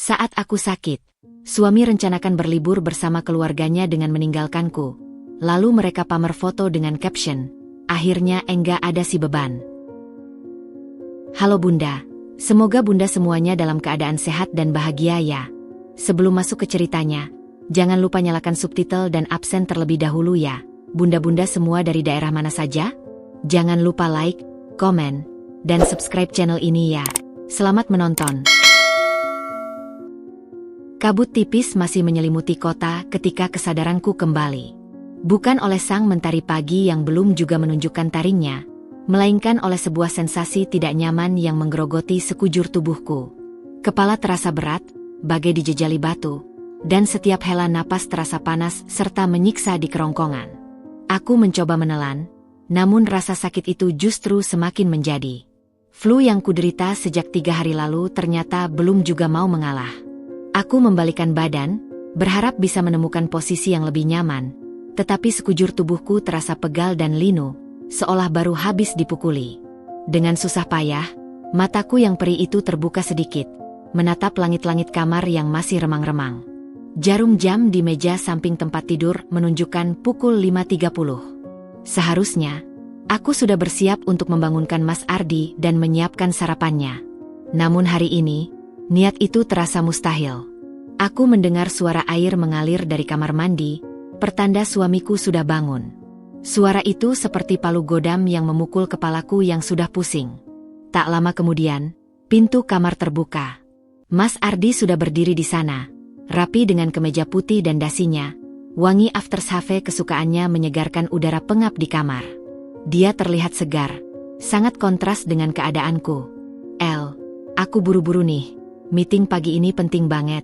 Saat aku sakit, suami rencanakan berlibur bersama keluarganya dengan meninggalkanku. Lalu mereka pamer foto dengan caption, "Akhirnya enggak ada si beban." Halo Bunda, semoga Bunda semuanya dalam keadaan sehat dan bahagia ya. Sebelum masuk ke ceritanya, jangan lupa nyalakan subtitle dan absen terlebih dahulu ya. Bunda-bunda semua dari daerah mana saja? Jangan lupa like, komen, dan subscribe channel ini ya. Selamat menonton. Kabut tipis masih menyelimuti kota ketika kesadaranku kembali. Bukan oleh sang mentari pagi yang belum juga menunjukkan taringnya, melainkan oleh sebuah sensasi tidak nyaman yang menggerogoti sekujur tubuhku. Kepala terasa berat, bagai dijejali batu, dan setiap hela napas terasa panas serta menyiksa di kerongkongan. Aku mencoba menelan, namun rasa sakit itu justru semakin menjadi. Flu yang kuderita sejak 3 hari lalu ternyata belum juga mau mengalah. Aku membalikkan badan, berharap bisa menemukan posisi yang lebih nyaman, tetapi sekujur tubuhku terasa pegal dan linu, seolah baru habis dipukuli. Dengan susah payah, mataku yang perih itu terbuka sedikit, menatap langit-langit kamar yang masih remang-remang. Jarum jam di meja samping tempat tidur menunjukkan pukul 5.30. Seharusnya, aku sudah bersiap untuk membangunkan Mas Ardi dan menyiapkan sarapannya. Namun hari ini, niat itu terasa mustahil. Aku mendengar suara air mengalir dari kamar mandi, pertanda suamiku sudah bangun. Suara itu seperti palu godam yang memukul kepalaku yang sudah pusing. Tak lama kemudian, pintu kamar terbuka. Mas Ardi sudah berdiri di sana, rapi dengan kemeja putih dan dasinya. Wangi aftershave kesukaannya menyegarkan udara pengap di kamar. Dia terlihat segar, sangat kontras dengan keadaanku. "El, aku buru-buru nih. Meeting pagi ini penting banget.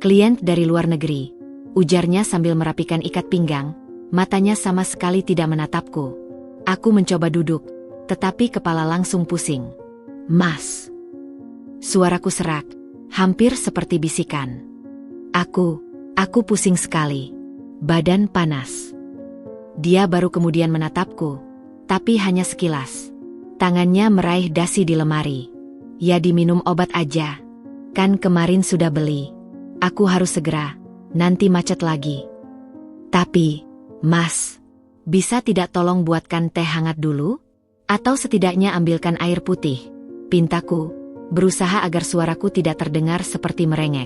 Klien dari luar negeri," ujarnya sambil merapikan ikat pinggang. Matanya sama sekali tidak menatapku. Aku mencoba duduk, tetapi kepala langsung pusing. "Mas." Suaraku serak, hampir seperti bisikan. Aku pusing sekali. Badan panas." Dia baru kemudian menatapku, tapi hanya sekilas. Tangannya meraih dasi di lemari. "Ya diminum obat aja. Kan kemarin sudah beli. Aku harus segera, nanti macet lagi." "Tapi, Mas, bisa tidak tolong buatkan teh hangat dulu? Atau setidaknya ambilkan air putih?" pintaku, berusaha agar suaraku tidak terdengar seperti merengek.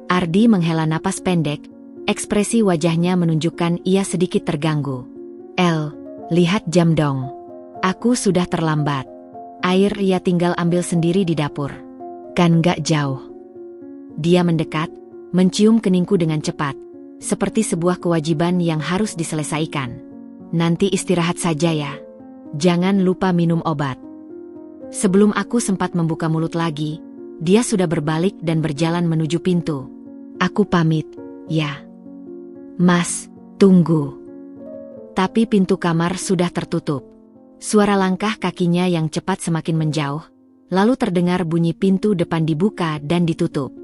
Ardi menghela napas pendek, ekspresi wajahnya menunjukkan ia sedikit terganggu. "El, lihat jam dong. Aku sudah terlambat. Air ia tinggal ambil sendiri di dapur. Kan gak jauh." Dia mendekat, mencium keningku dengan cepat, seperti sebuah kewajiban yang harus diselesaikan. "Nanti istirahat saja ya. Jangan lupa minum obat." Sebelum aku sempat membuka mulut lagi, dia sudah berbalik dan berjalan menuju pintu. "Aku pamit, ya." "Mas, tunggu." Tapi pintu kamar sudah tertutup. Suara langkah kakinya yang cepat semakin menjauh, lalu terdengar bunyi pintu depan dibuka dan ditutup.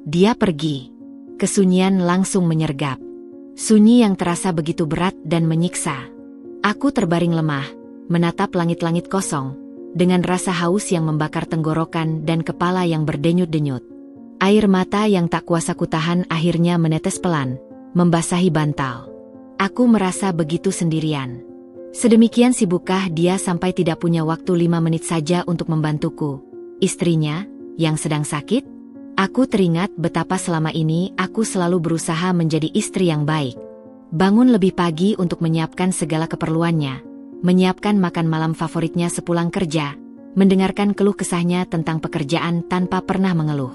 Dia pergi. Kesunyian langsung menyergap. Sunyi yang terasa begitu berat dan menyiksa. Aku terbaring lemah, menatap langit-langit kosong, dengan rasa haus yang membakar tenggorokan dan kepala yang berdenyut-denyut. Air mata yang tak kuasa kutahan akhirnya menetes pelan, membasahi bantal. Aku merasa begitu sendirian. Sedemikian sibukkah dia sampai tidak punya waktu 5 menit saja untuk membantuku, istrinya, yang sedang sakit? Aku teringat betapa selama ini aku selalu berusaha menjadi istri yang baik. Bangun lebih pagi untuk menyiapkan segala keperluannya, menyiapkan makan malam favoritnya sepulang kerja, mendengarkan keluh kesahnya tentang pekerjaan tanpa pernah mengeluh.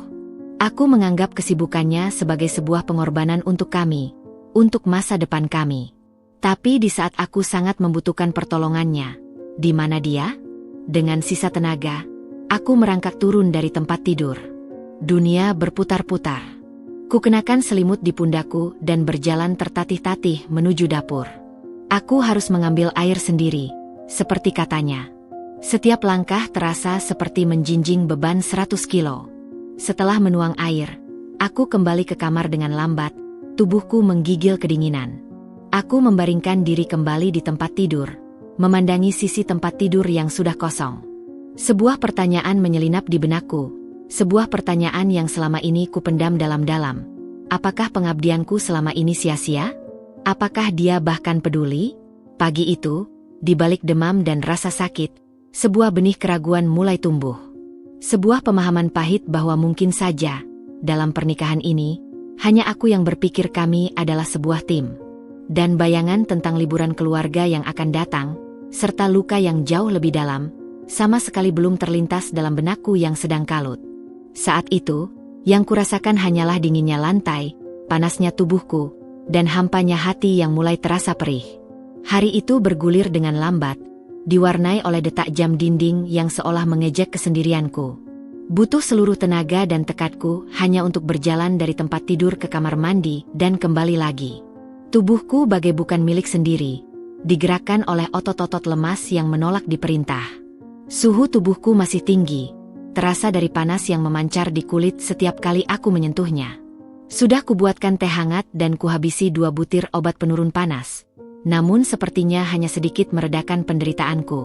Aku menganggap kesibukannya sebagai sebuah pengorbanan untuk kami, untuk masa depan kami. Tapi di saat aku sangat membutuhkan pertolongannya, di mana dia? Dengan sisa tenaga, aku merangkak turun dari tempat tidur. Dunia berputar-putar. Kukenakan selimut di pundakku dan berjalan tertatih-tatih menuju dapur. Aku harus mengambil air sendiri, seperti katanya. Setiap langkah terasa seperti menjinjing beban 100 kilo. Setelah menuang air, aku kembali ke kamar dengan lambat, tubuhku menggigil kedinginan. Aku membaringkan diri kembali di tempat tidur, memandangi sisi tempat tidur yang sudah kosong. Sebuah pertanyaan menyelinap di benakku. Sebuah pertanyaan yang selama ini kupendam dalam-dalam. Apakah pengabdianku selama ini sia-sia? Apakah dia bahkan peduli? Pagi itu, di balik demam dan rasa sakit, sebuah benih keraguan mulai tumbuh. Sebuah pemahaman pahit bahwa mungkin saja, dalam pernikahan ini, hanya aku yang berpikir kami adalah sebuah tim. Dan bayangan tentang liburan keluarga yang akan datang, serta luka yang jauh lebih dalam, sama sekali belum terlintas dalam benakku yang sedang kalut. Saat itu, yang kurasakan hanyalah dinginnya lantai, panasnya tubuhku, dan hampanya hati yang mulai terasa perih. Hari itu bergulir dengan lambat, diwarnai oleh detak jam dinding yang seolah mengejek kesendirianku. Butuh seluruh tenaga dan tekadku hanya untuk berjalan dari tempat tidur ke kamar mandi dan kembali lagi. Tubuhku bagai bukan milik sendiri, digerakkan oleh otot-otot lemas yang menolak diperintah. Suhu tubuhku masih tinggi, terasa dari panas yang memancar di kulit setiap kali aku menyentuhnya. Sudah kubuatkan teh hangat dan kuhabisi 2 butir obat penurun panas. Namun sepertinya hanya sedikit meredakan penderitaanku.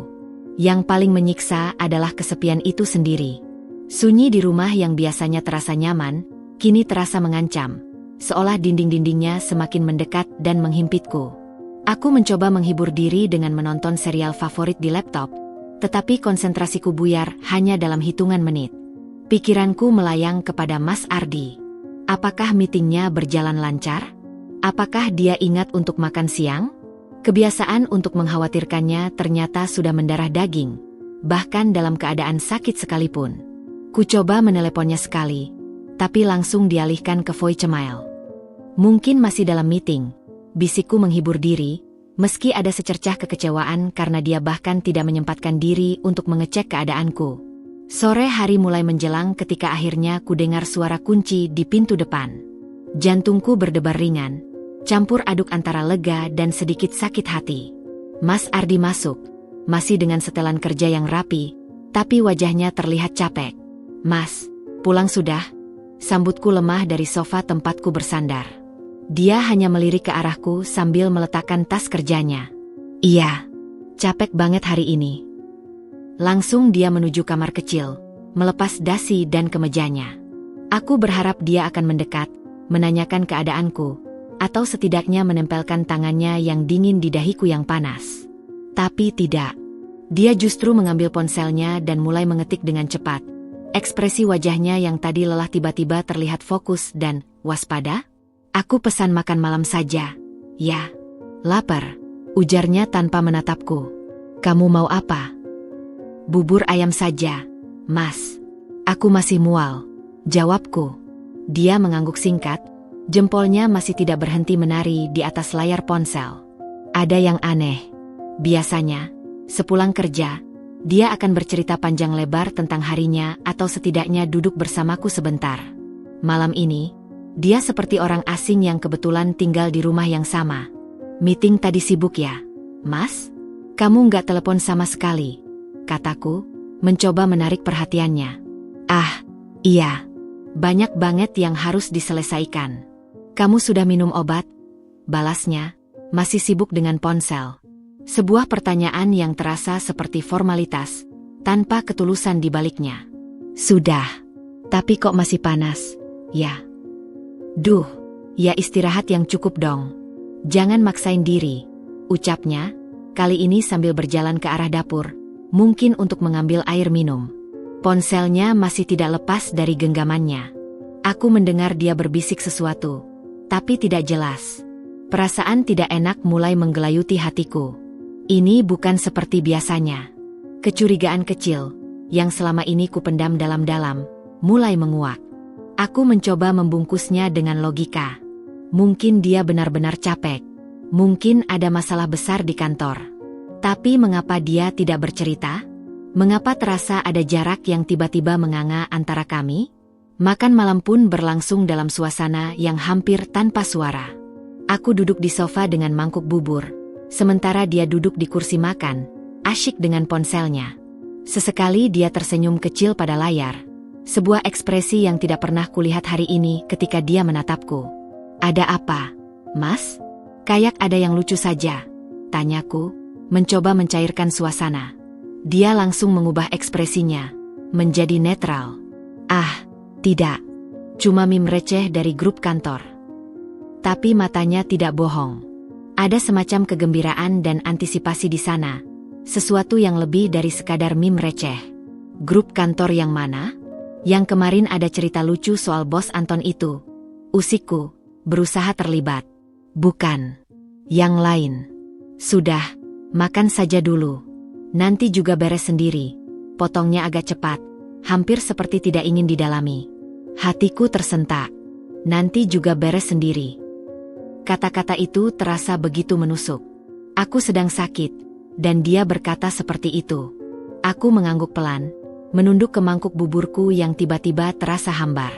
Yang paling menyiksa adalah kesepian itu sendiri. Sunyi di rumah yang biasanya terasa nyaman, kini terasa mengancam. Seolah dinding-dindingnya semakin mendekat dan menghimpitku. Aku mencoba menghibur diri dengan menonton serial favorit di laptop, tetapi konsentrasiku buyar hanya dalam hitungan menit. Pikiranku melayang kepada Mas Ardi. Apakah meetingnya berjalan lancar? Apakah dia ingat untuk makan siang? Kebiasaan untuk mengkhawatirkannya ternyata sudah mendarah daging, bahkan dalam keadaan sakit sekalipun. Ku coba meneleponnya sekali, tapi langsung dialihkan ke voicemail. Mungkin masih dalam meeting, bisikku menghibur diri, meski ada secercah kekecewaan karena dia bahkan tidak menyempatkan diri untuk mengecek keadaanku. Sore hari mulai menjelang ketika akhirnya ku dengar suara kunci di pintu depan. Jantungku berdebar ringan, campur aduk antara lega dan sedikit sakit hati. Mas Ardi masuk, masih dengan setelan kerja yang rapi, tapi wajahnya terlihat capek. "Mas, pulang sudah?" Sambutku lemah dari sofa tempatku bersandar. Dia hanya melirik ke arahku sambil meletakkan tas kerjanya. "Iya, capek banget hari ini." Langsung dia menuju kamar kecil, melepas dasi dan kemejanya. Aku berharap dia akan mendekat, menanyakan keadaanku, atau setidaknya menempelkan tangannya yang dingin di dahiku yang panas. Tapi tidak. Dia justru mengambil ponselnya dan mulai mengetik dengan cepat. Ekspresi wajahnya yang tadi lelah tiba-tiba terlihat fokus dan waspada. "Aku pesan makan malam saja." "Ya, lapar," ujarnya tanpa menatapku. "Kamu mau apa?" "Bubur ayam saja, Mas." "Aku masih mual," jawabku. Dia mengangguk singkat, jempolnya masih tidak berhenti menari di atas layar ponsel. Ada yang aneh. Biasanya, sepulang kerja, dia akan bercerita panjang lebar tentang harinya atau setidaknya duduk bersamaku sebentar. Malam ini, dia seperti orang asing yang kebetulan tinggal di rumah yang sama. "Meeting tadi sibuk ya, Mas? Kamu nggak telepon sama sekali," kataku, mencoba menarik perhatiannya. "Ah, iya. Banyak banget yang harus diselesaikan." "Kamu sudah minum obat?" balasnya, masih sibuk dengan ponsel. Sebuah pertanyaan yang terasa seperti formalitas, tanpa ketulusan di baliknya. "Sudah. Tapi kok masih panas?" "Ya." "Duh, ya istirahat yang cukup dong. Jangan maksain diri," ucapnya, kali ini sambil berjalan ke arah dapur, mungkin untuk mengambil air minum. Ponselnya masih tidak lepas dari genggamannya. Aku mendengar dia berbisik sesuatu, tapi tidak jelas. Perasaan tidak enak mulai menggelayuti hatiku. Ini bukan seperti biasanya. Kecurigaan kecil, yang selama ini kupendam dalam-dalam, mulai menguak. Aku mencoba membungkusnya dengan logika. Mungkin dia benar-benar capek. Mungkin ada masalah besar di kantor. Tapi mengapa dia tidak bercerita? Mengapa terasa ada jarak yang tiba-tiba menganga antara kami? Makan malam pun berlangsung dalam suasana yang hampir tanpa suara. Aku duduk di sofa dengan mangkuk bubur, sementara dia duduk di kursi makan, asyik dengan ponselnya. Sesekali dia tersenyum kecil pada layar, sebuah ekspresi yang tidak pernah kulihat hari ini ketika dia menatapku. "Ada apa, Mas?" "Kayak ada yang lucu saja," tanyaku, mencoba mencairkan suasana. Dia langsung mengubah ekspresinya, menjadi netral. Ah, tidak. Cuma meme receh dari grup kantor. Tapi matanya tidak bohong. Ada semacam kegembiraan dan antisipasi di sana. Sesuatu yang lebih dari sekadar meme receh. Grup kantor yang mana? Yang kemarin ada cerita lucu soal bos Anton itu. Usikku, berusaha terlibat. Bukan. Yang lain. Sudah, makan saja dulu. Nanti juga beres sendiri. Potongnya agak cepat. Hampir seperti tidak ingin didalami. Hatiku tersentak. Nanti juga beres sendiri. Kata-kata itu terasa begitu menusuk. Aku sedang sakit, dan dia berkata seperti itu. Aku mengangguk pelan, menunduk ke mangkuk buburku yang tiba-tiba terasa hambar.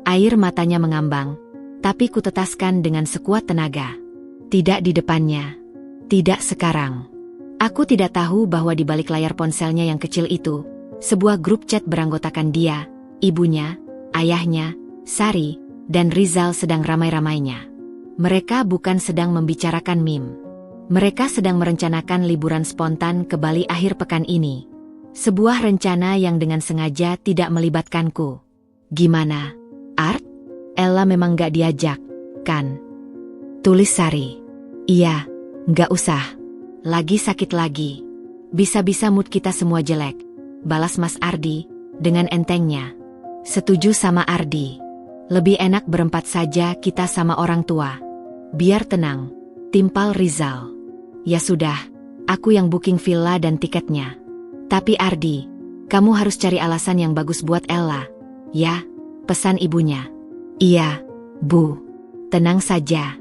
Air matanya mengambang, tapi kutetaskan dengan sekuat tenaga. Tidak di depannya. Tidak sekarang. Aku tidak tahu bahwa di balik layar ponselnya yang kecil itu, sebuah grup chat beranggotakan dia, ibunya, ayahnya, Sari, dan Rizal sedang ramai-ramainya. Mereka bukan sedang membicarakan meme. Mereka sedang merencanakan liburan spontan ke Bali akhir pekan ini. Sebuah rencana yang dengan sengaja tidak melibatkanku. Gimana, Art? Ella memang gak diajak, kan? Tulis Sari. Iya, gak usah. Lagi sakit lagi. Bisa-bisa mood kita semua jelek. Balas Mas Ardi, dengan entengnya. Setuju sama Ardi. Lebih enak berempat saja kita sama orang tua. Biar tenang, timpal Rizal. Ya sudah, aku yang booking villa dan tiketnya. Tapi Ardi, kamu harus cari alasan yang bagus buat Ella. Ya, pesan ibunya. Iya, Bu. Tenang saja.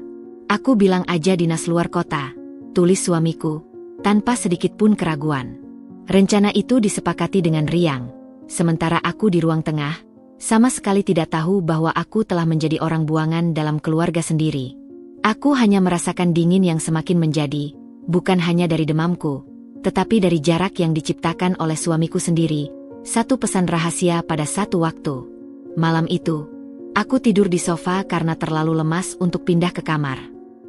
Aku bilang aja dinas luar kota, tulis suamiku, tanpa sedikit pun keraguan. Rencana itu disepakati dengan riang. Sementara aku di ruang tengah, sama sekali tidak tahu bahwa aku telah menjadi orang buangan dalam keluarga sendiri. Aku hanya merasakan dingin yang semakin menjadi, bukan hanya dari demamku, tetapi dari jarak yang diciptakan oleh suamiku sendiri, satu pesan rahasia pada satu waktu. Malam itu, aku tidur di sofa karena terlalu lemas untuk pindah ke kamar.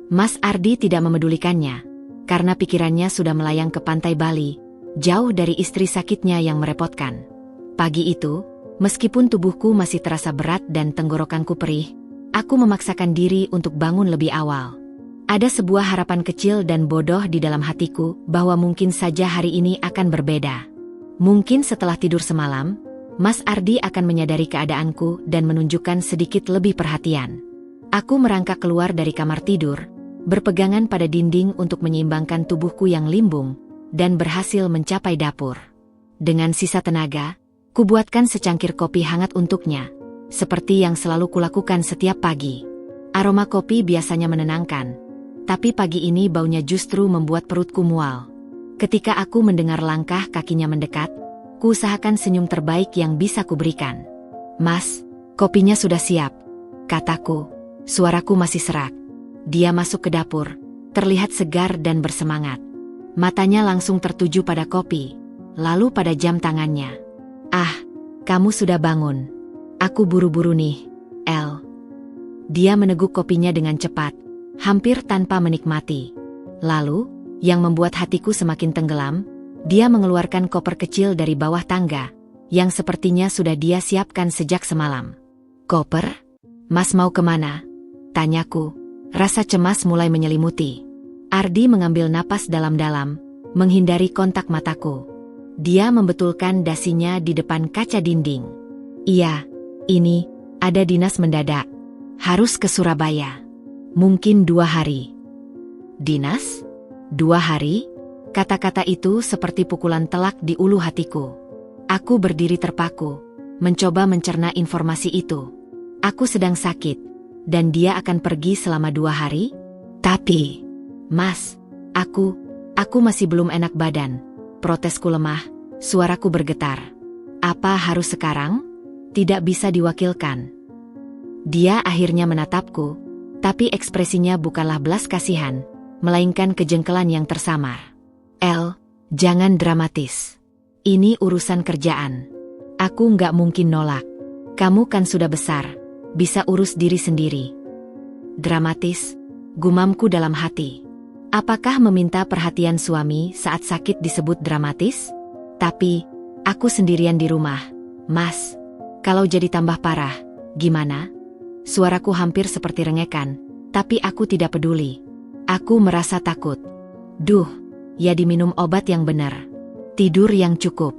Mas Ardi tidak memedulikannya, karena pikirannya sudah melayang ke pantai Bali, jauh dari istri sakitnya yang merepotkan. Pagi itu, meskipun tubuhku masih terasa berat dan tenggorokanku perih, aku memaksakan diri untuk bangun lebih awal. Ada sebuah harapan kecil dan bodoh di dalam hatiku bahwa mungkin saja hari ini akan berbeda. Mungkin setelah tidur semalam, Mas Ardi akan menyadari keadaanku dan menunjukkan sedikit lebih perhatian. Aku merangkak keluar dari kamar tidur, berpegangan pada dinding untuk menyeimbangkan tubuhku yang limbung, dan berhasil mencapai dapur. Dengan sisa tenaga, kubuatkan secangkir kopi hangat untuknya, seperti yang selalu kulakukan setiap pagi. Aroma kopi biasanya menenangkan, tapi pagi ini baunya justru membuat perutku mual. Ketika aku mendengar langkah kakinya mendekat, kuusahakan senyum terbaik yang bisa kuberikan. Mas, kopinya sudah siap, kataku. Suaraku masih serak. Dia masuk ke dapur, terlihat segar dan bersemangat. Matanya langsung tertuju pada kopi, lalu pada jam tangannya. Ah, kamu sudah bangun. Aku buru-buru nih, El. Dia meneguk kopinya dengan cepat, hampir tanpa menikmati. Lalu, yang membuat hatiku semakin tenggelam, dia mengeluarkan koper kecil dari bawah tangga, yang sepertinya sudah dia siapkan sejak semalam. Koper? Mas mau kemana? Tanyaku, rasa cemas mulai menyelimuti. Ardi mengambil napas dalam-dalam, menghindari kontak mataku. Dia membetulkan dasinya di depan kaca dinding. Iya, ini, ada dinas mendadak. Harus ke Surabaya. Mungkin 2 hari. Dinas? 2 hari? Kata-kata itu seperti pukulan telak di ulu hatiku. Aku berdiri terpaku, mencoba mencerna informasi itu. Aku sedang sakit, dan dia akan pergi selama 2 hari? Tapi, Mas, aku masih belum enak badan. Protesku lemah, suaraku bergetar. Apa harus sekarang? Tidak bisa diwakilkan. Dia akhirnya menatapku, tapi ekspresinya bukanlah belas kasihan, melainkan kejengkelan yang tersamar. El, jangan dramatis. Ini urusan kerjaan. Aku nggak mungkin nolak. Kamu kan sudah besar, bisa urus diri sendiri. Dramatis, gumamku dalam hati. Apakah meminta perhatian suami saat sakit disebut dramatis? Tapi, aku sendirian di rumah, Mas. Kalau jadi tambah parah, gimana? Suaraku hampir seperti rengekan, tapi aku tidak peduli. Aku merasa takut. Duh, ya diminum obat yang benar. Tidur yang cukup.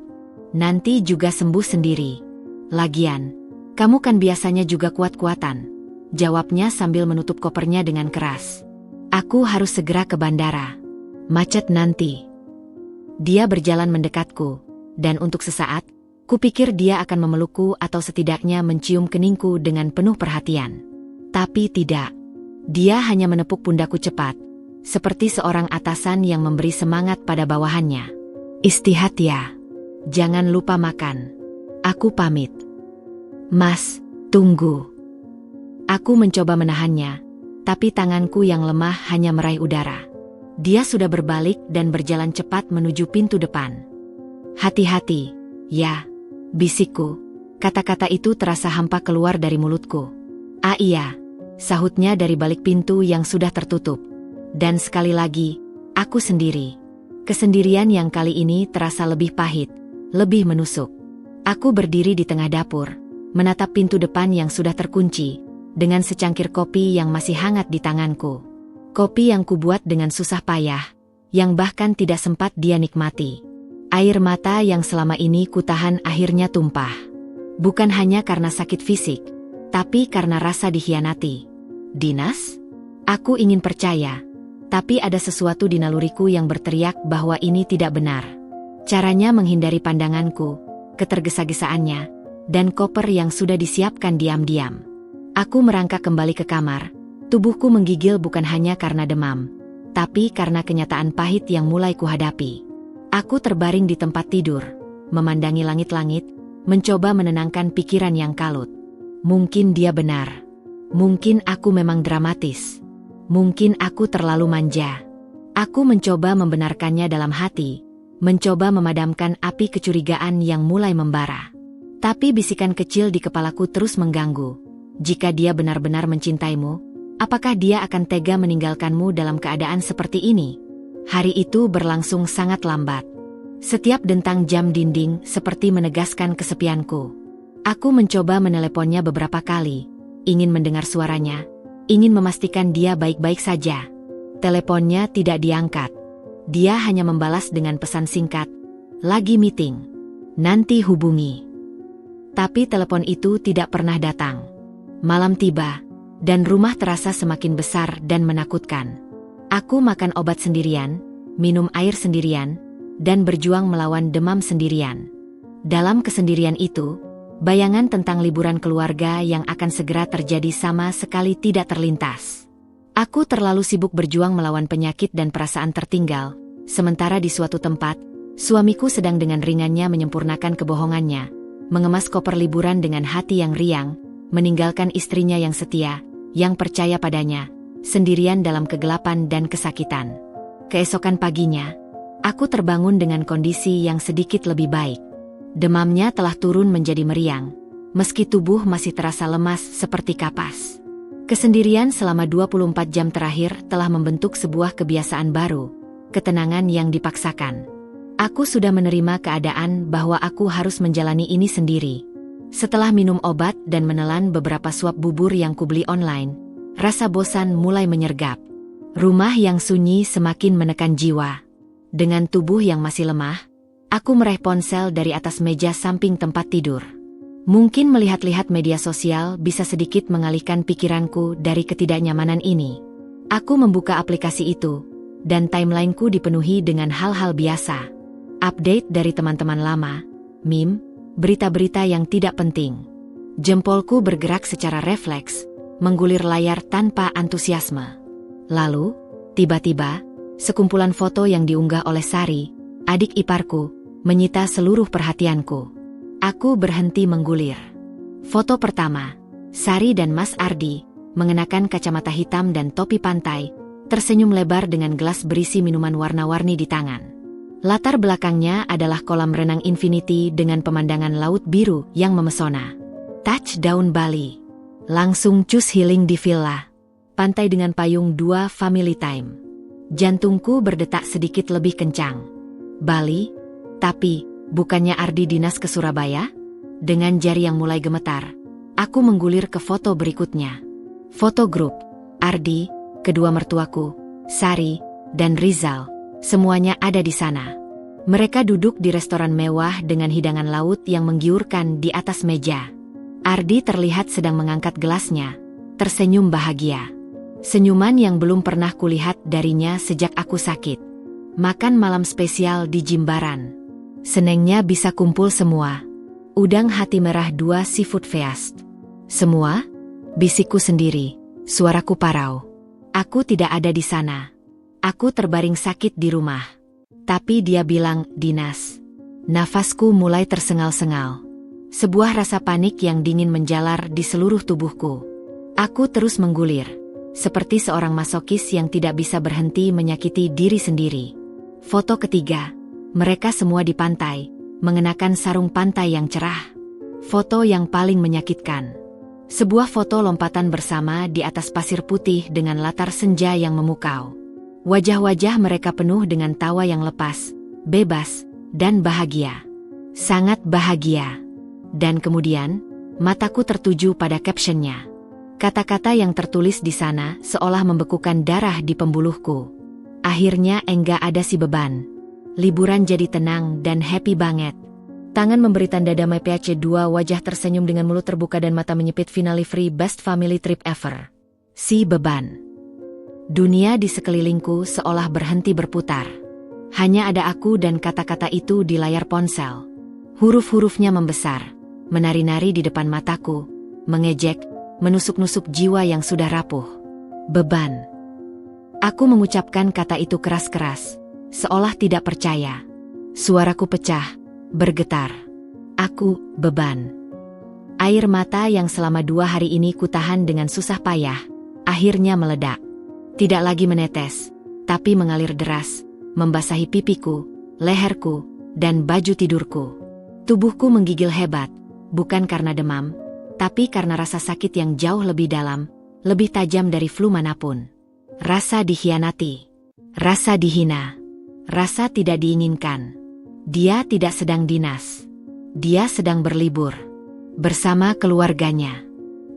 Nanti juga sembuh sendiri. Lagian, kamu kan biasanya juga kuat-kuatan. Jawabnya sambil menutup kopernya dengan keras. Aku harus segera ke bandara. Macet nanti. Dia berjalan mendekatku, dan untuk sesaat, kupikir dia akan memelukku atau setidaknya mencium keningku dengan penuh perhatian. Tapi tidak. Dia hanya menepuk pundakku cepat, seperti seorang atasan yang memberi semangat pada bawahannya. Istirahat ya. Jangan lupa makan. Aku pamit. Mas, tunggu. Aku mencoba menahannya, tapi tanganku yang lemah hanya meraih udara. Dia sudah berbalik dan berjalan cepat menuju pintu depan. Hati-hati, ya, bisikku. Kata-kata itu terasa hampa keluar dari mulutku. Ah iya, sahutnya dari balik pintu yang sudah tertutup. Dan sekali lagi, aku sendiri. Kesendirian yang kali ini terasa lebih pahit, lebih menusuk. Aku berdiri di tengah dapur, menatap pintu depan yang sudah terkunci, dengan secangkir kopi yang masih hangat di tanganku. Kopi yang kubuat dengan susah payah, yang bahkan tidak sempat dia nikmati. Air mata yang selama ini kutahan akhirnya tumpah. Bukan hanya karena sakit fisik, tapi karena rasa dikhianati. Dinas? Aku ingin percaya, tapi ada sesuatu di naluriku yang berteriak bahwa ini tidak benar. Caranya menghindari pandanganku, ketergesa-gesaannya, dan koper yang sudah disiapkan diam-diam. Aku merangkak kembali ke kamar. Tubuhku menggigil bukan hanya karena demam, tapi karena kenyataan pahit yang mulai kuhadapi. Aku terbaring di tempat tidur, memandangi langit-langit, mencoba menenangkan pikiran yang kalut. Mungkin dia benar. Mungkin aku memang dramatis. Mungkin aku terlalu manja. Aku mencoba membenarkannya dalam hati, mencoba memadamkan api kecurigaan yang mulai membara. Tapi bisikan kecil di kepalaku terus mengganggu. Jika dia benar-benar mencintaimu, apakah dia akan tega meninggalkanmu dalam keadaan seperti ini? Hari itu berlangsung sangat lambat. Setiap dentang jam dinding seperti menegaskan kesepianku. Aku mencoba meneleponnya beberapa kali, ingin mendengar suaranya, ingin memastikan dia baik-baik saja. Teleponnya tidak diangkat. Dia hanya membalas dengan pesan singkat, "Lagi meeting. Nanti hubungi." Tapi telepon itu tidak pernah datang. Malam tiba, dan rumah terasa semakin besar dan menakutkan. Aku makan obat sendirian, minum air sendirian, dan berjuang melawan demam sendirian. Dalam kesendirian itu, bayangan tentang liburan keluarga yang akan segera terjadi sama sekali tidak terlintas. Aku terlalu sibuk berjuang melawan penyakit dan perasaan tertinggal, sementara di suatu tempat, suamiku sedang dengan ringannya menyempurnakan kebohongannya, mengemas koper liburan dengan hati yang riang, meninggalkan istrinya yang setia, yang percaya padanya, sendirian dalam kegelapan dan kesakitan. Keesokan paginya, aku terbangun dengan kondisi yang sedikit lebih baik. Demamnya telah turun menjadi meriang, meski tubuh masih terasa lemas seperti kapas. Kesendirian selama 24 jam terakhir telah membentuk sebuah kebiasaan baru, ketenangan yang dipaksakan. Aku sudah menerima keadaan bahwa aku harus menjalani ini sendiri. Setelah minum obat dan menelan beberapa suap bubur yang kubeli online, rasa bosan mulai menyergap. Rumah yang sunyi semakin menekan jiwa. Dengan tubuh yang masih lemah, aku meraih ponsel dari atas meja samping tempat tidur. Mungkin melihat-lihat media sosial bisa sedikit mengalihkan pikiranku dari ketidaknyamanan ini. Aku membuka aplikasi itu, dan timelineku dipenuhi dengan hal-hal biasa. Update dari teman-teman lama, meme, berita-berita yang tidak penting. Jempolku bergerak secara refleks, menggulir layar tanpa antusiasme. Lalu, tiba-tiba, sekumpulan foto yang diunggah oleh Sari, adik iparku, menyita seluruh perhatianku. Aku berhenti menggulir. Foto pertama, Sari dan Mas Ardi, mengenakan kacamata hitam dan topi pantai, tersenyum lebar dengan gelas berisi minuman warna-warni di tangan. Latar belakangnya adalah kolam renang infinity dengan pemandangan laut biru yang memesona. Touchdown Bali. Langsung cus healing di villa. Pantai dengan payung 2 family time. Jantungku berdetak sedikit lebih kencang. Bali? Tapi, bukannya Ardi dinas ke Surabaya? Dengan jari yang mulai gemetar, aku menggulir ke foto berikutnya. Foto grup, Ardi, kedua mertuaku, Sari, dan Rizal, semuanya ada di sana. Mereka duduk di restoran mewah dengan hidangan laut yang menggiurkan di atas meja. Ardi terlihat sedang mengangkat gelasnya, tersenyum bahagia. Senyuman yang belum pernah kulihat darinya sejak aku sakit. Makan malam spesial di Jimbaran. Senengnya bisa kumpul semua. Udang hati merah 2 seafood feast. Semua? Bisikku sendiri, suaraku parau. Aku tidak ada di sana. Aku terbaring sakit di rumah. Tapi dia bilang, dinas. Nafasku mulai tersengal-sengal. Sebuah rasa panik yang dingin menjalar di seluruh tubuhku. Aku terus menggulir, seperti seorang masokis yang tidak bisa berhenti menyakiti diri sendiri. Foto ketiga, mereka semua di pantai, mengenakan sarung pantai yang cerah. Foto yang paling menyakitkan. Sebuah foto lompatan bersama di atas pasir putih dengan latar senja yang memukau. Wajah-wajah mereka penuh dengan tawa yang lepas, bebas, dan bahagia. Sangat bahagia. Dan kemudian, mataku tertuju pada captionnya. Kata-kata yang tertulis di sana seolah membekukan darah di pembuluhku. Akhirnya enggak ada si beban. Liburan jadi tenang dan happy banget. Tangan memberi tanda damai PHC2, wajah tersenyum dengan mulut terbuka dan mata menyipit, finally free, best family trip ever. Si beban. Dunia di sekelilingku seolah berhenti berputar. Hanya ada aku dan kata-kata itu di layar ponsel. Huruf-hurufnya membesar, menari-nari di depan mataku, mengejek, menusuk-nusuk jiwa yang sudah rapuh. Beban. Aku mengucapkan kata itu keras-keras, seolah tidak percaya. Suaraku pecah, bergetar. Aku, beban. Air mata yang selama 2 hari ini kutahan dengan susah payah, akhirnya meledak. Tidak lagi menetes, tapi mengalir deras, membasahi pipiku, leherku, dan baju tidurku. Tubuhku menggigil hebat, bukan karena demam, tapi karena rasa sakit yang jauh lebih dalam, lebih tajam dari flu manapun. Rasa dikhianati, rasa dihina, rasa tidak diinginkan. Dia tidak sedang dinas. Dia sedang berlibur bersama keluarganya.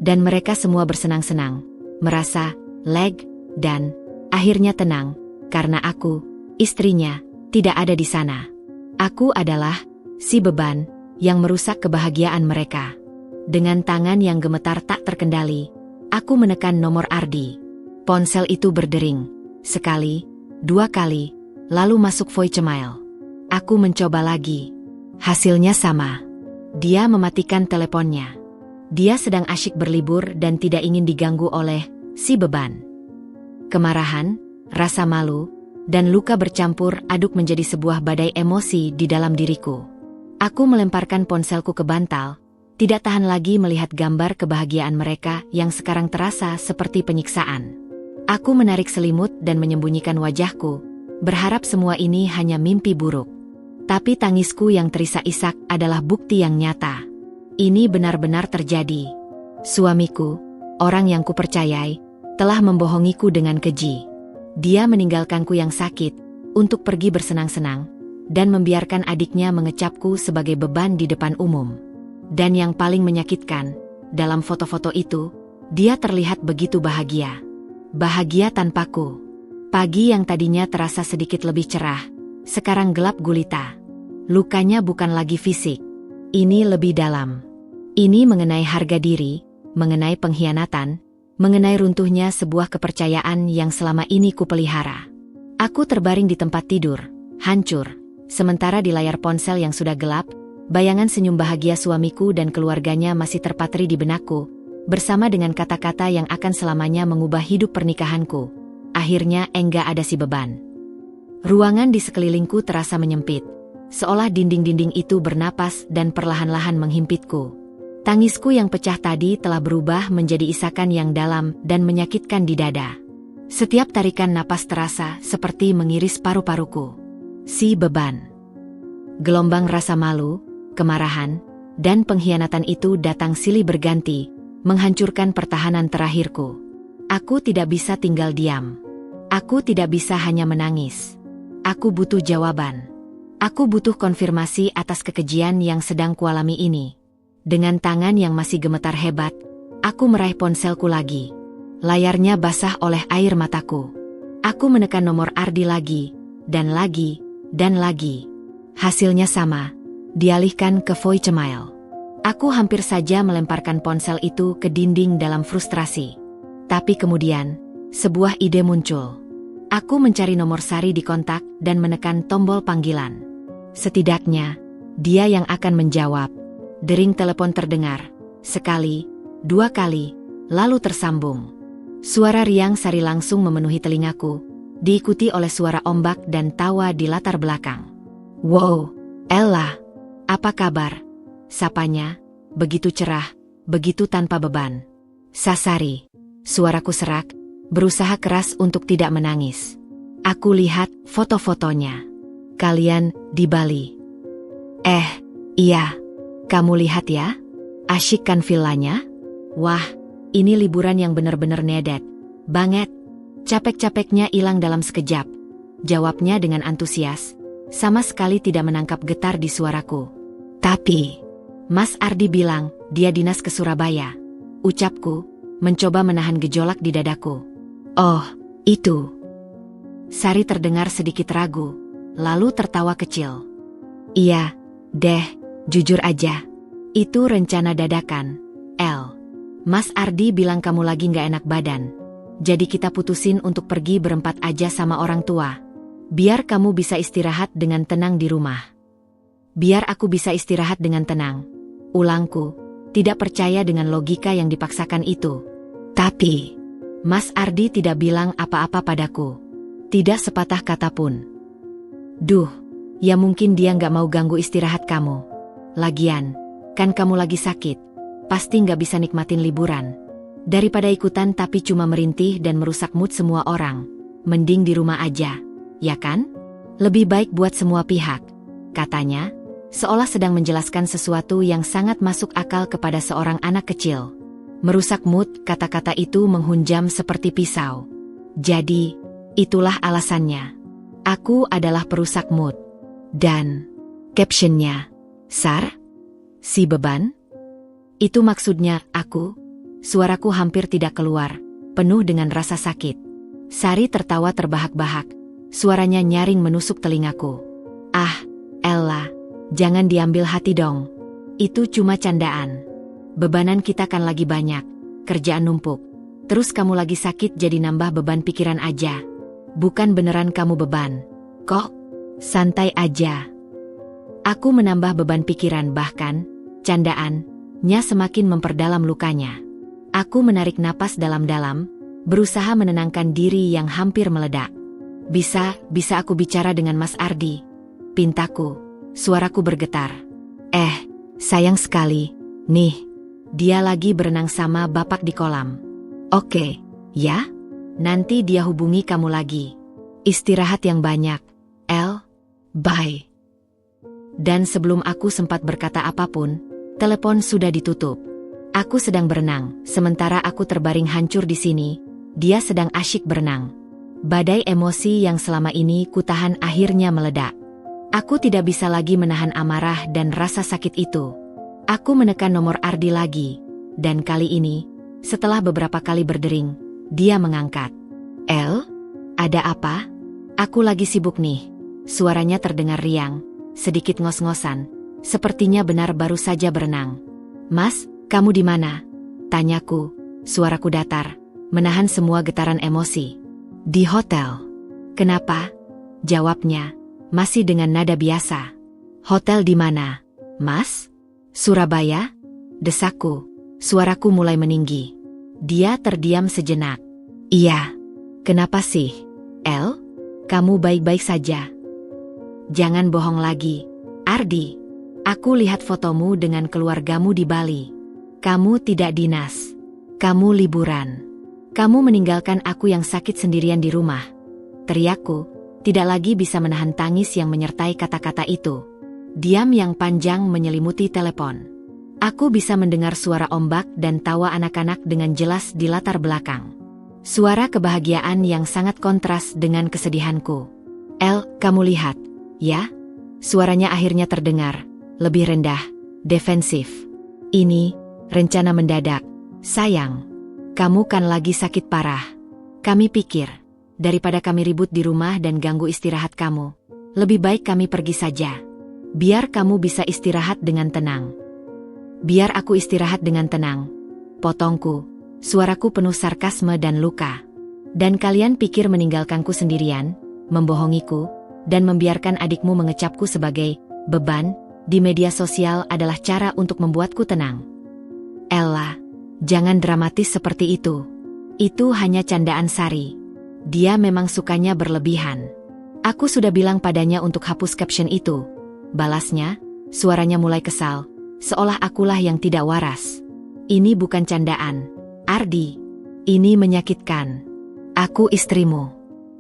Dan mereka semua bersenang-senang, merasa lega, dan akhirnya tenang, karena aku, istrinya, tidak ada di sana. Aku adalah si beban yang merusak kebahagiaan mereka. Dengan tangan yang gemetar tak terkendali, aku menekan nomor Ardi. Ponsel itu berdering, sekali, 2 kali, lalu masuk voicemail. Aku mencoba lagi. Hasilnya sama. Dia mematikan teleponnya. Dia sedang asyik berlibur dan tidak ingin diganggu oleh si beban. Kemarahan, rasa malu, dan luka bercampur aduk menjadi sebuah badai emosi di dalam diriku. Aku melemparkan ponselku ke bantal, tidak tahan lagi melihat gambar kebahagiaan mereka yang sekarang terasa seperti penyiksaan. Aku menarik selimut dan menyembunyikan wajahku, berharap semua ini hanya mimpi buruk. Tapi tangisku yang terisak-isak adalah bukti yang nyata. Ini benar-benar terjadi. Suamiku, orang yang kupercayai, telah membohongiku dengan keji. Dia meninggalkanku yang sakit, untuk pergi bersenang-senang, dan membiarkan adiknya mengecapku sebagai beban di depan umum. Dan yang paling menyakitkan, dalam foto-foto itu, dia terlihat begitu bahagia. Bahagia tanpaku. Pagi yang tadinya terasa sedikit lebih cerah, sekarang gelap gulita. Lukanya bukan lagi fisik. Ini lebih dalam. Ini mengenai harga diri, mengenai pengkhianatan, mengenai runtuhnya sebuah kepercayaan yang selama ini kupelihara. Aku terbaring di tempat tidur, hancur, sementara di layar ponsel yang sudah gelap, bayangan senyum bahagia suamiku dan keluarganya masih terpatri di benakku, bersama dengan kata-kata yang akan selamanya mengubah hidup pernikahanku. Akhirnya enggak ada si beban. Ruangan di sekelilingku terasa menyempit, seolah dinding-dinding itu bernapas dan perlahan-lahan menghimpitku. Tangisku yang pecah tadi telah berubah menjadi isakan yang dalam dan menyakitkan di dada. Setiap tarikan napas terasa seperti mengiris paru-paruku. Si beban. Gelombang rasa malu, kemarahan, dan pengkhianatan itu datang silih berganti, menghancurkan pertahanan terakhirku. Aku tidak bisa tinggal diam. Aku tidak bisa hanya menangis. Aku butuh jawaban. Aku butuh konfirmasi atas kekejian yang sedang kualami ini. Dengan tangan yang masih gemetar hebat, aku meraih ponselku lagi. Layarnya basah oleh air mataku. Aku menekan nomor Ardi lagi, dan lagi, dan lagi. Hasilnya sama, dialihkan ke voicemail. Aku hampir saja melemparkan ponsel itu ke dinding dalam frustrasi. Tapi kemudian, sebuah ide muncul. Aku mencari nomor Sari di kontak dan menekan tombol panggilan. Setidaknya, dia yang akan menjawab. Dering telepon terdengar. Sekali, dua kali, lalu tersambung. Suara riang Sari langsung memenuhi telingaku, diikuti oleh suara ombak dan tawa di latar belakang. "Wow, Ella, apa kabar?" Sapanya, begitu cerah, begitu tanpa beban. "Sasari," suaraku serak, berusaha keras untuk tidak menangis. "Aku lihat foto-fotonya. Kalian di Bali." Iya. Kamu lihat ya? Asyik kan villanya? Wah, ini liburan yang benar-benar nedet. Banget. Capek-capeknya hilang dalam sekejap. Jawabnya dengan antusias. Sama sekali tidak menangkap getar di suaraku. "Tapi, Mas Ardi bilang dia dinas ke Surabaya." Ucapku, mencoba menahan gejolak di dadaku. "Oh, itu." Sari terdengar sedikit ragu, lalu tertawa kecil. "Iya, deh. Jujur aja, itu rencana dadakan, El. Mas Ardi bilang kamu lagi gak enak badan. Jadi kita putusin untuk pergi berempat aja sama orang tua. Biar kamu bisa istirahat dengan tenang di rumah." "Biar aku bisa istirahat dengan tenang." Ulangku, tidak percaya dengan logika yang dipaksakan itu. Tapi, Mas Ardi tidak bilang apa-apa padaku. Tidak sepatah kata pun. Duh, ya mungkin dia gak mau ganggu istirahat kamu. Lagian, kan kamu lagi sakit, pasti gak bisa nikmatin liburan. Daripada ikutan tapi cuma merintih dan merusak mood semua orang, mending di rumah aja, ya kan? Lebih baik buat semua pihak, katanya, seolah sedang menjelaskan sesuatu yang sangat masuk akal kepada seorang anak kecil. Merusak mood, kata-kata itu menghunjam seperti pisau. Jadi, itulah alasannya. Aku adalah perusak mood. Dan, captionnya, "Sar? Si beban?" Itu maksudnya, aku. Suaraku hampir tidak keluar, penuh dengan rasa sakit. Sari tertawa terbahak-bahak. Suaranya nyaring menusuk telingaku. "Ah, Ella, jangan diambil hati dong. Itu cuma candaan. Bebanan kita kan lagi banyak, kerjaan numpuk. Terus kamu lagi sakit jadi nambah beban pikiran aja. Bukan beneran kamu beban. Kok? Santai aja." Aku menambah beban pikiran bahkan, candaannya semakin memperdalam lukanya. Aku menarik napas dalam-dalam, berusaha menenangkan diri yang hampir meledak. Bisa aku bicara dengan Mas Ardi?" pintaku, suaraku bergetar. Sayang sekali, nih, dia lagi berenang sama bapak di kolam." "Oke, ya? Nanti dia hubungi kamu lagi. Istirahat yang banyak, El. Bye." Dan sebelum aku sempat berkata apapun, telepon sudah ditutup. Aku sedang berenang, sementara aku terbaring hancur di sini, dia sedang asyik berenang. Badai emosi yang selama ini kutahan akhirnya meledak. Aku tidak bisa lagi menahan amarah dan rasa sakit itu. Aku menekan nomor Ardi lagi, dan kali ini, setelah beberapa kali berdering, dia mengangkat. "El? Ada apa?" "Aku lagi sibuk nih." Suaranya terdengar riang, sedikit ngos-ngosan, sepertinya benar baru saja berenang. "Mas, kamu di mana?" tanyaku, suaraku datar, menahan semua getaran emosi. "Di hotel." "Kenapa?" jawabnya, masih dengan nada biasa. "Hotel di mana, Mas?" "Surabaya?" desakku, suaraku mulai meninggi. Dia terdiam sejenak. "Iya." "Kenapa sih, El? Kamu baik-baik saja?" "Jangan bohong lagi, Ardi. Aku lihat fotomu dengan keluargamu di Bali. Kamu tidak dinas. Kamu liburan. Kamu meninggalkan aku yang sakit sendirian di rumah." Teriakku, tidak lagi bisa menahan tangis yang menyertai kata-kata itu. Diam yang panjang menyelimuti telepon. Aku bisa mendengar suara ombak dan tawa anak-anak dengan jelas di latar belakang. Suara kebahagiaan yang sangat kontras dengan kesedihanku. "El, kamu lihat, ya?" Suaranya akhirnya terdengar, lebih rendah, defensif. Ini, rencana mendadak. Sayang, kamu kan lagi sakit parah. Kami pikir, daripada kami ribut di rumah dan ganggu istirahat kamu, lebih baik kami pergi saja. Biar kamu bisa istirahat dengan tenang. Biar aku istirahat dengan tenang. Potongku, suaraku penuh sarkasme dan luka. Dan kalian pikir meninggalkanku sendirian, membohongiku, dan membiarkan adikmu mengecapku sebagai beban di media sosial adalah cara untuk membuatku tenang. Ella, jangan dramatis seperti itu. Itu hanya candaan Sari. Dia memang sukanya berlebihan. Aku sudah bilang padanya untuk hapus caption itu. Balasnya, suaranya mulai kesal, seolah akulah yang tidak waras. Ini bukan candaan, Ardi. Ini menyakitkan. Aku istrimu.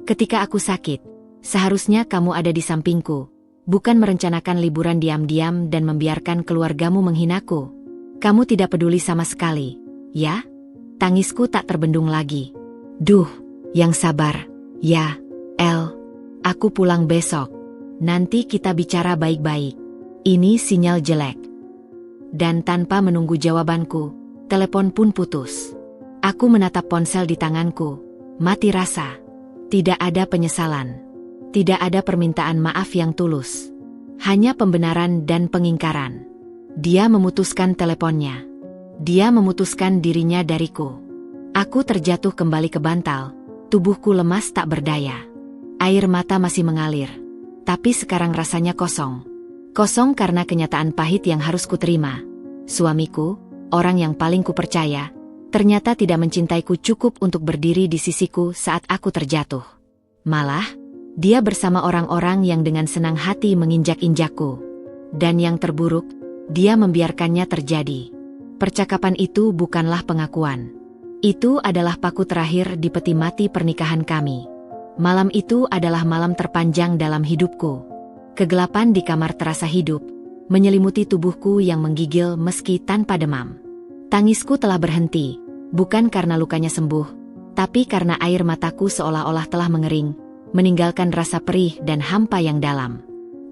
Ketika aku sakit, seharusnya kamu ada di sampingku, bukan merencanakan liburan diam-diam dan membiarkan keluargamu menghinaku. Kamu tidak peduli sama sekali, ya? Tangisku tak terbendung lagi. Duh, yang sabar, ya, El. Aku pulang besok. Nanti kita bicara baik-baik. Ini sinyal jelek. Dan tanpa menunggu jawabanku, telepon pun putus. Aku menatap ponsel di tanganku. Mati rasa. Tidak ada penyesalan. Tidak ada permintaan maaf yang tulus. Hanya pembenaran dan pengingkaran. Dia memutuskan teleponnya. Dia memutuskan dirinya dariku. Aku terjatuh kembali ke bantal. Tubuhku lemas tak berdaya. Air mata masih mengalir. Tapi sekarang rasanya kosong. Kosong karena kenyataan pahit yang harus kuterima. Suamiku, orang yang paling kupercaya, ternyata tidak mencintaiku cukup untuk berdiri di sisiku saat aku terjatuh. Malah, dia bersama orang-orang yang dengan senang hati menginjak-injakku. Dan yang terburuk, dia membiarkannya terjadi. Percakapan itu bukanlah pengakuan. Itu adalah paku terakhir di peti mati pernikahan kami. Malam itu adalah malam terpanjang dalam hidupku. Kegelapan di kamar terasa hidup, menyelimuti tubuhku yang menggigil meski tanpa demam. Tangisku telah berhenti, bukan karena lukanya sembuh, tapi karena air mataku seolah-olah telah mengering, meninggalkan rasa perih dan hampa yang dalam.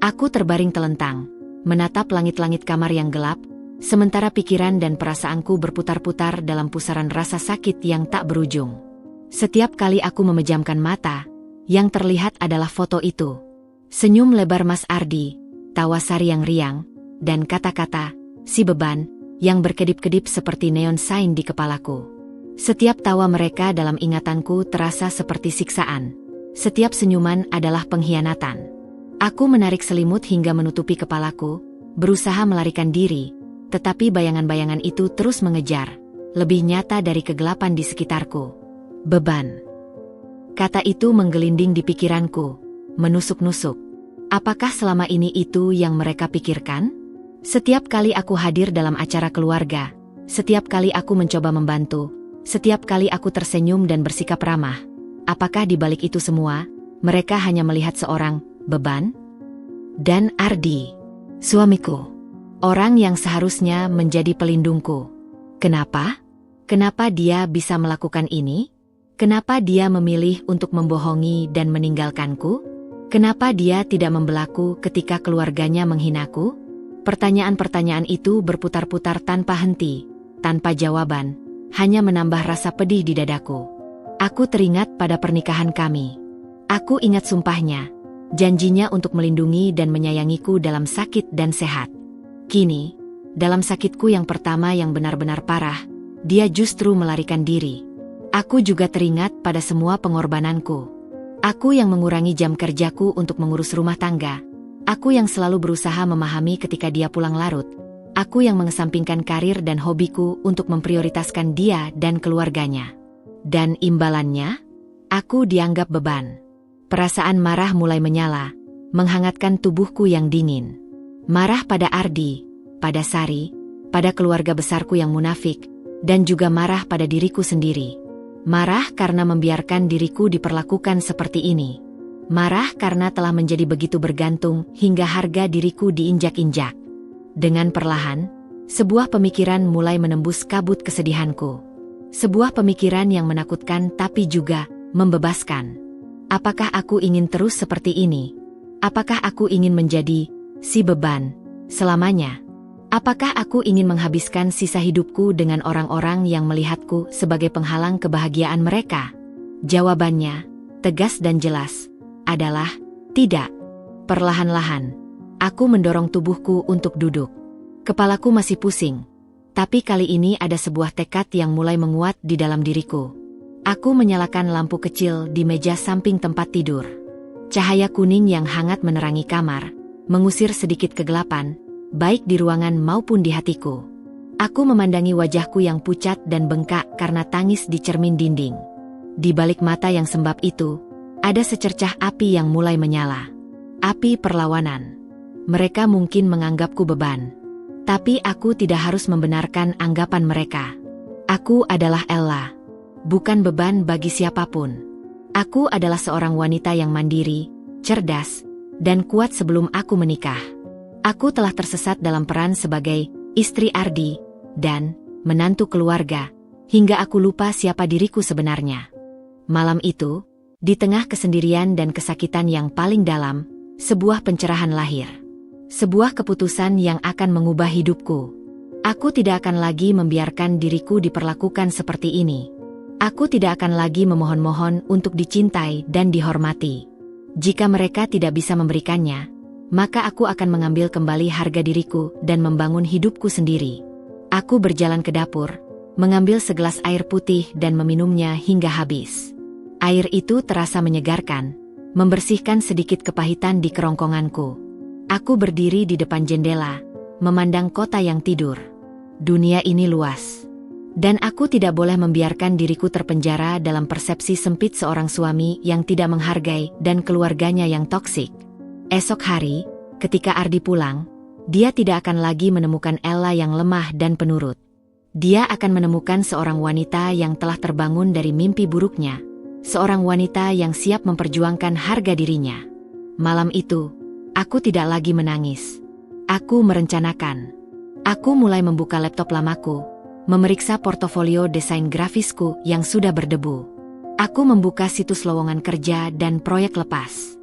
Aku terbaring telentang, menatap langit-langit kamar yang gelap, sementara pikiran dan perasaanku berputar-putar dalam pusaran rasa sakit yang tak berujung. Setiap kali aku memejamkan mata, yang terlihat adalah foto itu. Senyum lebar Mas Ardi, tawa Sari yang riang, dan kata-kata, si beban, yang berkedip-kedip seperti neon sign di kepalaku. Setiap tawa mereka dalam ingatanku terasa seperti siksaan. Setiap senyuman adalah pengkhianatan. Aku menarik selimut hingga menutupi kepalaku, berusaha melarikan diri, tetapi bayangan-bayangan itu terus mengejar, lebih nyata dari kegelapan di sekitarku. Beban. Kata itu menggelinding di pikiranku, menusuk-nusuk. Apakah selama ini itu yang mereka pikirkan? Setiap kali aku hadir dalam acara keluarga, setiap kali aku mencoba membantu, setiap kali aku tersenyum dan bersikap ramah, apakah di balik itu semua, mereka hanya melihat seorang beban? Dan Ardi, suamiku, orang yang seharusnya menjadi pelindungku. Kenapa? Kenapa dia bisa melakukan ini? Kenapa dia memilih untuk membohongi dan meninggalkanku? Kenapa dia tidak membelaku ketika keluarganya menghinaku? Pertanyaan-pertanyaan itu berputar-putar tanpa henti, tanpa jawaban, hanya menambah rasa pedih di dadaku. Aku teringat pada pernikahan kami. Aku ingat sumpahnya, janjinya untuk melindungi dan menyayangiku dalam sakit dan sehat. Kini, dalam sakitku yang pertama yang benar-benar parah, dia justru melarikan diri. Aku juga teringat pada semua pengorbananku. Aku yang mengurangi jam kerjaku untuk mengurus rumah tangga. Aku yang selalu berusaha memahami ketika dia pulang larut. Aku yang mengesampingkan karir dan hobiku untuk memprioritaskan dia dan keluarganya. Dan imbalannya, aku dianggap beban. Perasaan marah mulai menyala, menghangatkan tubuhku yang dingin. Marah pada Ardi, pada Sari, pada keluarga besarku yang munafik, dan juga marah pada diriku sendiri. Marah karena membiarkan diriku diperlakukan seperti ini. Marah karena telah menjadi begitu bergantung hingga harga diriku diinjak-injak. Dengan perlahan, sebuah pemikiran mulai menembus kabut kesedihanku. Sebuah pemikiran yang menakutkan tapi juga membebaskan. Apakah aku ingin terus seperti ini? Apakah aku ingin menjadi si beban selamanya? Apakah aku ingin menghabiskan sisa hidupku dengan orang-orang yang melihatku sebagai penghalang kebahagiaan mereka? Jawabannya, tegas dan jelas, adalah tidak. Perlahan-lahan, aku mendorong tubuhku untuk duduk. Kepalaku masih pusing, tapi kali ini ada sebuah tekad yang mulai menguat di dalam diriku. Aku menyalakan lampu kecil di meja samping tempat tidur. Cahaya kuning yang hangat menerangi kamar, mengusir sedikit kegelapan, baik di ruangan maupun di hatiku. Aku memandangi wajahku yang pucat dan bengkak karena tangis di cermin dinding. Di balik mata yang sembab itu, ada secercah api yang mulai menyala. Api perlawanan. Mereka mungkin menganggapku beban. Tapi aku tidak harus membenarkan anggapan mereka. Aku adalah Ella. Bukan beban bagi siapapun. Aku adalah seorang wanita yang mandiri, cerdas, dan kuat sebelum aku menikah. Aku telah tersesat dalam peran sebagai istri Ardi dan menantu keluarga, hingga aku lupa siapa diriku sebenarnya. Malam itu, di tengah kesendirian dan kesakitan yang paling dalam, sebuah pencerahan lahir. Sebuah keputusan yang akan mengubah hidupku. Aku tidak akan lagi membiarkan diriku diperlakukan seperti ini. Aku tidak akan lagi memohon-mohon untuk dicintai dan dihormati. Jika mereka tidak bisa memberikannya, maka aku akan mengambil kembali harga diriku dan membangun hidupku sendiri. Aku berjalan ke dapur, mengambil segelas air putih dan meminumnya hingga habis. Air itu terasa menyegarkan, membersihkan sedikit kepahitan di kerongkonganku. Aku berdiri di depan jendela, memandang kota yang tidur. Dunia ini luas. Dan aku tidak boleh membiarkan diriku terpenjara dalam persepsi sempit seorang suami yang tidak menghargai dan keluarganya yang toksik. Esok hari, ketika Ardi pulang, dia tidak akan lagi menemukan Ella yang lemah dan penurut. Dia akan menemukan seorang wanita yang telah terbangun dari mimpi buruknya. Seorang wanita yang siap memperjuangkan harga dirinya. Malam itu, aku tidak lagi menangis. Aku merencanakan. Aku mulai membuka laptop lamaku, memeriksa portofolio desain grafisku yang sudah berdebu. Aku membuka situs lowongan kerja dan proyek lepas.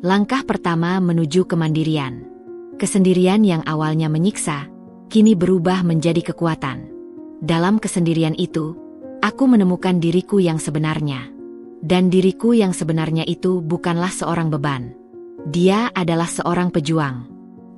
Langkah pertama menuju kemandirian. Kesendirian yang awalnya menyiksa, kini berubah menjadi kekuatan. Dalam kesendirian itu, aku menemukan diriku yang sebenarnya. Dan diriku yang sebenarnya itu bukanlah seorang beban. Dia adalah seorang pejuang.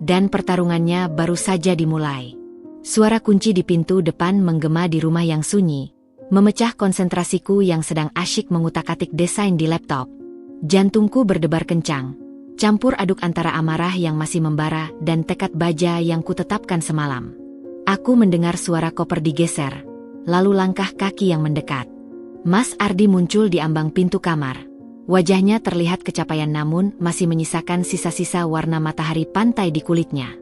Dan pertarungannya baru saja dimulai. Suara kunci di pintu depan menggema di rumah yang sunyi, memecah konsentrasiku yang sedang asyik mengutak-atik desain di laptop. Jantungku berdebar kencang, campur aduk antara amarah yang masih membara dan tekad baja yang kutetapkan semalam. Aku mendengar suara koper digeser, lalu langkah kaki yang mendekat. Mas Ardi muncul di ambang pintu kamar. Wajahnya terlihat kecapaian namun masih menyisakan sisa-sisa warna matahari pantai di kulitnya.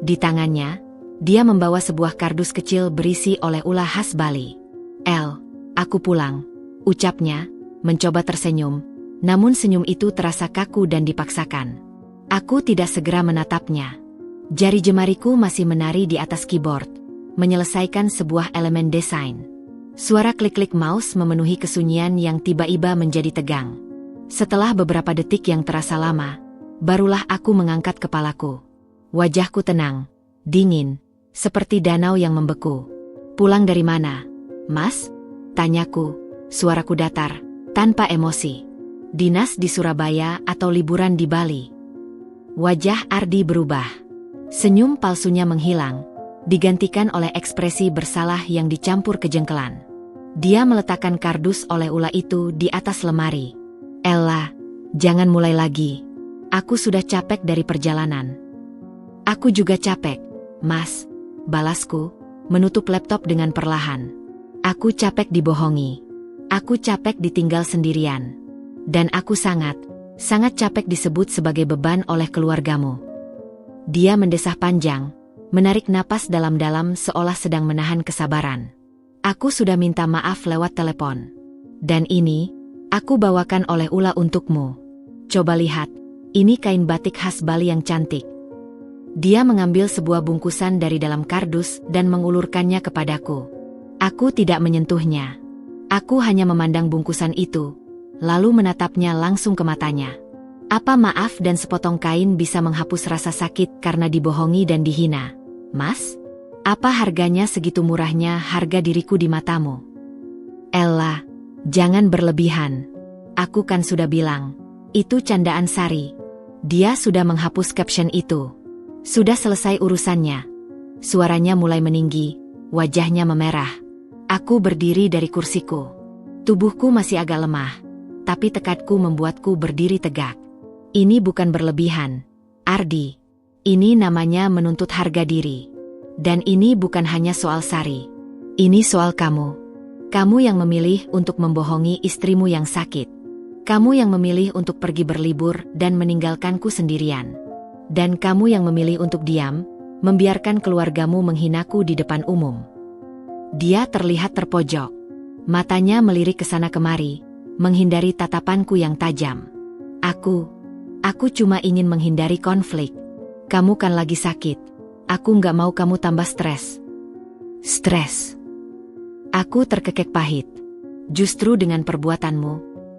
Di tangannya, dia membawa sebuah kardus kecil berisi oleh-oleh khas Bali. "El, aku pulang," ucapnya, mencoba tersenyum, namun senyum itu terasa kaku dan dipaksakan. Aku tidak segera menatapnya. Jari jemariku masih menari di atas keyboard, menyelesaikan sebuah elemen desain. Suara klik-klik mouse memenuhi kesunyian yang tiba-tiba menjadi tegang. Setelah beberapa detik yang terasa lama, barulah aku mengangkat kepalaku. Wajahku tenang, dingin, seperti danau yang membeku. "Pulang dari mana, Mas?" tanyaku, suaraku datar, tanpa emosi. "Dinas di Surabaya atau liburan di Bali?" Wajah Ardi berubah. Senyum palsunya menghilang, digantikan oleh ekspresi bersalah yang dicampur kejengkelan. Dia meletakkan kardus oleh-oleh itu di atas lemari. "Ella, jangan mulai lagi. Aku sudah capek dari perjalanan." "Aku juga capek, Mas," balasku, menutup laptop dengan perlahan. "Aku capek dibohongi. Aku capek ditinggal sendirian. Dan aku sangat capek disebut sebagai beban oleh keluargamu." Dia mendesah panjang, menarik napas dalam-dalam seolah sedang menahan kesabaran. "Aku sudah minta maaf lewat telepon. Dan ini, aku bawakan oleh-oleh untukmu. Coba lihat, ini kain batik khas Bali yang cantik." Dia mengambil sebuah bungkusan dari dalam kardus dan mengulurkannya kepadaku. Aku tidak menyentuhnya. Aku hanya memandang bungkusan itu, lalu menatapnya langsung ke matanya. "Apa maaf dan sepotong kain bisa menghapus rasa sakit karena dibohongi dan dihina, Mas?" Apa harganya segitu murahnya harga diriku di matamu? Ella, jangan berlebihan. Aku kan sudah bilang, itu candaan Sari. Dia sudah menghapus caption itu. Sudah selesai urusannya. Suaranya mulai meninggi, wajahnya memerah. Aku berdiri dari kursiku. Tubuhku masih agak lemah, tapi tekadku membuatku berdiri tegak. Ini bukan berlebihan, Ardi. Ini namanya menuntut harga diri. Dan ini bukan hanya soal Sari. Ini soal kamu. Kamu yang memilih untuk membohongi istrimu yang sakit. Kamu yang memilih untuk pergi berlibur dan meninggalkanku sendirian. Dan kamu yang memilih untuk diam, membiarkan keluargamu menghinaku di depan umum. Dia terlihat terpojok. Matanya melirik ke sana kemari, menghindari tatapanku yang tajam. Aku cuma ingin menghindari konflik. Kamu kan lagi sakit. Aku nggak mau kamu tambah stres. Stres. Aku terkekeh pahit. Justru dengan perbuatanmu,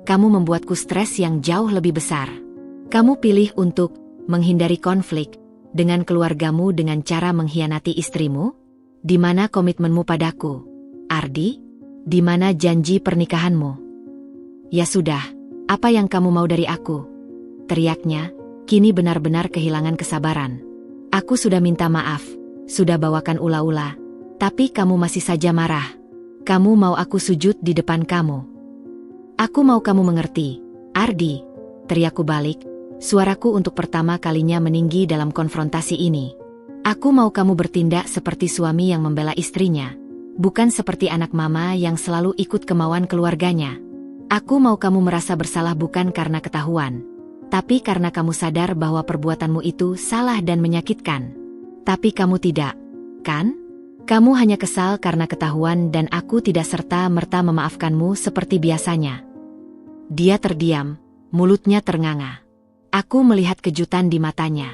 kamu membuatku stres yang jauh lebih besar. Kamu pilih untuk menghindari konflik dengan keluargamu dengan cara mengkhianati istrimu? Di mana komitmenmu padaku, Ardi? Di mana janji pernikahanmu? Ya sudah, apa yang kamu mau dari aku? Teriaknya, kini benar-benar kehilangan kesabaran. Aku sudah minta maaf, sudah bawakan ula-ula, tapi kamu masih saja marah. Kamu mau aku sujud di depan kamu. Aku mau kamu mengerti, Ardi. Teriakku balik, suaraku untuk pertama kalinya meninggi dalam konfrontasi ini. Aku mau kamu bertindak seperti suami yang membela istrinya, bukan seperti anak mama yang selalu ikut kemauan keluarganya. Aku mau kamu merasa bersalah bukan karena ketahuan, tapi karena kamu sadar bahwa perbuatanmu itu salah dan menyakitkan. Tapi kamu tidak, kan? Kamu hanya kesal karena ketahuan dan aku tidak serta-merta memaafkanmu seperti biasanya. Dia terdiam, mulutnya ternganga. Aku melihat kejutan di matanya.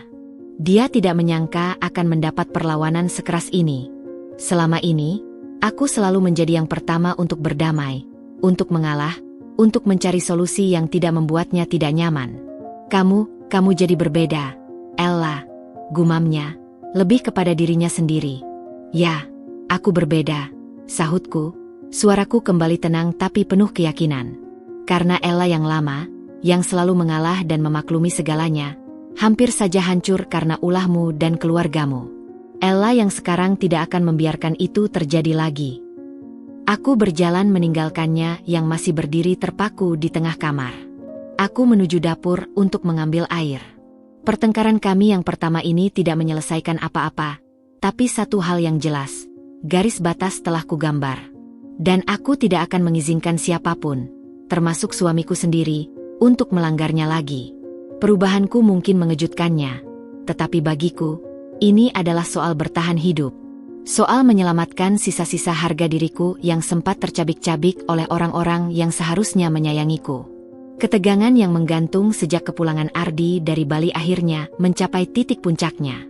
Dia tidak menyangka akan mendapat perlawanan sekeras ini. Selama ini, aku selalu menjadi yang pertama untuk berdamai, untuk mengalah, untuk mencari solusi yang tidak membuatnya tidak nyaman. Kamu jadi berbeda, Ella, gumamnya, lebih kepada dirinya sendiri. Ya, aku berbeda, sahutku, suaraku kembali tenang tapi penuh keyakinan. Karena Ella yang lama, yang selalu mengalah dan memaklumi segalanya, hampir saja hancur karena ulahmu dan keluargamu. Ella yang sekarang tidak akan membiarkan itu terjadi lagi. Aku berjalan meninggalkannya yang masih berdiri terpaku di tengah kamar. Aku menuju dapur untuk mengambil air. Pertengkaran kami yang pertama ini tidak menyelesaikan apa-apa, tapi satu hal yang jelas, garis batas telah kugambar. Dan aku tidak akan mengizinkan siapapun, termasuk suamiku sendiri, untuk melanggarnya lagi. Perubahanku mungkin mengejutkannya, tetapi bagiku, ini adalah soal bertahan hidup. Soal menyelamatkan sisa-sisa harga diriku yang sempat tercabik-cabik oleh orang-orang yang seharusnya menyayangiku. Ketegangan yang menggantung sejak kepulangan Ardi dari Bali akhirnya mencapai titik puncaknya.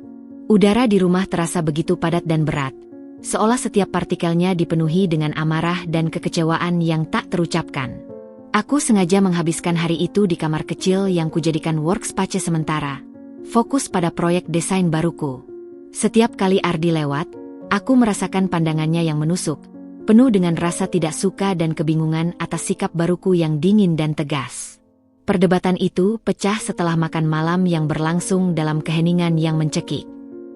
Udara di rumah terasa begitu padat dan berat, seolah setiap partikelnya dipenuhi dengan amarah dan kekecewaan yang tak terucapkan. Aku sengaja menghabiskan hari itu di kamar kecil yang kujadikan workspace sementara, fokus pada proyek desain baruku. Setiap kali Ardi lewat, aku merasakan pandangannya yang menusuk, penuh dengan rasa tidak suka dan kebingungan atas sikap baruku yang dingin dan tegas. Perdebatan itu pecah setelah makan malam yang berlangsung dalam keheningan yang mencekik.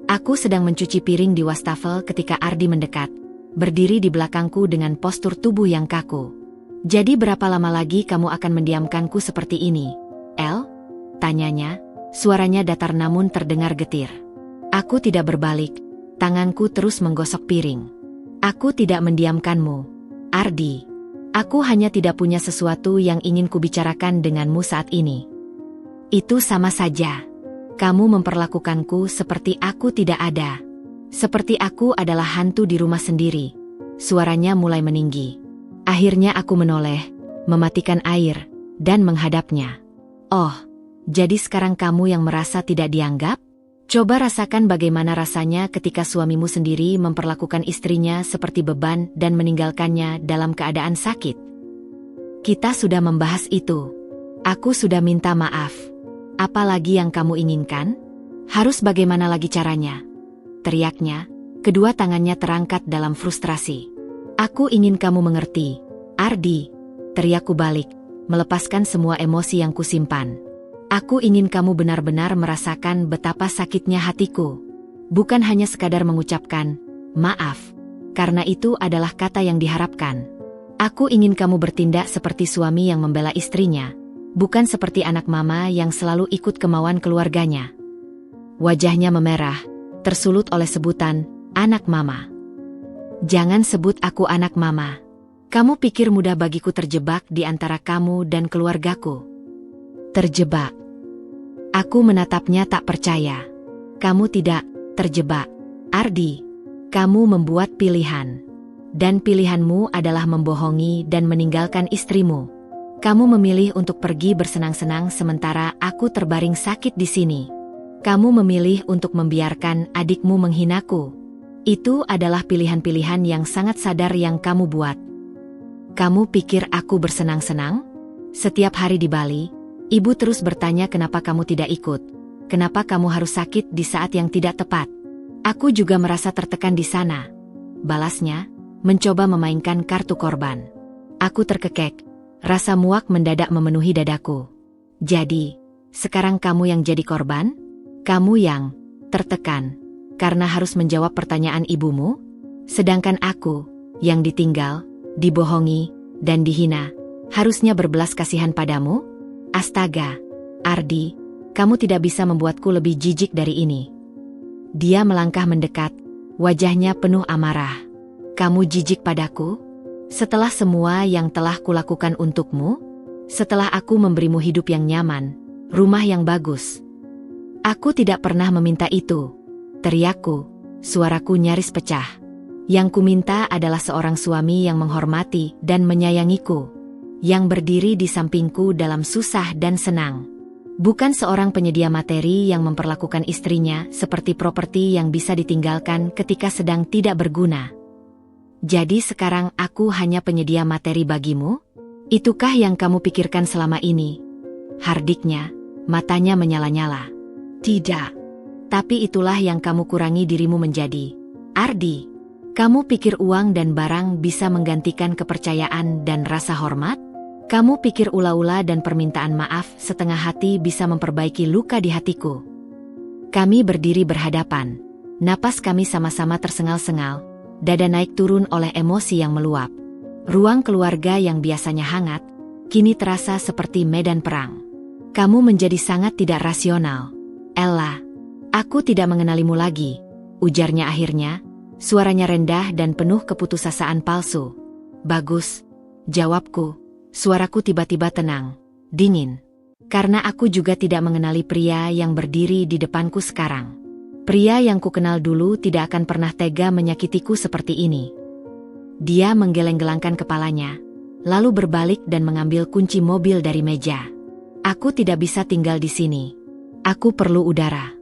Aku sedang mencuci piring di wastafel ketika Ardi mendekat, berdiri di belakangku dengan postur tubuh yang kaku. Jadi berapa lama lagi kamu akan mendiamkanku seperti ini, El? Tanyanya, suaranya datar namun terdengar getir. Aku tidak berbalik, tanganku terus menggosok piring. Aku tidak mendiamkanmu, Ardi. Aku hanya tidak punya sesuatu yang ingin kubicarakan denganmu saat ini. Itu sama saja. Kamu memperlakukanku seperti aku tidak ada. Seperti aku adalah hantu di rumah sendiri. Suaranya mulai meninggi. Akhirnya aku menoleh, mematikan air, dan menghadapnya. Oh, jadi sekarang kamu yang merasa tidak dianggap? Coba rasakan bagaimana rasanya ketika suamimu sendiri memperlakukan istrinya seperti beban dan meninggalkannya dalam keadaan sakit. Kita sudah membahas itu. Aku sudah minta maaf. Apa lagi yang kamu inginkan? Harus bagaimana lagi caranya? Teriaknya, Kedua tangannya terangkat dalam frustrasi. Aku ingin kamu mengerti, Ardi, teriakku balik, melepaskan semua emosi yang kusimpan. Aku ingin kamu benar-benar merasakan betapa sakitnya hatiku. Bukan hanya sekadar mengucapkan, maaf, karena itu adalah kata yang diharapkan. Aku ingin kamu bertindak seperti suami yang membela istrinya, bukan seperti anak mama yang selalu ikut kemauan keluarganya. Wajahnya memerah, tersulut oleh sebutan, anak mama. Jangan sebut aku anak mama. Kamu pikir mudah bagiku terjebak di antara kamu dan keluargaku? Terjebak. Aku menatapnya tak percaya. Kamu tidak terjebak, Ardi. Kamu membuat pilihan. Dan pilihanmu adalah membohongi dan meninggalkan istrimu. Kamu memilih untuk pergi bersenang-senang sementara aku terbaring sakit di sini. Kamu memilih untuk membiarkan adikmu menghinaku. Itu adalah pilihan-pilihan yang sangat sadar yang kamu buat. Kamu pikir aku bersenang-senang? Setiap hari di Bali, ibu terus bertanya kenapa kamu tidak ikut. Kenapa kamu harus sakit di saat yang tidak tepat? Aku juga merasa tertekan di sana. Balasnya, mencoba memainkan kartu korban. Aku terkekek, rasa muak mendadak memenuhi dadaku. Jadi, sekarang kamu yang jadi korban? Kamu yang tertekan karena harus menjawab pertanyaan ibumu? Sedangkan aku, yang ditinggal, dibohongi, dan dihina, harusnya berbelas kasihan padamu? Astaga, Ardi, kamu tidak bisa membuatku lebih jijik dari ini. Dia melangkah mendekat, wajahnya penuh amarah. Kamu jijik padaku? Setelah semua yang telah kulakukan untukmu? Setelah aku memberimu hidup yang nyaman, rumah yang bagus. Aku tidak pernah meminta itu. Teriakku, suaraku nyaris pecah. Yang kuminta adalah seorang suami yang menghormati dan menyayangiku. Yang berdiri di sampingku dalam susah dan senang. Bukan seorang penyedia materi yang memperlakukan istrinya seperti properti yang bisa ditinggalkan ketika sedang tidak berguna. Jadi sekarang aku hanya penyedia materi bagimu? Itukah yang kamu pikirkan selama ini? Hardiknya, matanya menyala-nyala. Tidak. Tapi itulah yang kamu kurangi dirimu menjadi. Ardi, kamu pikir uang dan barang bisa menggantikan kepercayaan dan rasa hormat? Kamu pikir ula-ula dan permintaan maaf setengah hati bisa memperbaiki luka di hatiku? Kami berdiri berhadapan. Napas kami sama-sama tersengal-sengal, dada naik turun oleh emosi yang meluap. Ruang keluarga yang biasanya hangat, kini terasa seperti medan perang. Kamu menjadi sangat tidak rasional. Ella. Aku tidak mengenalimu lagi, ujarnya akhirnya, suaranya rendah dan penuh keputusasaan palsu. Bagus, jawabku, suaraku tiba-tiba tenang, dingin. Karena aku juga tidak mengenali pria yang berdiri di depanku sekarang. Pria yang kukenal dulu tidak akan pernah tega menyakitiku seperti ini. Dia menggeleng-gelangkan kepalanya, lalu berbalik dan mengambil kunci mobil dari meja. Aku tidak bisa tinggal di sini. Aku perlu udara.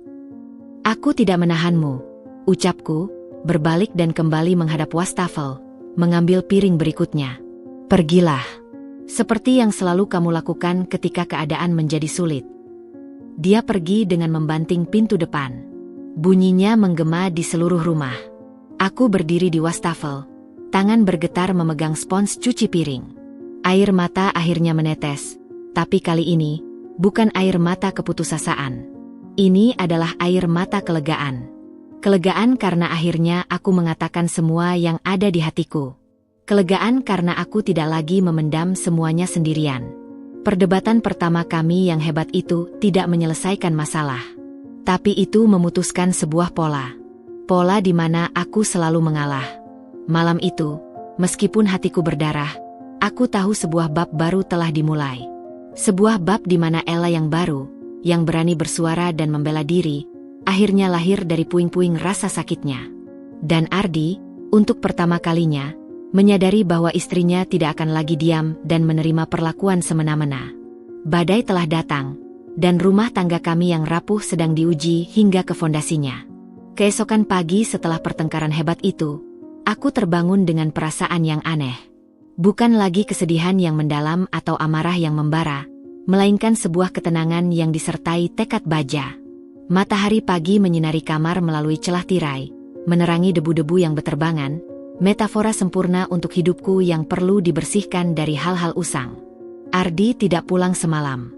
Aku tidak menahanmu, ucapku, berbalik dan kembali menghadap wastafel, mengambil piring berikutnya. Pergilah. Seperti yang selalu kamu lakukan ketika keadaan menjadi sulit. Dia pergi dengan membanting pintu depan. Bunyinya menggema di seluruh rumah. Aku berdiri di wastafel, tangan bergetar memegang spons cuci piring. Air mata akhirnya menetes, tapi kali ini, bukan air mata keputusasaan. Ini adalah air mata kelegaan. Kelegaan karena akhirnya aku mengatakan semua yang ada di hatiku. Kelegaan karena aku tidak lagi memendam semuanya sendirian. Perdebatan pertama kami yang hebat itu tidak menyelesaikan masalah. Tapi itu memutuskan sebuah pola. Pola di mana aku selalu mengalah. Malam itu, meskipun hatiku berdarah, aku tahu sebuah bab baru telah dimulai. Sebuah bab di mana Ella yang baru, yang berani bersuara dan membela diri, akhirnya lahir dari puing-puing rasa sakitnya. Dan Ardi, untuk pertama kalinya, menyadari bahwa istrinya tidak akan lagi diam dan menerima perlakuan semena-mena. Badai telah datang, dan rumah tangga kami yang rapuh sedang diuji hingga ke fondasinya. Keesokan pagi setelah pertengkaran hebat itu, aku terbangun dengan perasaan yang aneh. Bukan lagi kesedihan yang mendalam atau amarah yang membara, melainkan sebuah ketenangan yang disertai tekad baja. Matahari pagi menyinari kamar melalui celah tirai, menerangi debu-debu yang beterbangan, metafora sempurna untuk hidupku yang perlu dibersihkan dari hal-hal usang. Ardi tidak pulang semalam.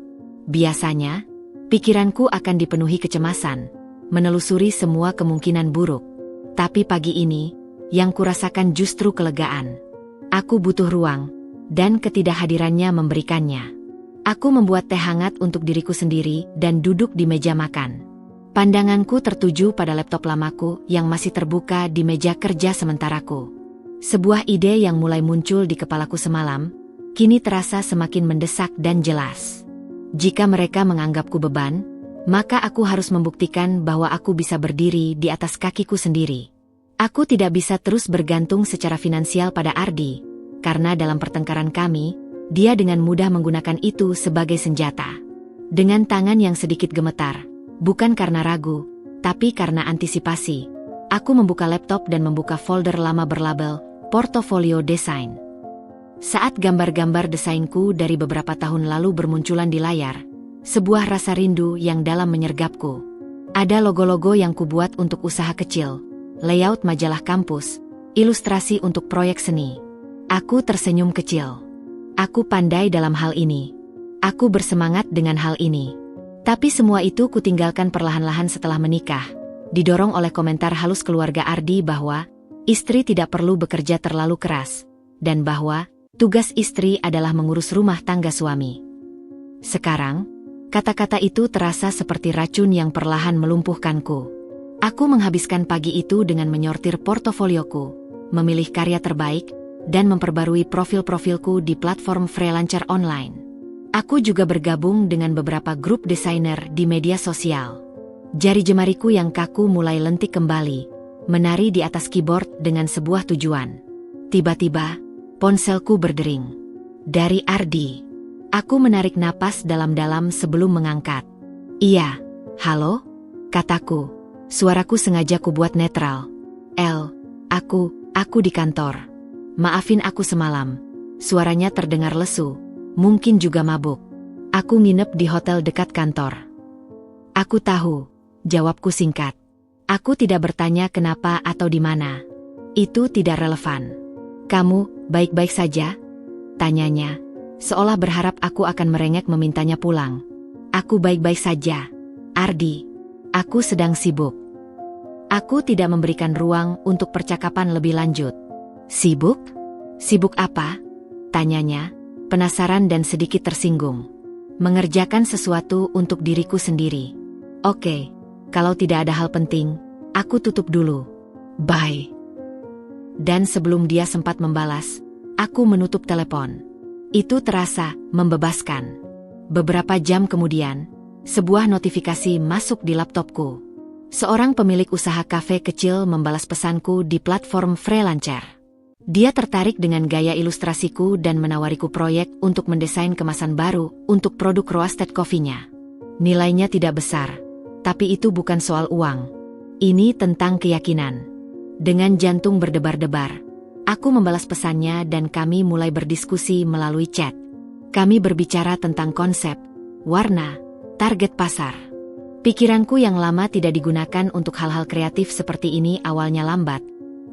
Biasanya, pikiranku akan dipenuhi kecemasan, menelusuri semua kemungkinan buruk. Tapi pagi ini, yang kurasakan justru kelegaan. Aku butuh ruang, dan ketidakhadirannya memberikannya. Aku membuat teh hangat untuk diriku sendiri dan duduk di meja makan. Pandanganku tertuju pada laptop lamaku yang masih terbuka di meja kerja sementaraku. Sebuah ide yang mulai muncul di kepalaku semalam, kini terasa semakin mendesak dan jelas. Jika mereka menganggapku beban, maka aku harus membuktikan bahwa aku bisa berdiri di atas kakiku sendiri. Aku tidak bisa terus bergantung secara finansial pada Ardi, karena dalam pertengkaran kami, dia dengan mudah menggunakan itu sebagai senjata. Dengan tangan yang sedikit gemetar, bukan karena ragu, tapi karena antisipasi, aku membuka laptop dan membuka folder lama berlabel Portofolio Desain. Saat gambar-gambar desainku dari beberapa tahun lalu bermunculan di layar, sebuah rasa rindu yang dalam menyergapku. Ada logo-logo yang kubuat untuk usaha kecil, layout majalah kampus, ilustrasi untuk proyek seni. Aku tersenyum kecil. Aku pandai dalam hal ini. Aku bersemangat dengan hal ini. Tapi semua itu kutinggalkan perlahan-lahan setelah menikah, didorong oleh komentar halus keluarga Ardi bahwa istri tidak perlu bekerja terlalu keras, dan bahwa tugas istri adalah mengurus rumah tangga suami. Sekarang, kata-kata itu terasa seperti racun yang perlahan melumpuhkanku. Aku menghabiskan pagi itu dengan menyortir portofolioku, memilih karya terbaik, dan memperbarui profil-profilku di platform freelancer online. Aku juga bergabung dengan beberapa grup desainer di media sosial. Jari jemariku yang kaku mulai lentik kembali, menari di atas keyboard dengan sebuah tujuan. Tiba-tiba, ponselku berdering. Dari Ardi. Aku menarik napas dalam-dalam sebelum mengangkat. Iya, halo? Kataku. Suaraku sengaja kubuat netral. Aku di kantor. Maafin aku semalam. Suaranya terdengar lesu, mungkin juga mabuk. Aku nginep di hotel dekat kantor. Aku tahu, jawabku singkat. Aku tidak bertanya kenapa atau di mana. Itu tidak relevan. Kamu baik-baik saja? Tanyanya, seolah berharap aku akan merengek memintanya pulang. Aku baik-baik saja, Ardi. Aku sedang sibuk. Aku tidak memberikan ruang untuk percakapan lebih lanjut. Sibuk? Sibuk apa? Tanyanya, penasaran dan sedikit tersinggung. Mengerjakan sesuatu untuk diriku sendiri. Oke, kalau tidak ada hal penting, aku tutup dulu. Bye. Dan sebelum dia sempat membalas, aku menutup telepon. Itu terasa membebaskan. Beberapa jam kemudian, sebuah notifikasi masuk di laptopku. Seorang pemilik usaha kafe kecil membalas pesanku di platform freelancer. Dia tertarik dengan gaya ilustrasiku dan menawariku proyek untuk mendesain kemasan baru untuk produk roasted coffee-nya. Nilainya tidak besar, tapi itu bukan soal uang. Ini tentang keyakinan. Dengan jantung berdebar-debar, aku membalas pesannya dan kami mulai berdiskusi melalui chat. Kami berbicara tentang konsep, warna, target pasar. Pikiranku yang lama tidak digunakan untuk hal-hal kreatif seperti ini awalnya lambat,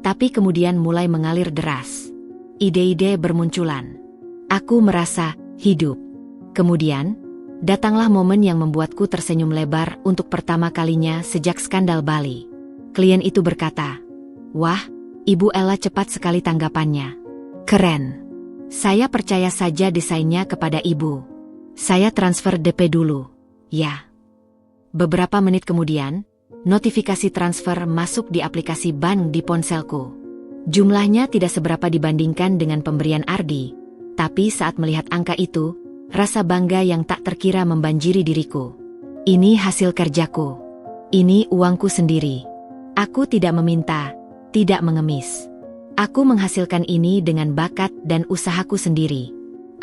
tapi kemudian mulai mengalir deras. Ide-ide bermunculan. Aku merasa hidup. Kemudian, datanglah momen yang membuatku tersenyum lebar untuk pertama kalinya sejak skandal Bali. Klien itu berkata, "Wah, Ibu Ella cepat sekali tanggapannya. Keren. Saya percaya saja desainnya kepada Ibu. Saya transfer DP dulu." Ya. Beberapa menit kemudian, notifikasi transfer masuk di aplikasi bank di ponselku. Jumlahnya tidak seberapa dibandingkan dengan pemberian Ardi, tapi saat melihat angka itu, rasa bangga yang tak terkira membanjiri diriku. Ini hasil kerjaku. Ini uangku sendiri. Aku tidak meminta, tidak mengemis. Aku menghasilkan ini dengan bakat dan usahaku sendiri.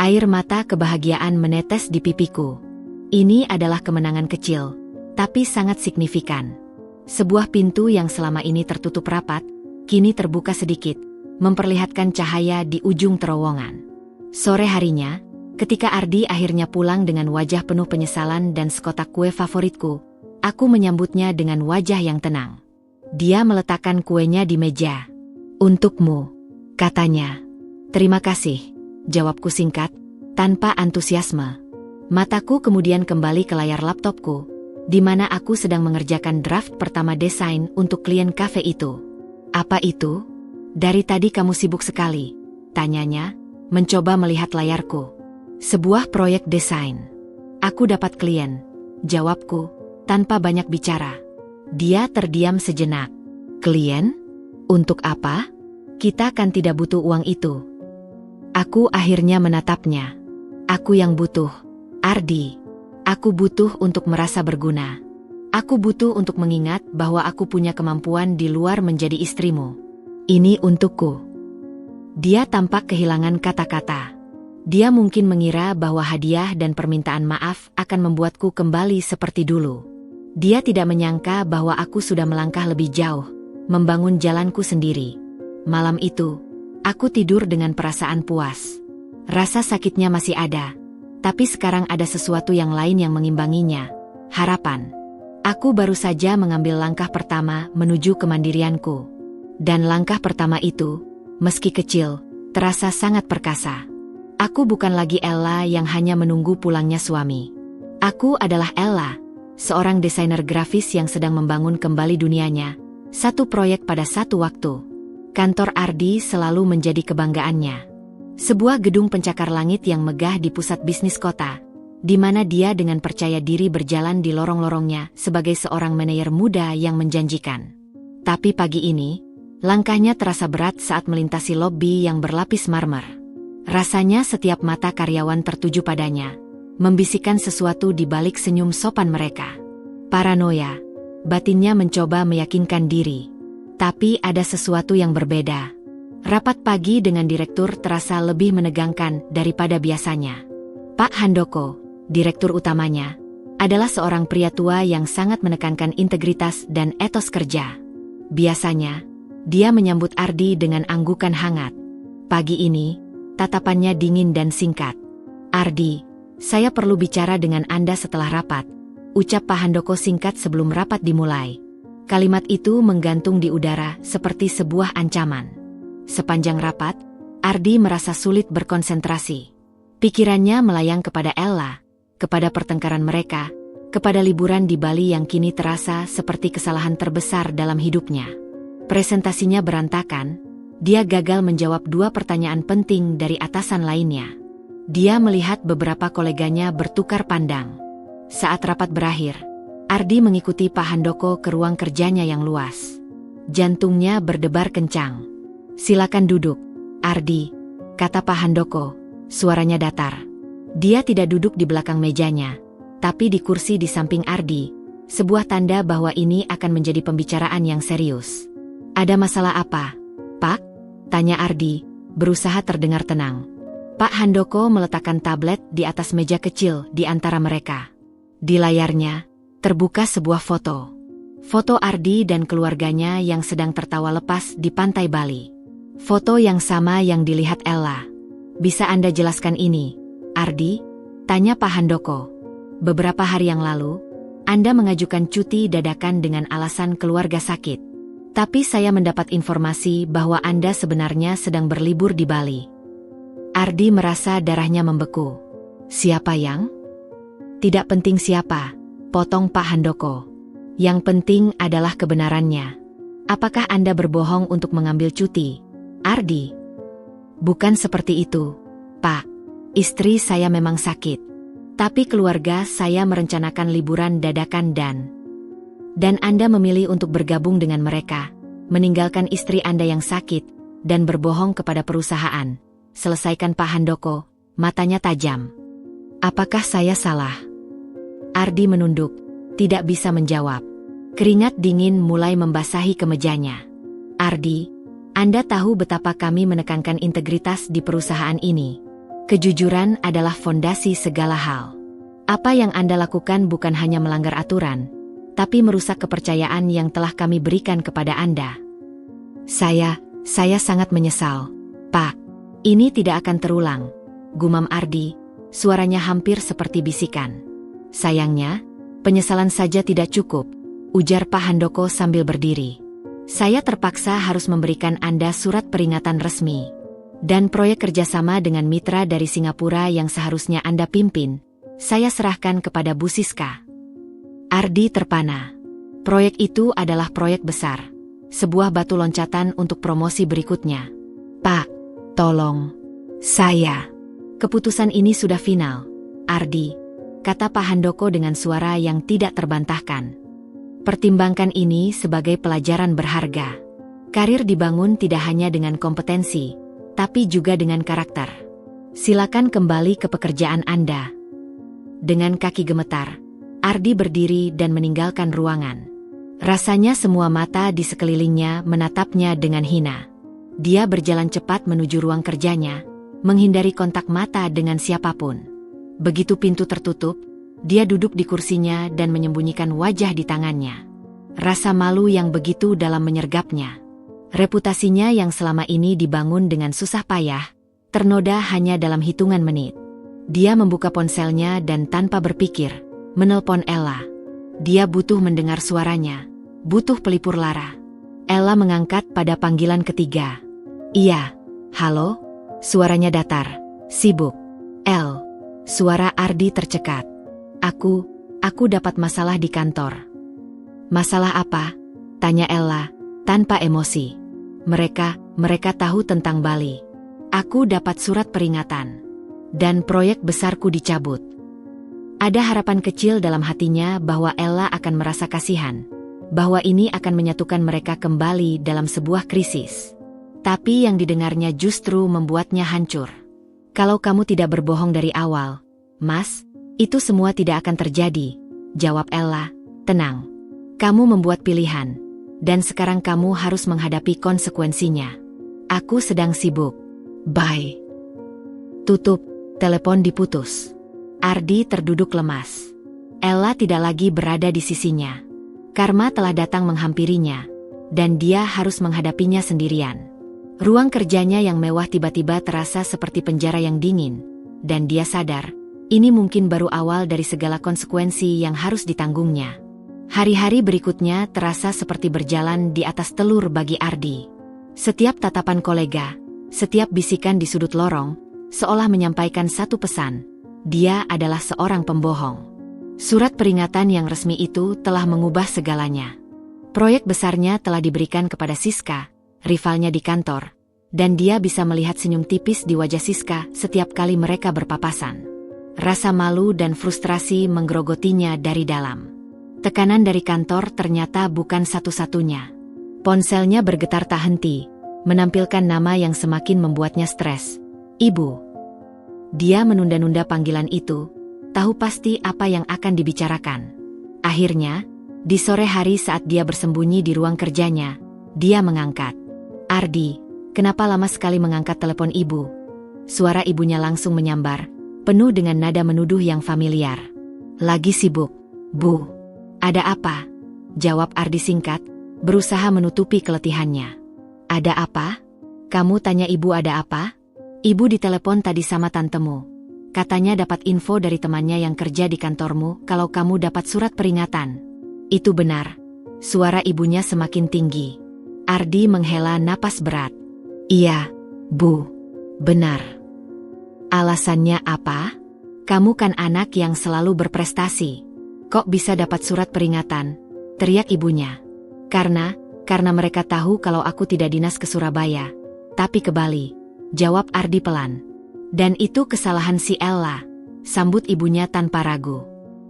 Air mata kebahagiaan menetes di pipiku. Ini adalah kemenangan kecil, tapi sangat signifikan. Sebuah pintu yang selama ini tertutup rapat, kini terbuka sedikit, memperlihatkan cahaya di ujung terowongan. Sore harinya, ketika Ardi akhirnya pulang dengan wajah penuh penyesalan dan sekotak kue favoritku, aku menyambutnya dengan wajah yang tenang. Dia meletakkan kuenya di meja. "Untukmu," katanya. "Terima kasih," jawabku singkat, tanpa antusiasme. Mataku kemudian kembali ke layar laptopku, di mana aku sedang mengerjakan draft pertama desain untuk klien kafe itu. "Apa itu? Dari tadi kamu sibuk sekali," tanyanya, mencoba melihat layarku. "Sebuah proyek desain. Aku dapat klien," jawabku, tanpa banyak bicara. Dia terdiam sejenak. "Klien? Untuk apa? Kita kan tidak butuh uang itu." Aku akhirnya menatapnya. "Aku yang butuh, Ardi. Aku butuh untuk merasa berguna. Aku butuh untuk mengingat bahwa aku punya kemampuan di luar menjadi istrimu. Ini untukku." Dia tampak kehilangan kata-kata. Dia mungkin mengira bahwa hadiah dan permintaan maaf akan membuatku kembali seperti dulu. Dia tidak menyangka bahwa aku sudah melangkah lebih jauh, membangun jalanku sendiri. Malam itu, aku tidur dengan perasaan puas. Rasa sakitnya masih ada, tapi sekarang ada sesuatu yang lain yang mengimbanginya, harapan. Aku baru saja mengambil langkah pertama menuju kemandirianku. Dan langkah pertama itu, meski kecil, terasa sangat perkasa. Aku bukan lagi Ella yang hanya menunggu pulangnya suami. Aku adalah Ella, seorang desainer grafis yang sedang membangun kembali dunianya, satu proyek pada satu waktu. Kantor Ardi selalu menjadi kebanggaannya. Sebuah gedung pencakar langit yang megah di pusat bisnis kota, di mana dia dengan percaya diri berjalan di lorong-lorongnya sebagai seorang manajer muda yang menjanjikan. Tapi pagi ini, langkahnya terasa berat saat melintasi lobi yang berlapis marmer. Rasanya setiap mata karyawan tertuju padanya, membisikkan sesuatu di balik senyum sopan mereka. Paranoia, batinnya mencoba meyakinkan diri. Tapi ada sesuatu yang berbeda. Rapat pagi dengan direktur terasa lebih menegangkan daripada biasanya. Pak Handoko, direktur utamanya, adalah seorang pria tua yang sangat menekankan integritas dan etos kerja. Biasanya, dia menyambut Ardi dengan anggukan hangat. Pagi ini, tatapannya dingin dan singkat. "Ardi, saya perlu bicara dengan Anda setelah rapat," ucap Pak Handoko singkat sebelum rapat dimulai. Kalimat itu menggantung di udara seperti sebuah ancaman. Sepanjang rapat, Ardi merasa sulit berkonsentrasi. Pikirannya melayang kepada Ella, kepada pertengkaran mereka, kepada liburan di Bali yang kini terasa seperti kesalahan terbesar dalam hidupnya. Presentasinya berantakan, dia gagal menjawab 2 pertanyaan penting dari atasan lainnya. Dia melihat beberapa koleganya bertukar pandang. Saat rapat berakhir, Ardi mengikuti Pak Handoko ke ruang kerjanya yang luas. Jantungnya berdebar kencang. "Silakan duduk, Ardi," kata Pak Handoko, suaranya datar. Dia tidak duduk di belakang mejanya, tapi di kursi di samping Ardi, sebuah tanda bahwa ini akan menjadi pembicaraan yang serius. "Ada masalah apa, Pak?" tanya Ardi, berusaha terdengar tenang. Pak Handoko meletakkan tablet di atas meja kecil di antara mereka. Di layarnya, terbuka sebuah foto. Foto Ardi dan keluarganya yang sedang tertawa lepas di pantai Bali. Foto yang sama yang dilihat Ella. "Bisa Anda jelaskan ini, Ardi?" tanya Pak Handoko. "Beberapa hari yang lalu, Anda mengajukan cuti dadakan dengan alasan keluarga sakit. Tapi saya mendapat informasi bahwa Anda sebenarnya sedang berlibur di Bali." Ardi merasa darahnya membeku. "Siapa yang?" "Tidak penting siapa," potong Pak Handoko. "Yang penting adalah kebenarannya. Apakah Anda berbohong untuk mengambil cuti, Ardi?" "Bukan seperti itu, Pak. Istri saya memang sakit. Tapi keluarga saya merencanakan liburan dadakan dan Anda memilih untuk bergabung dengan mereka, meninggalkan istri Anda yang sakit, dan berbohong kepada perusahaan," selesaikan Pak Handoko, matanya tajam. "Apakah saya salah?" Ardi menunduk, tidak bisa menjawab. Keringat dingin mulai membasahi kemejanya. "Ardi, Anda tahu betapa kami menekankan integritas di perusahaan ini. Kejujuran adalah fondasi segala hal. Apa yang Anda lakukan bukan hanya melanggar aturan, tapi merusak kepercayaan yang telah kami berikan kepada Anda." Saya sangat menyesal, Pak. Ini tidak akan terulang," gumam Ardi, suaranya hampir seperti bisikan. "Sayangnya, penyesalan saja tidak cukup," ujar Pak Handoko sambil berdiri. Saya terpaksa harus memberikan Anda surat peringatan resmi. Dan proyek kerjasama dengan mitra dari Singapura yang seharusnya Anda pimpin, saya serahkan kepada Bu Siska. Ardi terpana. Proyek itu adalah proyek besar. Sebuah batu loncatan untuk promosi berikutnya. Pak, tolong. Saya. Keputusan ini sudah final, Ardi, kata Pak Handoko dengan suara yang tidak terbantahkan. Pertimbangkan ini sebagai pelajaran berharga. Karir dibangun tidak hanya dengan kompetensi, tapi juga dengan karakter. Silakan kembali ke pekerjaan Anda. Dengan kaki gemetar, Ardi berdiri dan meninggalkan ruangan. Rasanya semua mata di sekelilingnya menatapnya dengan hina. Dia berjalan cepat menuju ruang kerjanya, menghindari kontak mata dengan siapapun. Begitu pintu tertutup, dia duduk di kursinya dan menyembunyikan wajah di tangannya. Rasa malu yang begitu dalam menyergapnya. Reputasinya yang selama ini dibangun dengan susah payah, ternoda hanya dalam hitungan menit. Dia membuka ponselnya dan tanpa berpikir, menelpon Ella. Dia butuh mendengar suaranya, butuh pelipur lara. Ella mengangkat pada panggilan ketiga. Iya, halo? Suaranya datar, sibuk. Suara Ardi tercekat. Aku dapat masalah di kantor. Masalah apa? Tanya Ella, tanpa emosi. Mereka tahu tentang Bali. Aku dapat surat peringatan. Dan proyek besarku dicabut. Ada harapan kecil dalam hatinya bahwa Ella akan merasa kasihan. Bahwa ini akan menyatukan mereka kembali dalam sebuah krisis. Tapi yang didengarnya justru membuatnya hancur. Kalau kamu tidak berbohong dari awal, Mas, itu semua tidak akan terjadi, jawab Ella. Tenang. Kamu membuat pilihan, dan sekarang kamu harus menghadapi konsekuensinya. Aku sedang sibuk. Bye. Tutup, telepon diputus. Ardi terduduk lemas. Ella tidak lagi berada di sisinya. Karma telah datang menghampirinya, dan dia harus menghadapinya sendirian. Ruang kerjanya yang mewah tiba-tiba terasa seperti penjara yang dingin, dan dia sadar, ini mungkin baru awal dari segala konsekuensi yang harus ditanggungnya. Hari-hari berikutnya terasa seperti berjalan di atas telur bagi Ardi. Setiap tatapan kolega, setiap bisikan di sudut lorong, seolah menyampaikan satu pesan, dia adalah seorang pembohong. Surat peringatan yang resmi itu telah mengubah segalanya. Proyek besarnya telah diberikan kepada Siska, rivalnya di kantor, dan dia bisa melihat senyum tipis di wajah Siska setiap kali mereka berpapasan. Rasa malu dan frustrasi menggerogotinya dari dalam. Tekanan dari kantor ternyata bukan satu-satunya. Ponselnya bergetar tak henti, menampilkan nama yang semakin membuatnya stres. Ibu. Dia menunda-nunda panggilan itu, tahu pasti apa yang akan dibicarakan. Akhirnya, di sore hari saat dia bersembunyi di ruang kerjanya, dia mengangkat. Ardi, kenapa lama sekali mengangkat telepon ibu? Suara ibunya langsung menyambar, penuh dengan nada menuduh yang familiar. Lagi sibuk, Bu. Ada apa? Jawab Ardi singkat, berusaha menutupi keletihannya. Ada apa? Kamu tanya ibu ada apa? Ibu ditelepon tadi sama tantemu. Katanya dapat info dari temannya yang kerja di kantormu kalau kamu dapat surat peringatan. Itu benar. Suara ibunya semakin tinggi. Ardi menghela napas berat. Iya, Bu. Benar. Alasannya apa? Kamu kan anak yang selalu berprestasi. Kok bisa dapat surat peringatan? Teriak ibunya. Karena mereka tahu kalau aku tidak dinas ke Surabaya, tapi ke Bali. Jawab Ardi pelan. Dan itu kesalahan si Ella. Sambut ibunya tanpa ragu.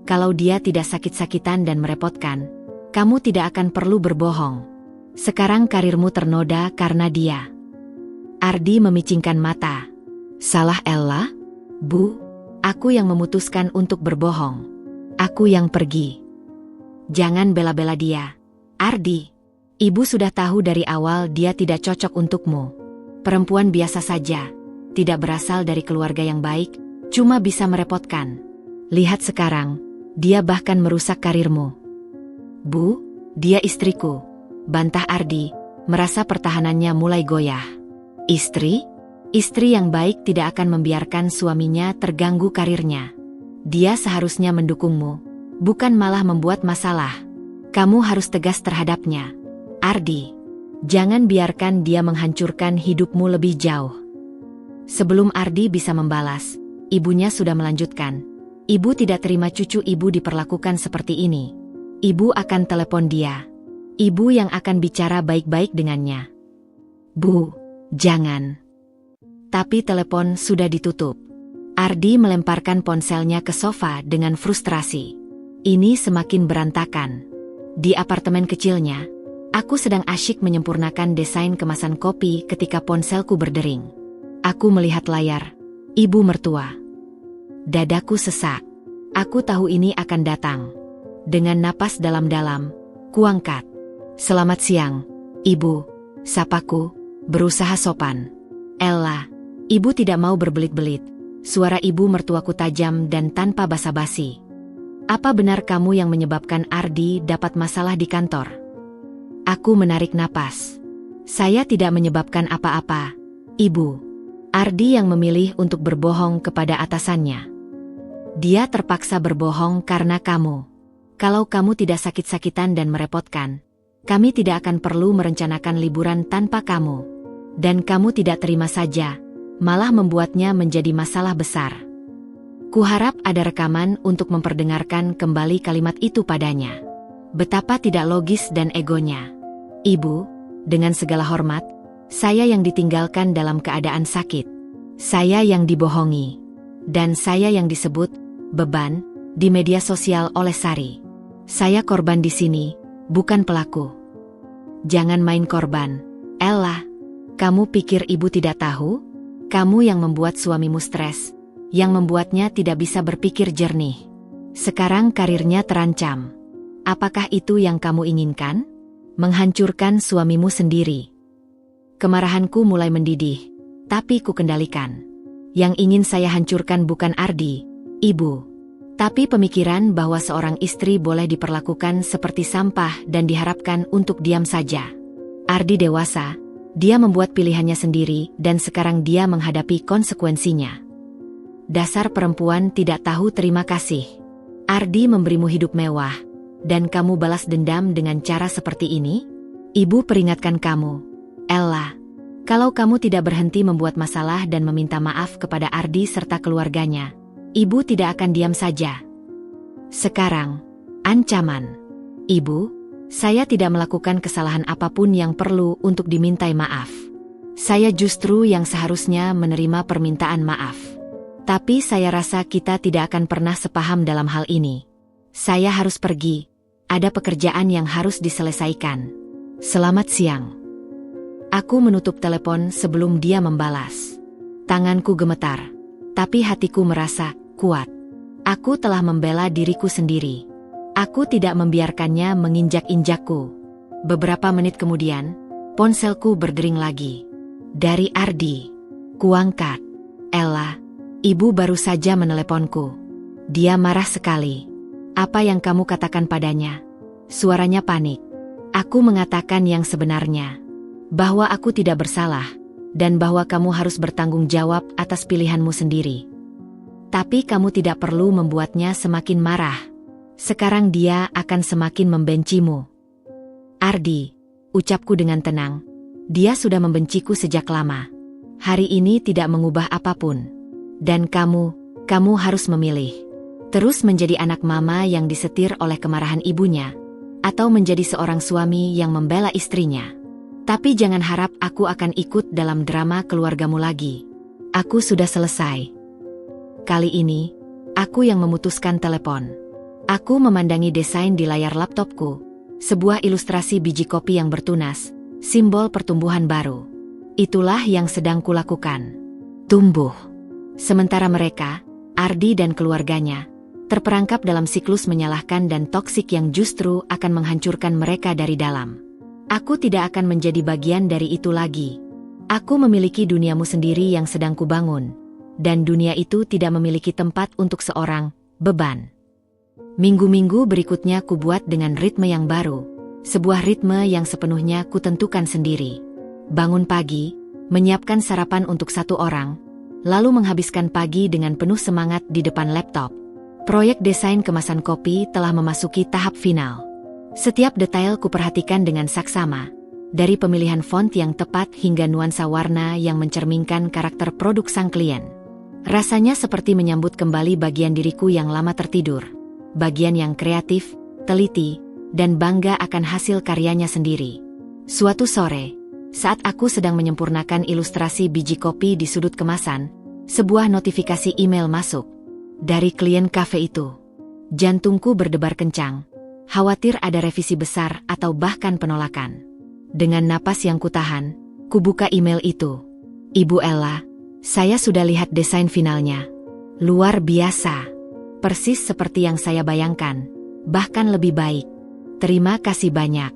Kalau dia tidak sakit-sakitan dan merepotkan, kamu tidak akan perlu berbohong. Sekarang karirmu ternoda karena dia. Ardi memicingkan mata. Salah Ella? Bu, aku yang memutuskan untuk berbohong. Aku yang pergi. Jangan bela-bela dia. Ardi, ibu sudah tahu dari awal dia tidak cocok untukmu. Perempuan biasa saja, tidak berasal dari keluarga yang baik, cuma bisa merepotkan. Lihat sekarang, dia bahkan merusak karirmu. Bu, dia istriku. Bantah Ardi, merasa pertahanannya mulai goyah. Istri? Istri yang baik tidak akan membiarkan suaminya terganggu karirnya. Dia seharusnya mendukungmu, bukan malah membuat masalah. Kamu harus tegas terhadapnya. Ardi, Jangan biarkan dia menghancurkan hidupmu lebih jauh. Sebelum Ardi bisa membalas, ibunya sudah melanjutkan. Ibu tidak terima cucu ibu diperlakukan seperti ini. Ibu akan telepon dia. Ibu yang akan bicara baik-baik dengannya. Bu, jangan. Tapi telepon sudah ditutup. Ardi melemparkan ponselnya ke sofa dengan frustrasi. Ini semakin berantakan. Di apartemen kecilnya, aku sedang asyik menyempurnakan desain kemasan kopi ketika ponselku berdering. Aku melihat layar. Ibu mertua. Dadaku sesak. Aku tahu ini akan datang. Dengan napas dalam-dalam, kuangkat. Selamat siang, Ibu. Sapaku, berusaha sopan. Ella, Ibu tidak mau berbelit-belit. Suara ibu mertuaku tajam dan tanpa basa-basi. Apa benar kamu yang menyebabkan Ardi dapat masalah di kantor? Aku menarik napas. Saya tidak menyebabkan apa-apa, Ibu. Ardi yang memilih untuk berbohong kepada atasannya. Dia terpaksa berbohong karena kamu. Kalau kamu tidak sakit-sakitan dan merepotkan, kami tidak akan perlu merencanakan liburan tanpa kamu. Dan kamu tidak terima saja, malah membuatnya menjadi masalah besar. Kuharap ada rekaman untuk memperdengarkan kembali kalimat itu padanya. Betapa tidak logis dan egonya. Ibu, dengan segala hormat, saya yang ditinggalkan dalam keadaan sakit. Saya yang dibohongi. Dan saya yang disebut beban di media sosial oleh Sari. Saya korban di sini, bukan pelaku. Jangan main korban. Ella, kamu pikir ibu tidak tahu? Kamu yang membuat suamimu stres, yang membuatnya tidak bisa berpikir jernih. Sekarang karirnya terancam. Apakah itu yang kamu inginkan? Menghancurkan suamimu sendiri. Kemarahanku mulai mendidih, tapi ku kendalikan. Yang ingin saya hancurkan bukan Ardi, Ibu. Tapi pemikiran bahwa seorang istri boleh diperlakukan seperti sampah dan diharapkan untuk diam saja. Ardi dewasa, dia membuat pilihannya sendiri dan sekarang dia menghadapi konsekuensinya. Dasar perempuan tidak tahu terima kasih. Ardi memberimu hidup mewah, dan kamu balas dendam dengan cara seperti ini? Ibu peringatkan kamu, Ella. Kalau kamu tidak berhenti membuat masalah dan meminta maaf kepada Ardi serta keluarganya, ibu tidak akan diam saja. Sekarang, ancaman. Ibu, saya tidak melakukan kesalahan apapun yang perlu untuk dimintai maaf. Saya justru yang seharusnya menerima permintaan maaf. Tapi saya rasa kita tidak akan pernah sepaham dalam hal ini. Saya harus pergi. Ada pekerjaan yang harus diselesaikan. Selamat siang. Aku menutup telepon sebelum dia membalas. Tanganku gemetar, tapi hatiku merasa kuat. Aku telah membela diriku sendiri. Aku tidak membiarkannya menginjak-injakku. Beberapa menit kemudian, ponselku berdering lagi. Dari Ardi. Kuangkat. Ella, ibu baru saja meneleponku. Dia marah sekali. Apa yang kamu katakan padanya? Suaranya panik. Aku mengatakan yang sebenarnya. Bahwa aku tidak bersalah, dan bahwa kamu harus bertanggung jawab atas pilihanmu sendiri. Tapi kamu tidak perlu membuatnya semakin marah. Sekarang dia akan semakin membencimu. Ardi, ucapku dengan tenang. Dia sudah membenciku sejak lama. Hari ini tidak mengubah apapun. Dan kamu harus memilih. Terus menjadi anak mama yang disetir oleh kemarahan ibunya, atau menjadi seorang suami yang membela istrinya. Tapi jangan harap aku akan ikut dalam drama keluargamu lagi. Aku sudah selesai. Kali ini, aku yang memutuskan telepon. Aku memandangi desain di layar laptopku, sebuah ilustrasi biji kopi yang bertunas, simbol pertumbuhan baru. Itulah yang sedang kulakukan. Tumbuh. Sementara mereka, Ardi dan keluarganya, terperangkap dalam siklus menyalahkan dan toksik yang justru akan menghancurkan mereka dari dalam. Aku tidak akan menjadi bagian dari itu lagi. Aku memiliki duniamu sendiri yang sedang kubangun. Dan dunia itu tidak memiliki tempat untuk seorang beban. Minggu-minggu berikutnya kubuat dengan ritme yang baru. Sebuah ritme yang sepenuhnya kutentukan sendiri. Bangun pagi, menyiapkan sarapan untuk satu orang, lalu menghabiskan pagi dengan penuh semangat di depan laptop. Proyek desain kemasan kopi telah memasuki tahap final. Setiap detail kuperhatikan dengan saksama, dari pemilihan font yang tepat hingga nuansa warna yang mencerminkan karakter produk sang klien. Rasanya seperti menyambut kembali bagian diriku yang lama tertidur. Bagian yang kreatif, teliti, dan bangga akan hasil karyanya sendiri. Suatu sore, saat aku sedang menyempurnakan ilustrasi biji kopi di sudut kemasan, sebuah notifikasi email masuk dari klien kafe itu. Jantungku berdebar kencang, khawatir ada revisi besar atau bahkan penolakan. Dengan napas yang kutahan, kubuka email itu. Ibu Ella, saya sudah lihat desain finalnya. Luar biasa. Persis seperti yang saya bayangkan, bahkan lebih baik. Terima kasih banyak.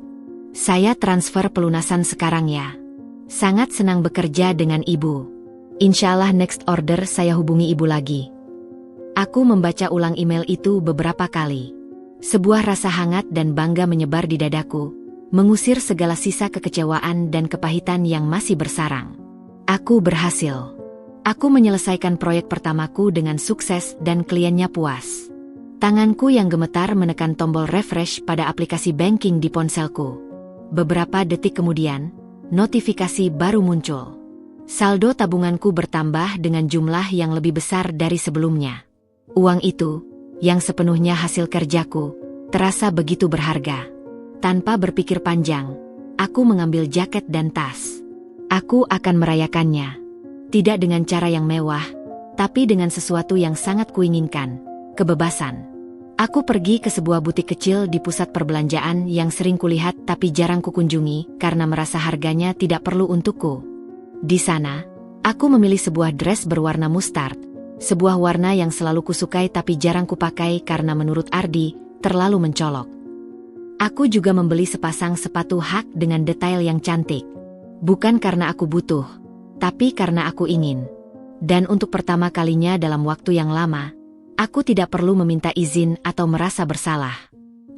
Saya transfer pelunasan sekarang ya. Sangat senang bekerja dengan ibu. Insya Allah next order saya hubungi ibu lagi. Aku membaca ulang email itu beberapa kali. Sebuah rasa hangat dan bangga menyebar di dadaku, mengusir segala sisa kekecewaan dan kepahitan yang masih bersarang. Aku berhasil. Aku menyelesaikan proyek pertamaku dengan sukses dan kliennya puas. Tanganku yang gemetar menekan tombol refresh pada aplikasi banking di ponselku. Beberapa detik kemudian, notifikasi baru muncul. Saldo tabunganku bertambah dengan jumlah yang lebih besar dari sebelumnya. Uang itu, yang sepenuhnya hasil kerjaku, terasa begitu berharga. Tanpa berpikir panjang, aku mengambil jaket dan tas. Aku akan merayakannya. Tidak dengan cara yang mewah, tapi dengan sesuatu yang sangat kuinginkan, kebebasan. Aku pergi ke sebuah butik kecil di pusat perbelanjaan yang sering kulihat tapi jarang kukunjungi karena merasa harganya tidak perlu untukku. Di sana, aku memilih sebuah dress berwarna mustard, sebuah warna yang selalu kusukai tapi jarang kupakai karena menurut Ardi, terlalu mencolok. Aku juga membeli sepasang sepatu hak dengan detail yang cantik. Bukan karena aku butuh, tapi karena aku ingin. Dan untuk pertama kalinya dalam waktu yang lama, aku tidak perlu meminta izin atau merasa bersalah.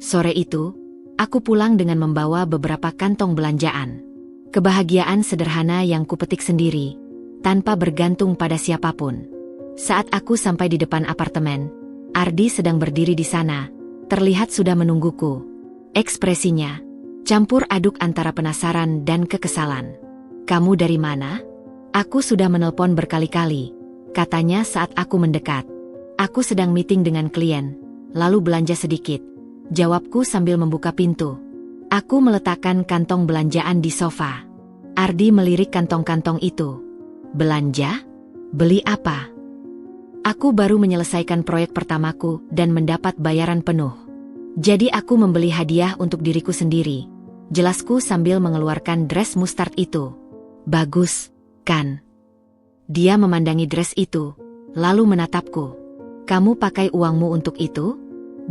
Sore itu, aku pulang dengan membawa beberapa kantong belanjaan. Kebahagiaan sederhana yang kupetik sendiri, tanpa bergantung pada siapapun. Saat aku sampai di depan apartemen, Ardi sedang berdiri di sana, terlihat sudah menungguku. Ekspresinya campur aduk antara penasaran dan kekesalan. "Kamu dari mana?" "Aku sudah menelpon berkali-kali," katanya saat aku mendekat. "Aku sedang meeting dengan klien, lalu belanja sedikit," jawabku sambil membuka pintu. Aku meletakkan kantong belanjaan di sofa. Ardi melirik kantong-kantong itu. "Belanja? Beli apa?" "Aku baru menyelesaikan proyek pertamaku dan mendapat bayaran penuh. Jadi aku membeli hadiah untuk diriku sendiri," jelasku sambil mengeluarkan dress mustard itu. "Bagus, kan?" Dia memandangi dress itu, lalu menatapku. "Kamu pakai uangmu untuk itu?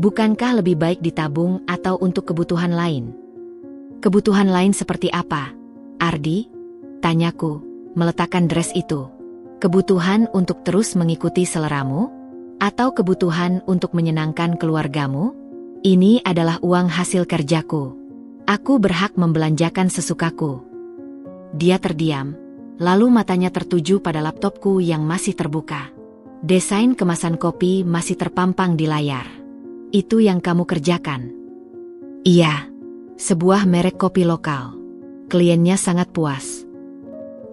Bukankah lebih baik ditabung atau untuk kebutuhan lain?" "Kebutuhan lain seperti apa, Ardi?" tanyaku, meletakkan dress itu. "Kebutuhan untuk terus mengikuti seleramu? Atau kebutuhan untuk menyenangkan keluargamu? Ini adalah uang hasil kerjaku. Aku berhak membelanjakan sesukaku." Dia terdiam, lalu matanya tertuju pada laptopku yang masih terbuka. Desain kemasan kopi masih terpampang di layar. "Itu yang kamu kerjakan?" "Iya, sebuah merek kopi lokal." Kliennya sangat puas.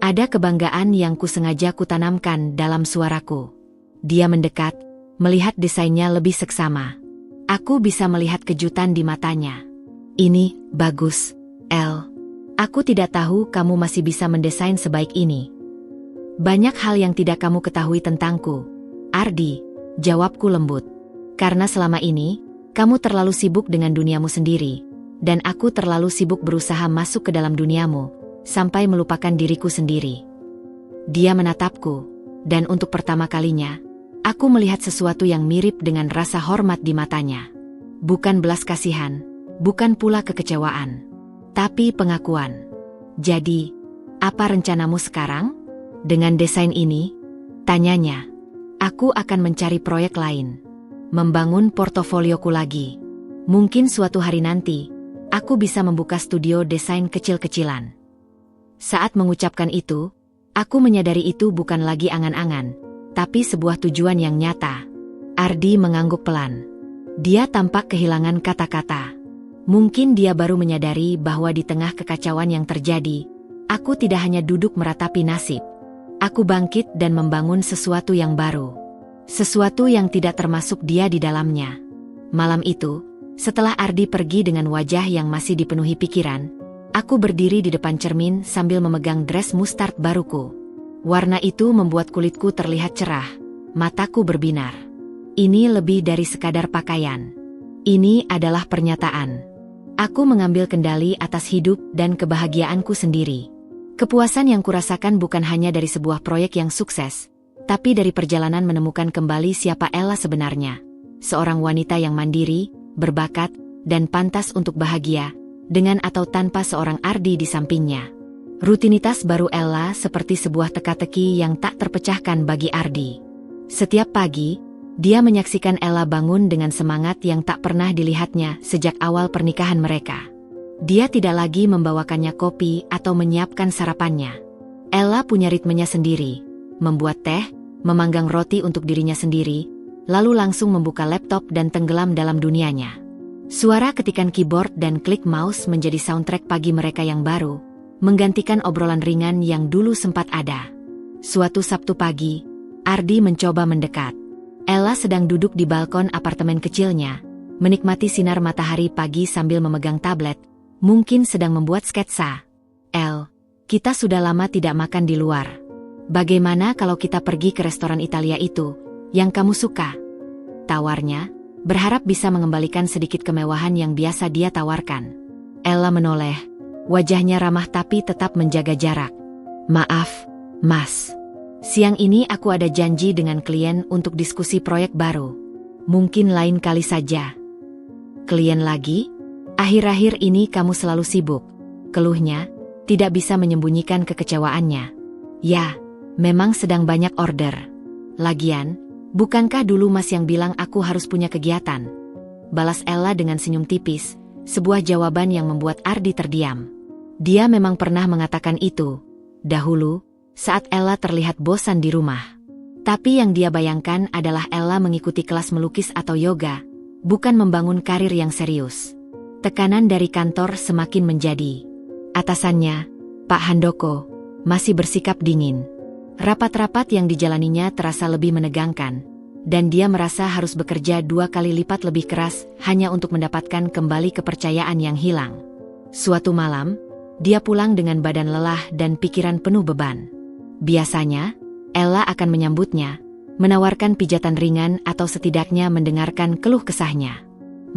Ada kebanggaan yang kusengaja kutanamkan dalam suaraku. Dia mendekat, melihat desainnya lebih seksama. Aku bisa melihat kejutan di matanya. "Ini bagus, El. Aku tidak tahu kamu masih bisa mendesain sebaik ini." "Banyak hal yang tidak kamu ketahui tentangku, Ardi," jawabku lembut. "Karena selama ini, kamu terlalu sibuk dengan duniamu sendiri, dan aku terlalu sibuk berusaha masuk ke dalam duniamu, sampai melupakan diriku sendiri." Dia menatapku, dan untuk pertama kalinya, aku melihat sesuatu yang mirip dengan rasa hormat di matanya. Bukan belas kasihan, bukan pula kekecewaan, tapi pengakuan. "Jadi, apa rencanamu sekarang? Dengan desain ini?" tanyanya. "Aku akan mencari proyek lain. Membangun portofolioku lagi. Mungkin suatu hari nanti, aku bisa membuka studio desain kecil-kecilan." Saat mengucapkan itu, aku menyadari itu bukan lagi angan-angan, tapi sebuah tujuan yang nyata. Ardi mengangguk pelan. Dia tampak kehilangan kata-kata. Mungkin dia baru menyadari bahwa di tengah kekacauan yang terjadi, aku tidak hanya duduk meratapi nasib. Aku bangkit dan membangun sesuatu yang baru. Sesuatu yang tidak termasuk dia di dalamnya. Malam itu, setelah Ardi pergi dengan wajah yang masih dipenuhi pikiran, aku berdiri di depan cermin sambil memegang dress mustard baruku. Warna itu membuat kulitku terlihat cerah, mataku berbinar. Ini lebih dari sekadar pakaian. Ini adalah pernyataan. Aku mengambil kendali atas hidup dan kebahagiaanku sendiri. Kepuasan yang kurasakan bukan hanya dari sebuah proyek yang sukses, tapi dari perjalanan menemukan kembali siapa Ella sebenarnya. Seorang wanita yang mandiri, berbakat, dan pantas untuk bahagia, dengan atau tanpa seorang Ardi di sampingnya. Rutinitas baru Ella seperti sebuah teka-teki yang tak terpecahkan bagi Ardi. Setiap pagi, dia menyaksikan Ella bangun dengan semangat yang tak pernah dilihatnya sejak awal pernikahan mereka. Dia tidak lagi membawakannya kopi atau menyiapkan sarapannya. Ella punya ritmenya sendiri, membuat teh, memanggang roti untuk dirinya sendiri, lalu langsung membuka laptop dan tenggelam dalam dunianya. Suara ketikan keyboard dan klik mouse menjadi soundtrack pagi mereka yang baru, menggantikan obrolan ringan yang dulu sempat ada. Suatu Sabtu pagi, Ardi mencoba mendekat. Ella sedang duduk di balkon apartemen kecilnya, menikmati sinar matahari pagi sambil memegang tablet, mungkin sedang membuat sketsa. "El, kita sudah lama tidak makan di luar. Bagaimana kalau kita pergi ke restoran Italia itu, yang kamu suka?" Tawarnya, berharap bisa mengembalikan sedikit kemewahan yang biasa dia tawarkan. Ella menoleh, wajahnya ramah tapi tetap menjaga jarak. "Maaf, Mas. Siang ini aku ada janji dengan klien untuk diskusi proyek baru. Mungkin lain kali saja." "Klien lagi? Akhir-akhir ini kamu selalu sibuk," keluhnya, tidak bisa menyembunyikan kekecewaannya. "Ya, memang sedang banyak order. Lagian, bukankah dulu Mas yang bilang aku harus punya kegiatan?" Balas Ella dengan senyum tipis, sebuah jawaban yang membuat Ardi terdiam. Dia memang pernah mengatakan itu dahulu, saat Ella terlihat bosan di rumah. Tapi yang dia bayangkan adalah Ella mengikuti kelas melukis atau yoga, bukan membangun karir yang serius. Tekanan dari kantor semakin menjadi. Atasannya, Pak Handoko, masih bersikap dingin. Rapat-rapat yang dijalaninya terasa lebih menegangkan, dan dia merasa harus bekerja 2 kali lipat lebih keras hanya untuk mendapatkan kembali kepercayaan yang hilang. Suatu malam, dia pulang dengan badan lelah dan pikiran penuh beban. Biasanya, Ella akan menyambutnya, menawarkan pijatan ringan atau setidaknya mendengarkan keluh kesahnya.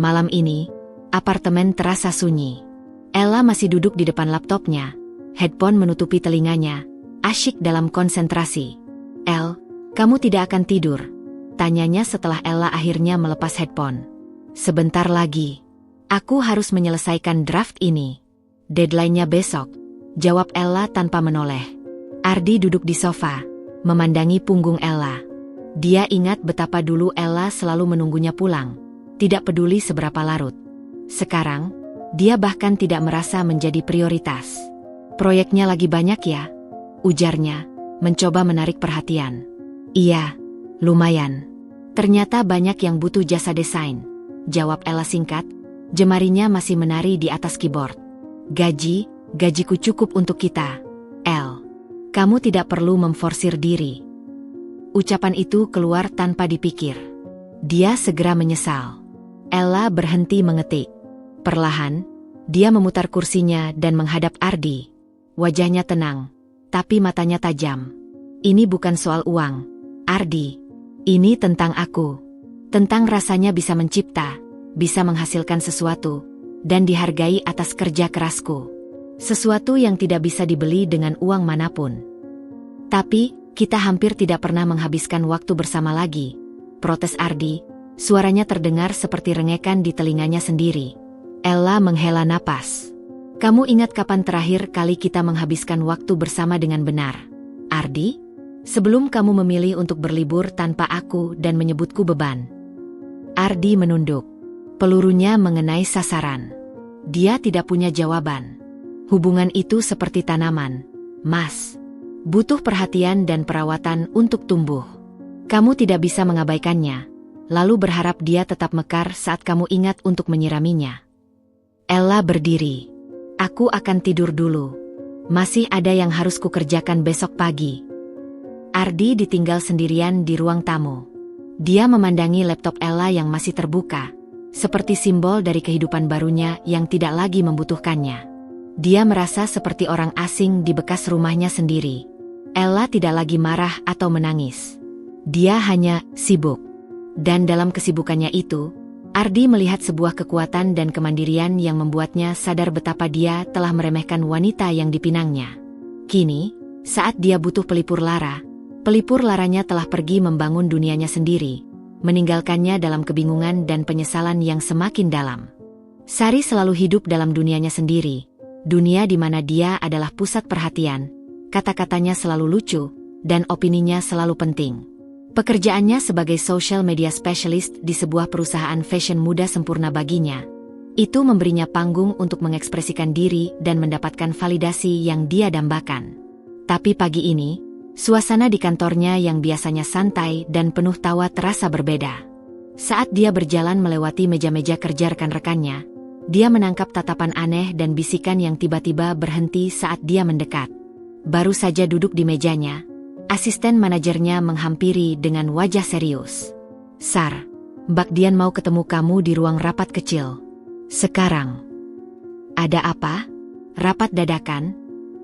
Malam ini, apartemen terasa sunyi. Ella masih duduk di depan laptopnya, headphone menutupi telinganya, asyik dalam konsentrasi. "El, kamu tidak akan tidur?" tanyanya setelah Ella akhirnya melepas headphone. "Sebentar lagi. Aku harus menyelesaikan draft ini. Deadline-nya besok," jawab Ella tanpa menoleh. Ardi duduk di sofa, memandangi punggung Ella. Dia ingat betapa dulu Ella selalu menunggunya pulang, tidak peduli seberapa larut. Sekarang, dia bahkan tidak merasa menjadi prioritas. "Proyeknya lagi banyak ya?" ujarnya, mencoba menarik perhatian. "Iya, lumayan. Ternyata banyak yang butuh jasa desain," jawab Ella singkat, jemarinya masih menari di atas keyboard. Gajiku cukup untuk kita, El. Kamu tidak perlu memforsir diri." Ucapan itu keluar tanpa dipikir. Dia segera menyesal. Ella berhenti mengetik. Perlahan, dia memutar kursinya dan menghadap Ardi. Wajahnya tenang, tapi matanya tajam. "Ini bukan soal uang, Ardi. Ini tentang aku. Tentang rasanya bisa mencipta, bisa menghasilkan sesuatu, dan dihargai atas kerja kerasku. Sesuatu yang tidak bisa dibeli dengan uang manapun." "Tapi, kita hampir tidak pernah menghabiskan waktu bersama lagi," protes Ardi, suaranya terdengar seperti rengekan di telinganya sendiri. Ella menghela napas. "Kamu ingat kapan terakhir kali kita menghabiskan waktu bersama dengan benar, Ardi? Sebelum kamu memilih untuk berlibur tanpa aku dan menyebutku beban." Ardi menunduk. Pelurunya mengenai sasaran. Dia tidak punya jawaban. "Hubungan itu seperti tanaman, Mas. Butuh perhatian dan perawatan untuk tumbuh. Kamu tidak bisa mengabaikannya, lalu berharap dia tetap mekar saat kamu ingat untuk menyiraminya." Ella berdiri. Aku akan tidur dulu. Masih ada yang harus kukerjakan besok pagi. Ardi ditinggal sendirian di ruang tamu. Dia memandangi laptop Ella yang masih terbuka, seperti simbol dari kehidupan barunya yang tidak lagi membutuhkannya. Dia merasa seperti orang asing di bekas rumahnya sendiri. Ella tidak lagi marah atau menangis. Dia hanya sibuk. Dan dalam kesibukannya itu, Ardi melihat sebuah kekuatan dan kemandirian yang membuatnya sadar betapa dia telah meremehkan wanita yang dipinangnya. Kini, saat dia butuh pelipur laranya telah pergi membangun dunianya sendiri, meninggalkannya dalam kebingungan dan penyesalan yang semakin dalam. Sari selalu hidup dalam dunianya sendiri, dunia di mana dia adalah pusat perhatian, kata-katanya selalu lucu, dan opininya selalu penting. Pekerjaannya sebagai social media specialist di sebuah perusahaan fashion muda sempurna baginya. Itu memberinya panggung untuk mengekspresikan diri dan mendapatkan validasi yang dia dambakan. Tapi pagi ini, suasana di kantornya yang biasanya santai dan penuh tawa terasa berbeda. Saat dia berjalan melewati meja-meja kerja rekan-rekannya, dia menangkap tatapan aneh dan bisikan yang tiba-tiba berhenti saat dia mendekat. Baru saja duduk di mejanya, asisten manajernya menghampiri dengan wajah serius. "Sar, Mbak Dian mau ketemu kamu di ruang rapat kecil. Sekarang." "Ada apa? Rapat dadakan?"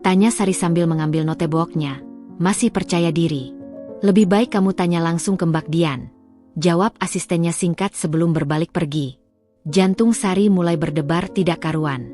tanya Sari sambil mengambil notebooknya. Masih percaya diri. "Lebih baik kamu tanya langsung ke Mbak Dian," jawab asistennya singkat sebelum berbalik pergi. Jantung Sari mulai berdebar tidak karuan.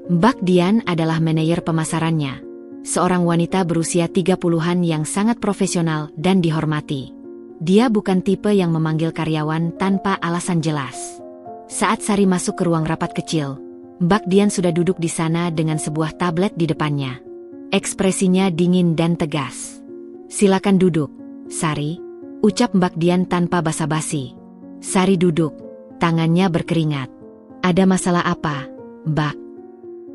Mbak Dian adalah manajer pemasarannya. Seorang wanita berusia 30-an yang sangat profesional dan dihormati. Dia bukan tipe yang memanggil karyawan tanpa alasan jelas. Saat Sari masuk ke ruang rapat kecil, Mbak Dian sudah duduk di sana dengan sebuah tablet di depannya. Ekspresinya dingin dan tegas. "Silakan duduk, Sari," ucap Mbak Dian tanpa basa-basi. Sari duduk, tangannya berkeringat. "Ada masalah apa, Mbak?"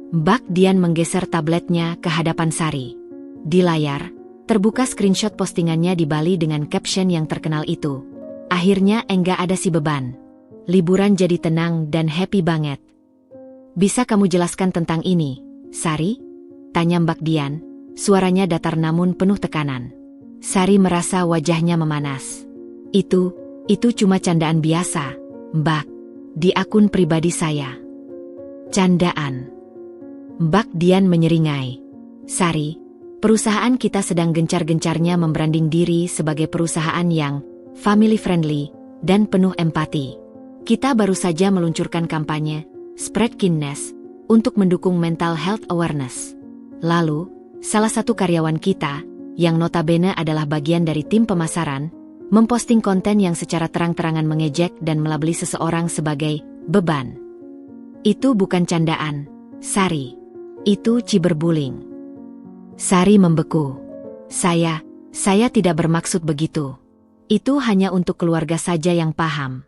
Mbak Dian menggeser tabletnya ke hadapan Sari. Di layar, terbuka screenshot postingannya di Bali dengan caption yang terkenal itu. "Akhirnya enggak ada si beban. Liburan jadi tenang dan happy banget." "Bisa kamu jelaskan tentang ini, Sari?" tanya Mbak Dian, suaranya datar namun penuh tekanan. Sari merasa wajahnya memanas. Itu cuma candaan biasa, Mbak. Di akun pribadi saya." "Candaan?" Mbak Dian menyeringai. "Sari, perusahaan kita sedang gencar-gencarnya membranding diri sebagai perusahaan yang family friendly dan penuh empati. Kita baru saja meluncurkan kampanye Spread Kindness untuk mendukung mental health awareness. Lalu, salah satu karyawan kita, yang notabene adalah bagian dari tim pemasaran, memposting konten yang secara terang-terangan mengejek dan melabeli seseorang sebagai beban. Itu bukan candaan, Sari. Itu cyberbullying." Sari membeku. Saya tidak bermaksud begitu. Itu hanya untuk keluarga saja yang paham.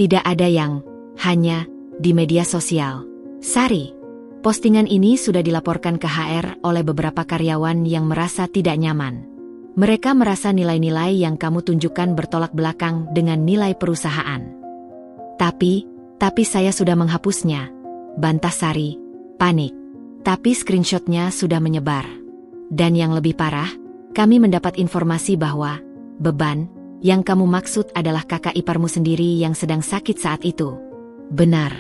Tidak ada yang hanya di media sosial. Sari, postingan ini sudah dilaporkan ke HR oleh beberapa karyawan yang merasa tidak nyaman. Mereka merasa nilai-nilai yang kamu tunjukkan bertolak belakang dengan nilai perusahaan. Tapi saya sudah menghapusnya," bantah Sari, panik. Tapi screenshotnya sudah menyebar. Dan yang lebih parah, kami mendapat informasi bahwa beban yang kamu maksud adalah kakak iparmu sendiri yang sedang sakit saat itu. Benar?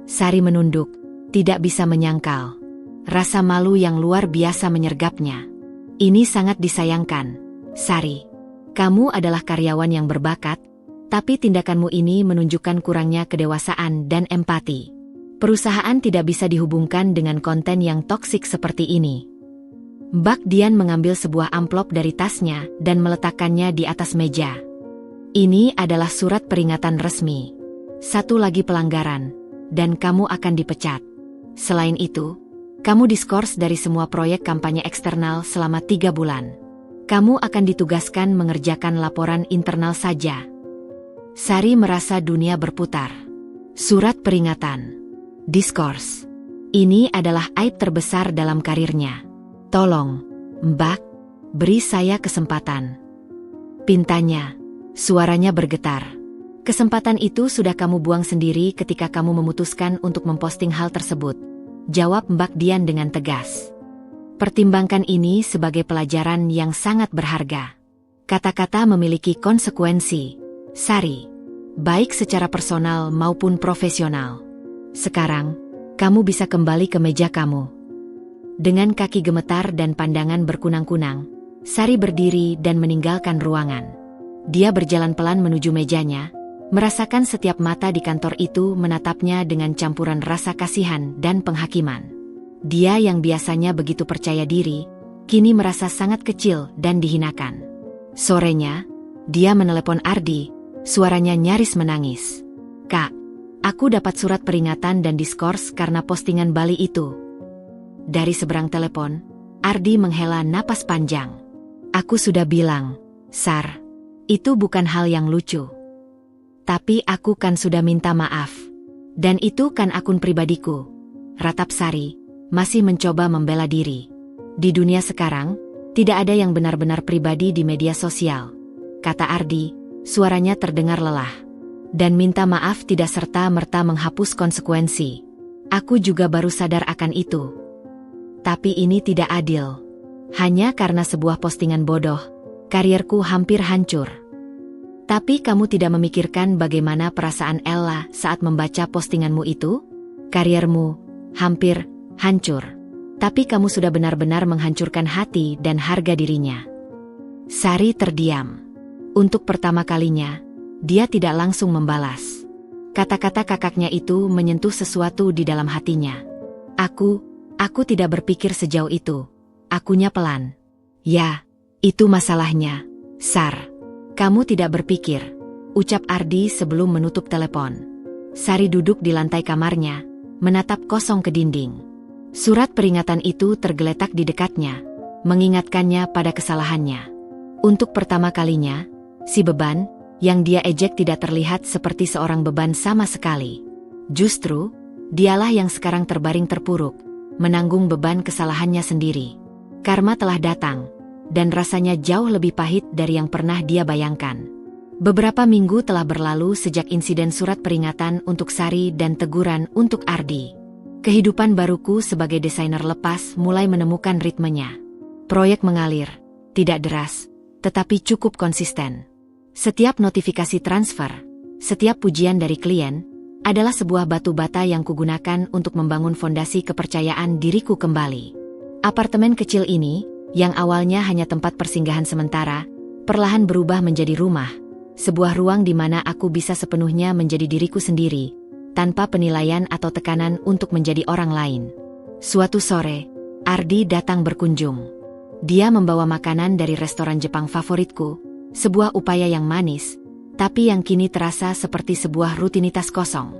Sari menunduk, tidak bisa menyangkal. Rasa malu yang luar biasa menyergapnya. Ini sangat disayangkan, Sari. Kamu adalah karyawan yang berbakat, tapi tindakanmu ini menunjukkan kurangnya kedewasaan dan empati. Perusahaan tidak bisa dihubungkan dengan konten yang toksik seperti ini. Mbak Dian mengambil sebuah amplop dari tasnya dan meletakkannya di atas meja. "Ini adalah surat peringatan resmi. Satu lagi pelanggaran, dan kamu akan dipecat. Selain itu, kamu diskors dari semua proyek kampanye eksternal selama 3 bulan. Kamu akan ditugaskan mengerjakan laporan internal saja." Sari merasa dunia berputar. Surat peringatan. Diskors. Ini adalah aib terbesar dalam karirnya. "Tolong, Mbak, beri saya kesempatan," pintanya. Suaranya bergetar. Kesempatan itu sudah kamu buang sendiri ketika kamu memutuskan untuk memposting hal tersebut, jawab Mbak Dian dengan tegas. Pertimbangkan ini sebagai pelajaran yang sangat berharga. Kata-kata memiliki konsekuensi, Sari, baik secara personal maupun profesional. Sekarang, kamu bisa kembali ke meja kamu. Dengan kaki gemetar dan pandangan berkunang-kunang, Sari berdiri dan meninggalkan ruangan. Dia berjalan pelan menuju mejanya, merasakan setiap mata di kantor itu menatapnya dengan campuran rasa kasihan dan penghakiman. Dia yang biasanya begitu percaya diri, kini merasa sangat kecil dan dihinakan. Sorenya, dia menelepon Ardi, suaranya nyaris menangis. "Kak, aku dapat surat peringatan dan diskors karena postingan Bali itu." Dari seberang telepon, Ardi menghela napas panjang. "Aku sudah bilang, Sar, itu bukan hal yang lucu. Tapi aku kan sudah minta maaf. Dan itu kan akun pribadiku," ratap Sari, masih mencoba membela diri. "Di dunia sekarang, tidak ada yang benar-benar pribadi di media sosial," kata Ardi, suaranya terdengar lelah. "Dan minta maaf tidak serta-merta menghapus konsekuensi. Aku juga baru sadar akan itu. Tapi ini tidak adil. Hanya karena sebuah postingan bodoh, karierku hampir hancur." "Tapi kamu tidak memikirkan bagaimana perasaan Ella saat membaca postinganmu itu? Kariermu hampir hancur. Tapi kamu sudah benar-benar menghancurkan hati dan harga dirinya." Sari terdiam. Untuk pertama kalinya, dia tidak langsung membalas. Kata-kata kakaknya itu menyentuh sesuatu di dalam hatinya. Aku tidak berpikir sejauh itu. Akunya pelan. "Ya, itu masalahnya, Sar. Kamu tidak berpikir," ucap Ardi sebelum menutup telepon. Sari duduk di lantai kamarnya, menatap kosong ke dinding. Surat peringatan itu tergeletak di dekatnya, mengingatkannya pada kesalahannya. Untuk pertama kalinya, si beban yang dia ejek tidak terlihat seperti seorang beban sama sekali. Justru, dialah yang sekarang terbaring terpuruk, menanggung beban kesalahannya sendiri. Karma telah datang, dan rasanya jauh lebih pahit dari yang pernah dia bayangkan. Beberapa minggu telah berlalu sejak insiden surat peringatan untuk Sari dan teguran untuk Ardi. Kehidupan baruku sebagai desainer lepas mulai menemukan ritmenya. Proyek mengalir, tidak deras, tetapi cukup konsisten. Setiap notifikasi transfer, setiap pujian dari klien, adalah sebuah batu bata yang kugunakan untuk membangun fondasi kepercayaan diriku kembali. Apartemen kecil ini, yang awalnya hanya tempat persinggahan sementara, perlahan berubah menjadi rumah, sebuah ruang di mana aku bisa sepenuhnya menjadi diriku sendiri, tanpa penilaian atau tekanan untuk menjadi orang lain. Suatu sore, Ardi datang berkunjung. Dia membawa makanan dari restoran Jepang favoritku, sebuah upaya yang manis, tapi yang kini terasa seperti sebuah rutinitas kosong.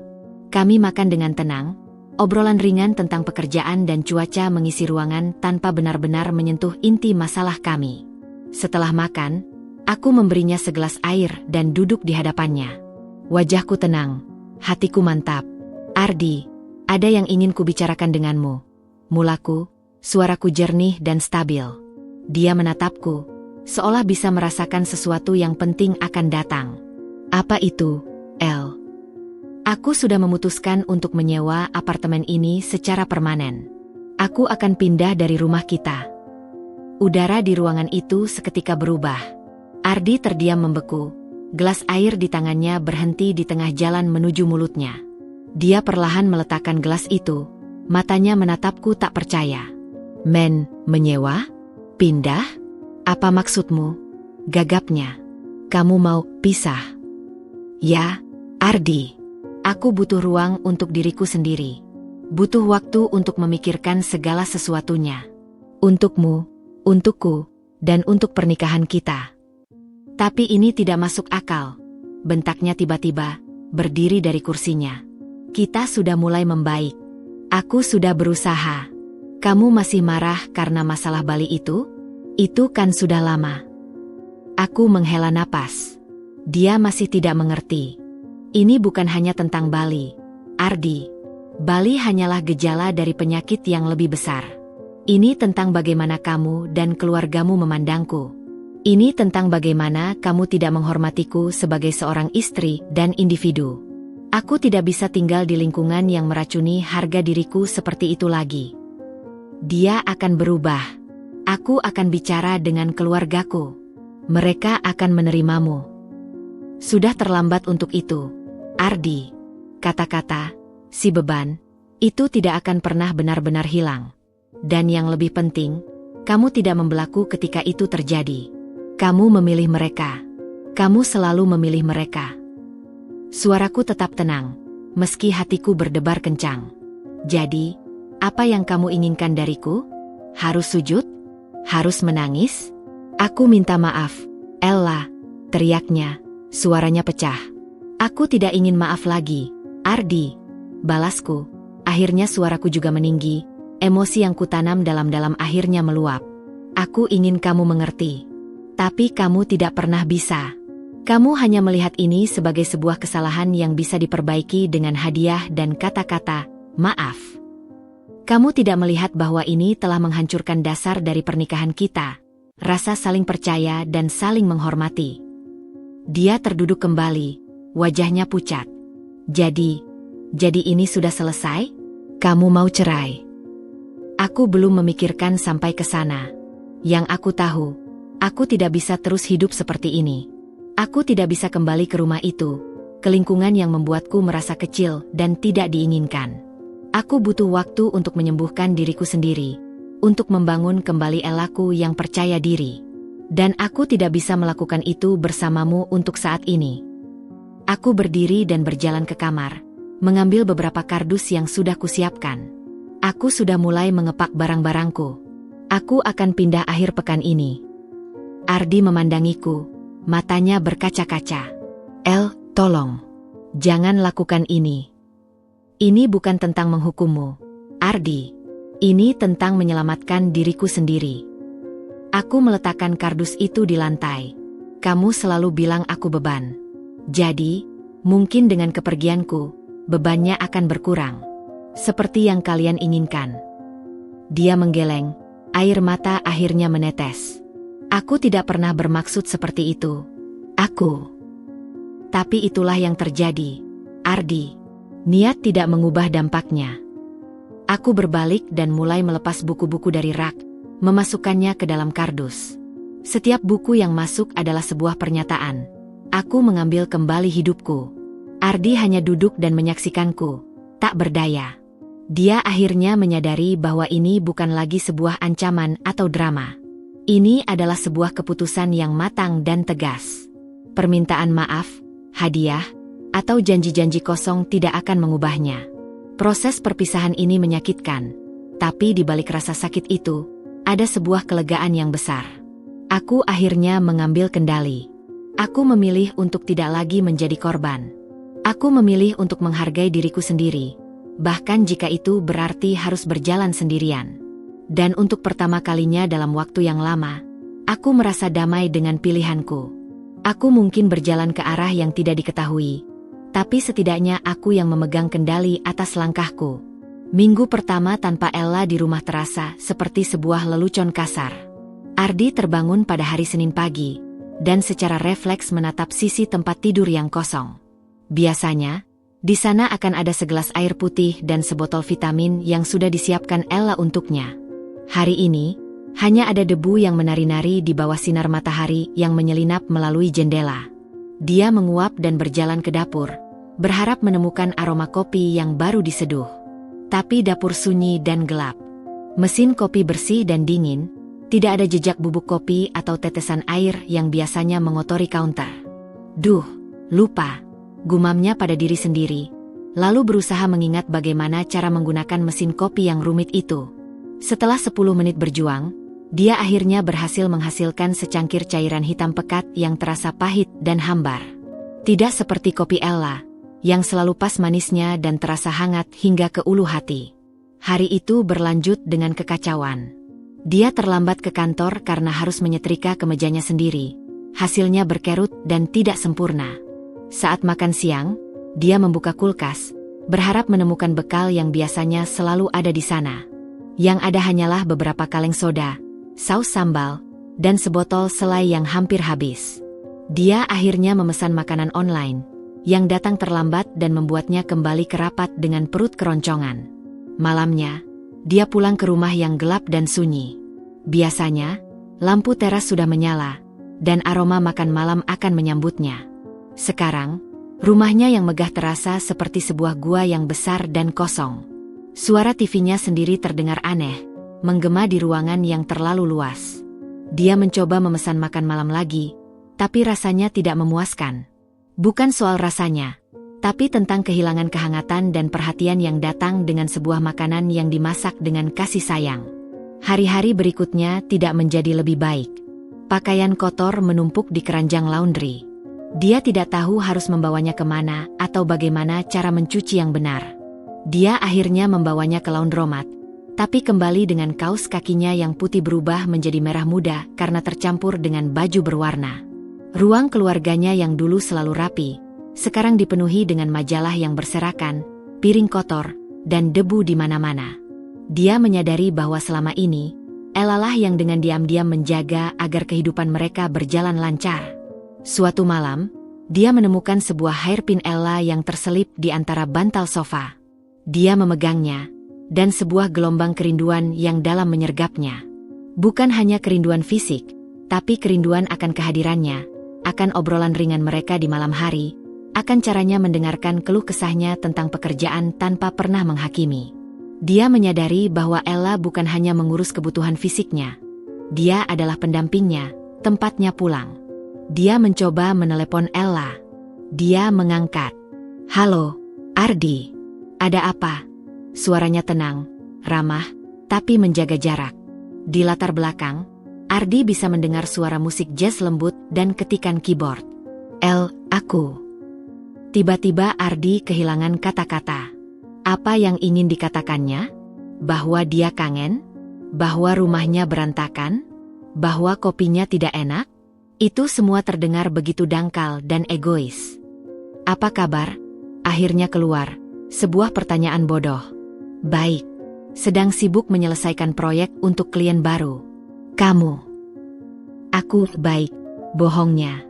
Kami makan dengan tenang, obrolan ringan tentang pekerjaan dan cuaca mengisi ruangan tanpa benar-benar menyentuh inti masalah kami. Setelah makan, aku memberinya segelas air dan duduk di hadapannya. Wajahku tenang, hatiku mantap. "Ardi, ada yang ingin kubicarakan denganmu." Mulaku, suaraku jernih dan stabil. Dia menatapku, seolah bisa merasakan sesuatu yang penting akan datang. "Apa itu, El?" "Aku sudah memutuskan untuk menyewa apartemen ini secara permanen. Aku akan pindah dari rumah kita." Udara di ruangan itu seketika berubah. Ardi terdiam membeku. Gelas air di tangannya berhenti di tengah jalan menuju mulutnya. Dia perlahan meletakkan gelas itu, matanya menatapku tak percaya. Menyewa? Pindah? Apa maksudmu?" gagapnya. "Kamu mau pisah?" "Ya, Ardi. Aku butuh ruang untuk diriku sendiri. Butuh waktu untuk memikirkan segala sesuatunya. Untukmu, untukku, dan untuk pernikahan kita." "Tapi ini tidak masuk akal," bentaknya tiba-tiba, berdiri dari kursinya. "Kita sudah mulai membaik. Aku sudah berusaha. Kamu masih marah karena masalah Bali itu? Itu kan sudah lama." Aku menghela napas. Dia masih tidak mengerti. Ini bukan hanya tentang Bali, Ardi. Bali hanyalah gejala dari penyakit yang lebih besar. Ini tentang bagaimana kamu dan keluargamu memandangku. Ini tentang bagaimana kamu tidak menghormatiku sebagai seorang istri dan individu. Aku tidak bisa tinggal di lingkungan yang meracuni harga diriku seperti itu lagi. Dia akan berubah. Aku akan bicara dengan keluargaku. Mereka akan menerimamu. Sudah terlambat untuk itu, Ardi. Kata-kata, si beban, itu tidak akan pernah benar-benar hilang. Dan yang lebih penting, kamu tidak membelaku ketika itu terjadi. Kamu memilih mereka. Kamu selalu memilih mereka. Suaraku tetap tenang, meski hatiku berdebar kencang. Jadi, apa yang kamu inginkan dariku? Harus sujud? Harus menangis? Aku minta maaf, Ella, teriaknya, suaranya pecah. Aku tidak ingin maaf lagi, Ardi, balasku. Akhirnya suaraku juga meninggi, emosi yang kutanam dalam-dalam akhirnya meluap. Aku ingin kamu mengerti. Tapi kamu tidak pernah bisa. Kamu hanya melihat ini sebagai sebuah kesalahan yang bisa diperbaiki dengan hadiah dan kata-kata, maaf. Kamu tidak melihat bahwa ini telah menghancurkan dasar dari pernikahan kita, rasa saling percaya dan saling menghormati. Dia terduduk kembali, wajahnya pucat. Jadi ini sudah selesai? Kamu mau cerai? Aku belum memikirkan sampai ke sana. Yang aku tahu, aku tidak bisa terus hidup seperti ini. Aku tidak bisa kembali ke rumah itu, ke lingkungan yang membuatku merasa kecil dan tidak diinginkan. Aku butuh waktu untuk menyembuhkan diriku sendiri, untuk membangun kembali Ellaku yang percaya diri. Dan aku tidak bisa melakukan itu bersamamu untuk saat ini. Aku berdiri dan berjalan ke kamar, mengambil beberapa kardus yang sudah kusiapkan. Aku sudah mulai mengepak barang-barangku. Aku akan pindah akhir pekan ini. Ardi memandangiku, matanya berkaca-kaca. El, tolong. Jangan lakukan ini. Ini bukan tentang menghukummu, Ardi. Ini tentang menyelamatkan diriku sendiri. Aku meletakkan kardus itu di lantai. Kamu selalu bilang aku beban. Jadi, mungkin dengan kepergianku, bebannya akan berkurang. Seperti yang kalian inginkan. Dia menggeleng, air mata akhirnya menetes. Aku tidak pernah bermaksud seperti itu. Tapi itulah yang terjadi, Ardi. Niat tidak mengubah dampaknya. Aku berbalik dan mulai melepas buku-buku dari rak, memasukkannya ke dalam kardus. Setiap buku yang masuk adalah sebuah pernyataan. Aku mengambil kembali hidupku. Ardi hanya duduk dan menyaksikanku, tak berdaya. Dia akhirnya menyadari bahwa ini bukan lagi sebuah ancaman atau drama. Ini adalah sebuah keputusan yang matang dan tegas. Permintaan maaf, hadiah, atau janji-janji kosong tidak akan mengubahnya. Proses perpisahan ini menyakitkan, tapi di balik rasa sakit itu, ada sebuah kelegaan yang besar. Aku akhirnya mengambil kendali. Aku memilih untuk tidak lagi menjadi korban. Aku memilih untuk menghargai diriku sendiri, bahkan jika itu berarti harus berjalan sendirian. Dan untuk pertama kalinya dalam waktu yang lama, aku merasa damai dengan pilihanku. Aku mungkin berjalan ke arah yang tidak diketahui, tapi setidaknya aku yang memegang kendali atas langkahku. Minggu pertama tanpa Ella di rumah terasa seperti sebuah lelucon kasar. Ardi terbangun pada hari Senin pagi, dan secara refleks menatap sisi tempat tidur yang kosong. Biasanya, di sana akan ada segelas air putih dan sebotol vitamin yang sudah disiapkan Ella untuknya. Hari ini, hanya ada debu yang menari-nari di bawah sinar matahari yang menyelinap melalui jendela. Dia menguap dan berjalan ke dapur, berharap menemukan aroma kopi yang baru diseduh. Tapi dapur sunyi dan gelap. Mesin kopi bersih dan dingin, tidak ada jejak bubuk kopi atau tetesan air yang biasanya mengotori counter. Duh, lupa, gumamnya pada diri sendiri, lalu berusaha mengingat bagaimana cara menggunakan mesin kopi yang rumit itu. Setelah 10 menit berjuang, dia akhirnya berhasil menghasilkan secangkir cairan hitam pekat yang terasa pahit dan hambar. Tidak seperti kopi Ella, yang selalu pas manisnya dan terasa hangat hingga ke ulu hati. Hari itu berlanjut dengan kekacauan. Dia terlambat ke kantor karena harus menyetrika kemejanya sendiri. Hasilnya berkerut dan tidak sempurna. Saat makan siang, dia membuka kulkas, berharap menemukan bekal yang biasanya selalu ada di sana. Yang ada hanyalah beberapa kaleng soda, saus sambal, dan sebotol selai yang hampir habis. Dia akhirnya memesan makanan online, yang datang terlambat dan membuatnya kembali ke rapat dengan perut keroncongan. Malamnya, dia pulang ke rumah yang gelap dan sunyi. Biasanya, lampu teras sudah menyala, dan aroma makan malam akan menyambutnya. Sekarang, rumahnya yang megah terasa seperti sebuah gua yang besar dan kosong. Suara TV-nya sendiri terdengar aneh, menggema di ruangan yang terlalu luas. Dia mencoba memesan makan malam lagi, tapi rasanya tidak memuaskan. Bukan soal rasanya, tapi tentang kehilangan kehangatan dan perhatian yang datang dengan sebuah makanan yang dimasak dengan kasih sayang. Hari-hari berikutnya tidak menjadi lebih baik. Pakaian kotor menumpuk di keranjang laundry. Dia tidak tahu harus membawanya kemana atau bagaimana cara mencuci yang benar. Dia akhirnya membawanya ke laundromat, tapi kembali dengan kaos kakinya yang putih berubah menjadi merah muda karena tercampur dengan baju berwarna. Ruang keluarganya yang dulu selalu rapi, sekarang dipenuhi dengan majalah yang berserakan, piring kotor, dan debu di mana-mana. Dia menyadari bahwa selama ini, Ella lah yang dengan diam-diam menjaga agar kehidupan mereka berjalan lancar. Suatu malam, dia menemukan sebuah hairpin Ella yang terselip di antara bantal sofa. Dia memegangnya, dan sebuah gelombang kerinduan yang dalam menyergapnya. Bukan hanya kerinduan fisik, tapi kerinduan akan kehadirannya, akan obrolan ringan mereka di malam hari, akan caranya mendengarkan keluh kesahnya tentang pekerjaan tanpa pernah menghakimi. Dia menyadari bahwa Ella bukan hanya mengurus kebutuhan fisiknya. Dia adalah pendampingnya, tempatnya pulang. Dia mencoba menelepon Ella. Dia mengangkat. "Halo, Ardi. Ada apa?" Suaranya tenang, ramah, tapi menjaga jarak. Di latar belakang, Ardi bisa mendengar suara musik jazz lembut dan ketikan keyboard. Aku." Tiba-tiba Ardi kehilangan kata-kata. Apa yang ingin dikatakannya? Bahwa dia kangen? Bahwa rumahnya berantakan? Bahwa kopinya tidak enak? Itu semua terdengar begitu dangkal dan egois. "Apa kabar?" Akhirnya keluar, sebuah pertanyaan bodoh. "Baik. Sedang sibuk menyelesaikan proyek untuk klien baru." "Kamu?" "Aku baik," bohongnya.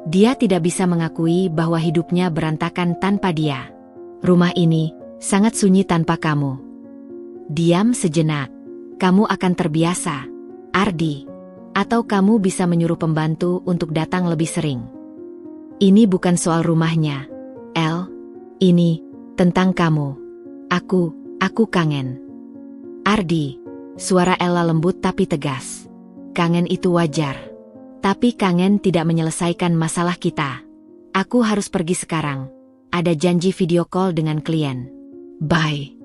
Dia tidak bisa mengakui bahwa hidupnya berantakan tanpa dia. "Rumah ini sangat sunyi tanpa kamu." Diam sejenak. "Kamu akan terbiasa, Ardi. Atau kamu bisa menyuruh pembantu untuk datang lebih sering." "Ini bukan soal rumahnya, El. Ini tentang kamu. Aku kangen." "Ardi," suara Ella lembut tapi tegas. "Kangen itu wajar. Tapi kangen tidak menyelesaikan masalah kita. Aku harus pergi sekarang. Ada janji video call dengan klien. Bye."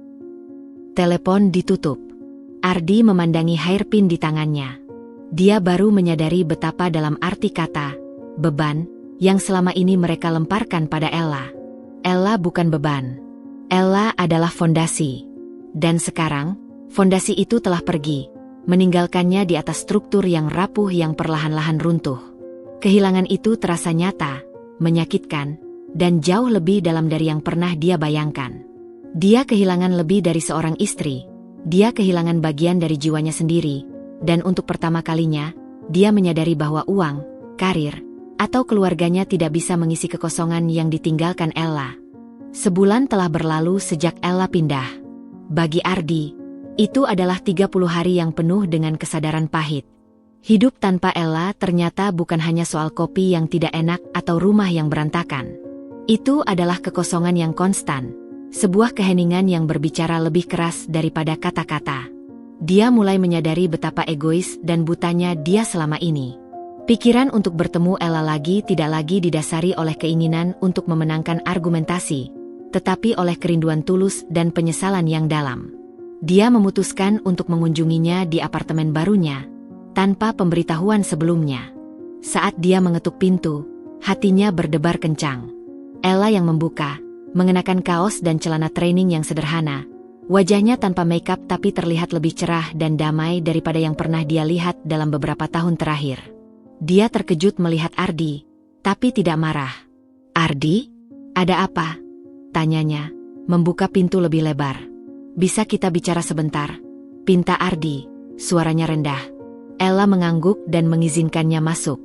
Telepon ditutup. Ardi memandangi hairpin di tangannya. Dia baru menyadari betapa dalam arti kata beban yang selama ini mereka lemparkan pada Ella. Ella bukan beban. Ella adalah fondasi. Dan sekarang, fondasi itu telah pergi, meninggalkannya di atas struktur yang rapuh yang perlahan-lahan runtuh. Kehilangan itu terasa nyata, menyakitkan, dan jauh lebih dalam dari yang pernah dia bayangkan. Dia kehilangan lebih dari seorang istri. Dia kehilangan bagian dari jiwanya sendiri, dan untuk pertama kalinya, dia menyadari bahwa uang, karir, atau keluarganya tidak bisa mengisi kekosongan yang ditinggalkan Ella. Sebulan telah berlalu sejak Ella pindah. Bagi Ardi, itu adalah 30 hari yang penuh dengan kesadaran pahit. Hidup tanpa Ella ternyata bukan hanya soal kopi yang tidak enak atau rumah yang berantakan. Itu adalah kekosongan yang konstan, sebuah keheningan yang berbicara lebih keras daripada kata-kata. Dia mulai menyadari betapa egois dan butanya dia selama ini. Pikiran untuk bertemu Ella lagi tidak lagi didasari oleh keinginan untuk memenangkan argumentasi, tetapi oleh kerinduan tulus dan penyesalan yang dalam. Dia memutuskan untuk mengunjunginya di apartemen barunya, tanpa pemberitahuan sebelumnya. Saat dia mengetuk pintu, hatinya berdebar kencang. Ella yang membuka, mengenakan kaos dan celana training yang sederhana. Wajahnya tanpa makeup tapi terlihat lebih cerah dan damai daripada yang pernah dia lihat dalam beberapa tahun terakhir. Dia terkejut melihat Ardi, tapi tidak marah. "Ardi? Ada apa?" tanyanya, membuka pintu lebih lebar. "Bisa kita bicara sebentar?" pinta Ardi, suaranya rendah. Ella mengangguk dan mengizinkannya masuk.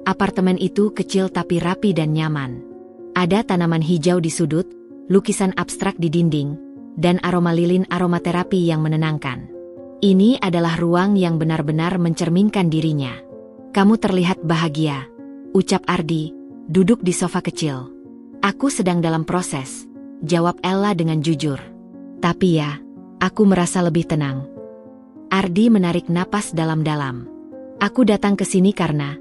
Apartemen itu kecil tapi rapi dan nyaman. Ada tanaman hijau di sudut, lukisan abstrak di dinding, dan aroma lilin aromaterapi yang menenangkan. Ini adalah ruang yang benar-benar mencerminkan dirinya. "Kamu terlihat bahagia," ucap Ardi, duduk di sofa kecil. "Aku sedang dalam proses," jawab Ella dengan jujur. "Tapi ya, aku merasa lebih tenang." Ardi menarik napas dalam-dalam. "Aku datang ke sini karena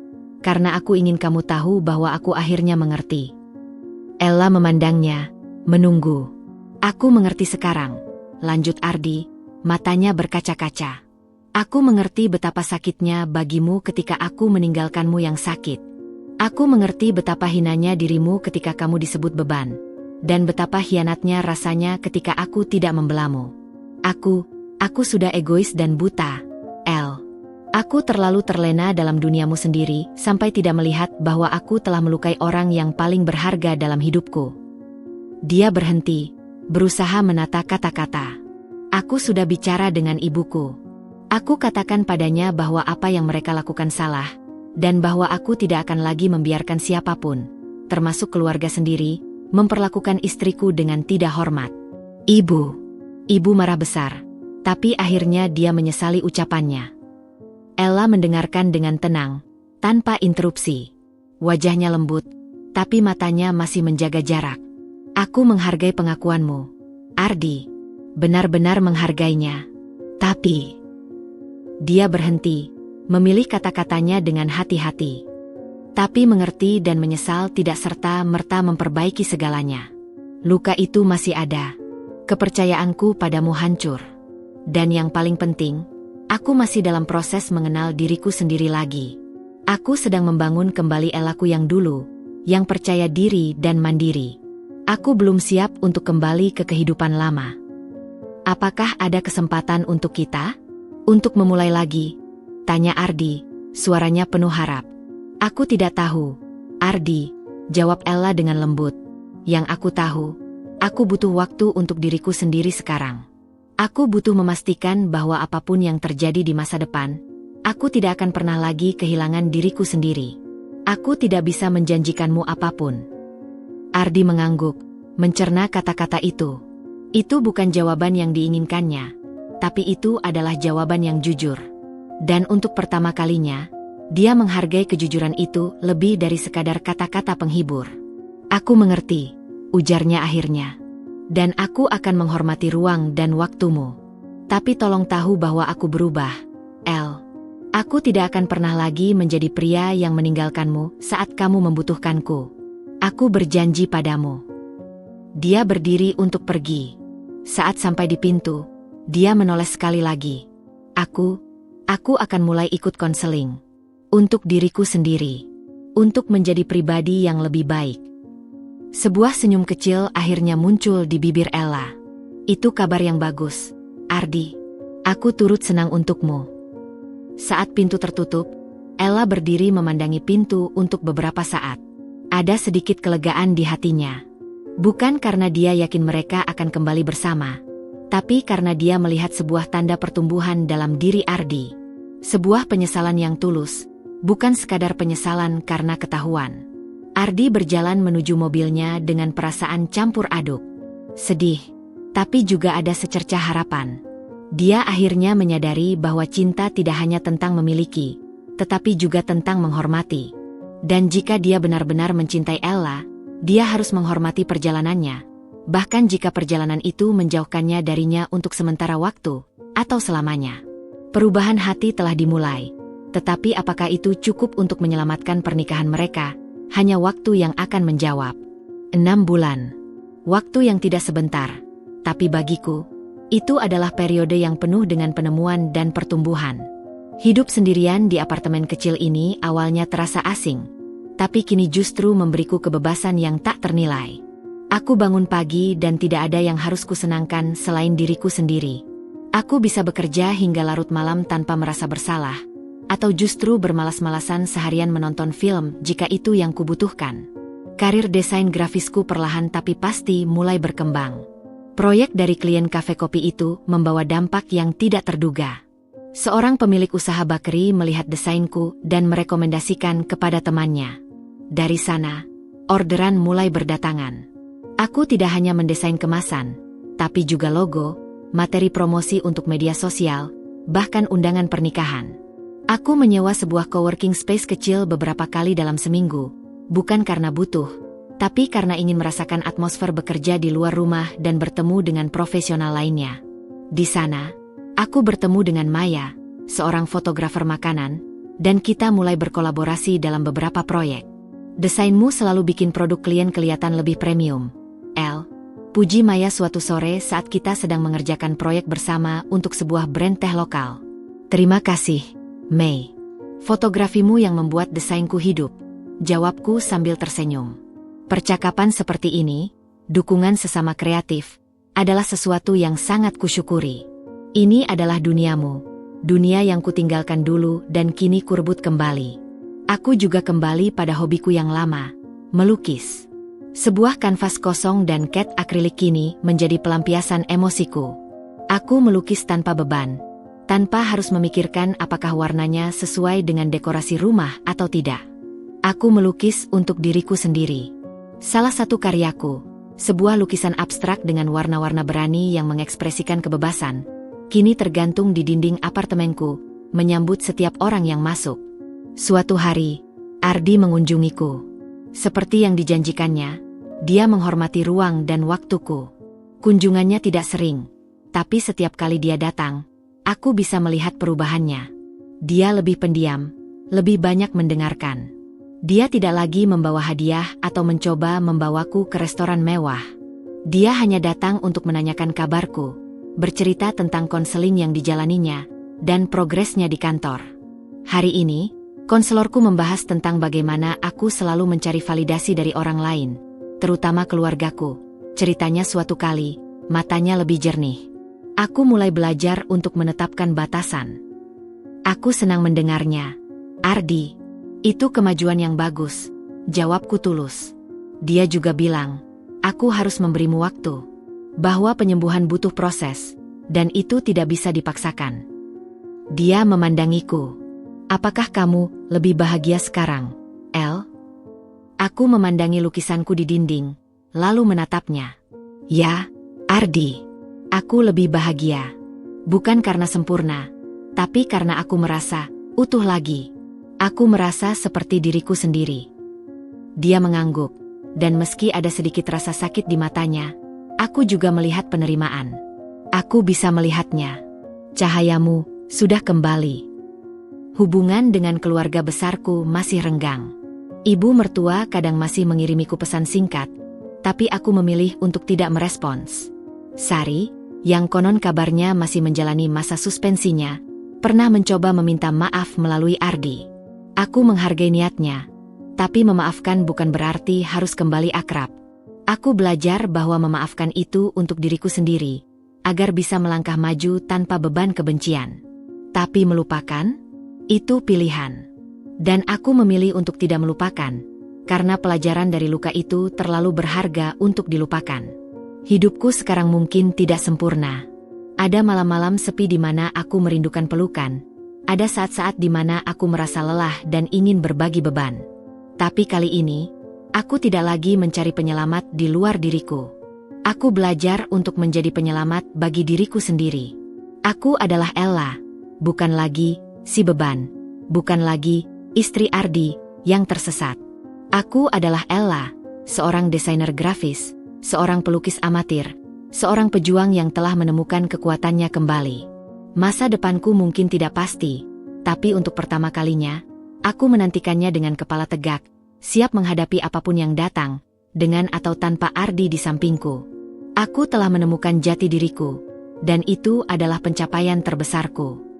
aku ingin kamu tahu bahwa aku akhirnya mengerti." Ella memandangnya, menunggu. "Aku mengerti sekarang," lanjut Ardi, matanya berkaca-kaca. "Aku mengerti betapa sakitnya bagimu ketika aku meninggalkanmu yang sakit. Aku mengerti betapa hinanya dirimu ketika kamu disebut beban. Dan betapa hianatnya rasanya ketika aku tidak membelamu. Aku sudah egois dan buta, El. Aku terlalu terlena dalam duniamu sendiri sampai tidak melihat bahwa aku telah melukai orang yang paling berharga dalam hidupku." Dia berhenti, berusaha menata kata-kata. "Aku sudah bicara dengan ibuku. Aku katakan padanya bahwa apa yang mereka lakukan salah, dan bahwa aku tidak akan lagi membiarkan siapapun, termasuk keluarga sendiri, memperlakukan istriku dengan tidak hormat." Ibu marah besar, tapi akhirnya dia menyesali ucapannya. Ella mendengarkan dengan tenang, tanpa interupsi. Wajahnya lembut, tapi matanya masih menjaga jarak. "Aku menghargai pengakuanmu, Ardi. Benar-benar menghargainya. Tapi..." Dia berhenti, memilih kata-katanya dengan hati-hati. "Tapi mengerti dan menyesal tidak serta-merta memperbaiki segalanya. Luka itu masih ada. Kepercayaanku padamu hancur. Dan yang paling penting, aku masih dalam proses mengenal diriku sendiri lagi. Aku sedang membangun kembali Ellaku yang dulu, yang percaya diri dan mandiri. Aku belum siap untuk kembali ke kehidupan lama. Apakah ada kesempatan untuk kita? Untuk memulai lagi?" tanya Ardi, suaranya penuh harap. "Aku tidak tahu, Ardi," jawab Ella dengan lembut. "Yang aku tahu, aku butuh waktu untuk diriku sendiri sekarang. Aku butuh memastikan bahwa apapun yang terjadi di masa depan, aku tidak akan pernah lagi kehilangan diriku sendiri. Aku tidak bisa menjanjikanmu apapun." Ardi mengangguk, mencerna kata-kata itu. Itu bukan jawaban yang diinginkannya, tapi itu adalah jawaban yang jujur. Dan untuk pertama kalinya, dia menghargai kejujuran itu lebih dari sekadar kata-kata penghibur. "Aku mengerti," ujarnya akhirnya. "Dan aku akan menghormati ruang dan waktumu. Tapi tolong tahu bahwa aku berubah, El. Aku tidak akan pernah lagi menjadi pria yang meninggalkanmu saat kamu membutuhkanku. Aku berjanji padamu." Dia berdiri untuk pergi. Saat sampai di pintu, dia menoleh sekali lagi. Aku akan mulai ikut konseling. Untuk diriku sendiri. Untuk menjadi pribadi yang lebih baik." Sebuah senyum kecil akhirnya muncul di bibir Ella. "Itu kabar yang bagus, Ardi. Aku turut senang untukmu." Saat pintu tertutup, Ella berdiri memandangi pintu untuk beberapa saat. Ada sedikit kelegaan di hatinya. Bukan karena dia yakin mereka akan kembali bersama, tapi karena dia melihat sebuah tanda pertumbuhan dalam diri Ardi. Sebuah penyesalan yang tulus, bukan sekadar penyesalan karena ketahuan. Ardi berjalan menuju mobilnya dengan perasaan campur aduk. Sedih, tapi juga ada secercah harapan. Dia akhirnya menyadari bahwa cinta tidak hanya tentang memiliki, tetapi juga tentang menghormati. Dan jika dia benar-benar mencintai Ella, dia harus menghormati perjalanannya, bahkan jika perjalanan itu menjauhkannya darinya untuk sementara waktu, atau selamanya. Perubahan hati telah dimulai, tetapi apakah itu cukup untuk menyelamatkan pernikahan mereka? Hanya waktu yang akan menjawab. 6 bulan. Waktu yang tidak sebentar, tapi bagiku, itu adalah periode yang penuh dengan penemuan dan pertumbuhan. Hidup sendirian di apartemen kecil ini awalnya terasa asing, tapi kini justru memberiku kebebasan yang tak ternilai. Aku bangun pagi dan tidak ada yang harus kusenangkan selain diriku sendiri. Aku bisa bekerja hingga larut malam tanpa merasa bersalah, atau justru bermalas-malasan seharian menonton film jika itu yang kubutuhkan. Karir desain grafisku perlahan tapi pasti mulai berkembang. Proyek dari klien kafe kopi itu membawa dampak yang tidak terduga. Seorang pemilik usaha bakery melihat desainku dan merekomendasikan kepada temannya. Dari sana, orderan mulai berdatangan. Aku tidak hanya mendesain kemasan, tapi juga logo, materi promosi untuk media sosial, bahkan undangan pernikahan. Aku menyewa sebuah coworking space kecil beberapa kali dalam seminggu, bukan karena butuh, tapi karena ingin merasakan atmosfer bekerja di luar rumah dan bertemu dengan profesional lainnya. Di sana, aku bertemu dengan Maya, seorang fotografer makanan, dan kita mulai berkolaborasi dalam beberapa proyek. Desainmu selalu bikin produk klien kelihatan lebih premium, El. Puji Maya suatu sore saat kita sedang mengerjakan proyek bersama untuk sebuah brand teh lokal. Terima kasih, May. Fotografimu yang membuat desainku hidup, jawabku sambil tersenyum. Percakapan seperti ini, dukungan sesama kreatif, adalah sesuatu yang sangat kusyukuri. Ini adalah duniamu, dunia yang kutinggalkan dulu dan kini kurebut kembali. Aku juga kembali pada hobiku yang lama, melukis. Sebuah kanvas kosong dan cat akrilik kini menjadi pelampiasan emosiku. Aku melukis tanpa beban, tanpa harus memikirkan apakah warnanya sesuai dengan dekorasi rumah atau tidak. Aku melukis untuk diriku sendiri. Salah satu karyaku, sebuah lukisan abstrak dengan warna-warna berani yang mengekspresikan kebebasan, kini tergantung di dinding apartemenku, menyambut setiap orang yang masuk. Suatu hari, Ardi mengunjungiku. Seperti yang dijanjikannya, dia menghormati ruang dan waktuku. Kunjungannya tidak sering, tapi setiap kali dia datang, aku bisa melihat perubahannya. Dia lebih pendiam, lebih banyak mendengarkan. Dia tidak lagi membawa hadiah atau mencoba membawaku ke restoran mewah. Dia hanya datang untuk menanyakan kabarku, bercerita tentang konseling yang dijalaninya, dan progresnya di kantor. Hari ini, konselorku membahas tentang bagaimana aku selalu mencari validasi dari orang lain, terutama keluargaku. Ceritanya suatu kali, matanya lebih jernih. Aku mulai belajar untuk menetapkan batasan. Aku senang mendengarnya. Ardi, itu kemajuan yang bagus, jawabku tulus. Dia juga bilang, aku harus memberimu waktu, bahwa penyembuhan butuh proses, dan itu tidak bisa dipaksakan. Dia memandangiku. Apakah kamu lebih bahagia sekarang, El? Aku memandangi lukisanku di dinding, lalu menatapnya. Ya, Ardi, aku lebih bahagia. Bukan karena sempurna, tapi karena aku merasa utuh lagi. Aku merasa seperti diriku sendiri. Dia mengangguk, dan meski ada sedikit rasa sakit di matanya, aku juga melihat penerimaan. Aku bisa melihatnya. Cahayamu sudah kembali. Hubungan dengan keluarga besarku masih renggang. Ibu mertua kadang masih mengirimiku pesan singkat, tapi aku memilih untuk tidak merespons. Sari, yang konon kabarnya masih menjalani masa suspensinya, pernah mencoba meminta maaf melalui Ardi. Aku menghargai niatnya, tapi memaafkan bukan berarti harus kembali akrab. Aku belajar bahwa memaafkan itu untuk diriku sendiri, agar bisa melangkah maju tanpa beban kebencian. Tapi melupakan? Itu pilihan. Dan aku memilih untuk tidak melupakan, karena pelajaran dari luka itu terlalu berharga untuk dilupakan. Hidupku sekarang mungkin tidak sempurna. Ada malam-malam sepi di mana aku merindukan pelukan. Ada saat-saat di mana aku merasa lelah dan ingin berbagi beban. Tapi kali ini, aku tidak lagi mencari penyelamat di luar diriku. Aku belajar untuk menjadi penyelamat bagi diriku sendiri. Aku adalah Ella, bukan lagi si beban, bukan lagi istri Ardi yang tersesat. Aku adalah Ella, seorang desainer grafis, seorang pelukis amatir, seorang pejuang yang telah menemukan kekuatannya kembali. Masa depanku mungkin tidak pasti, tapi untuk pertama kalinya, aku menantikannya dengan kepala tegak, siap menghadapi apapun yang datang, dengan atau tanpa Ardi di sampingku. Aku telah menemukan jati diriku, dan itu adalah pencapaian terbesarku.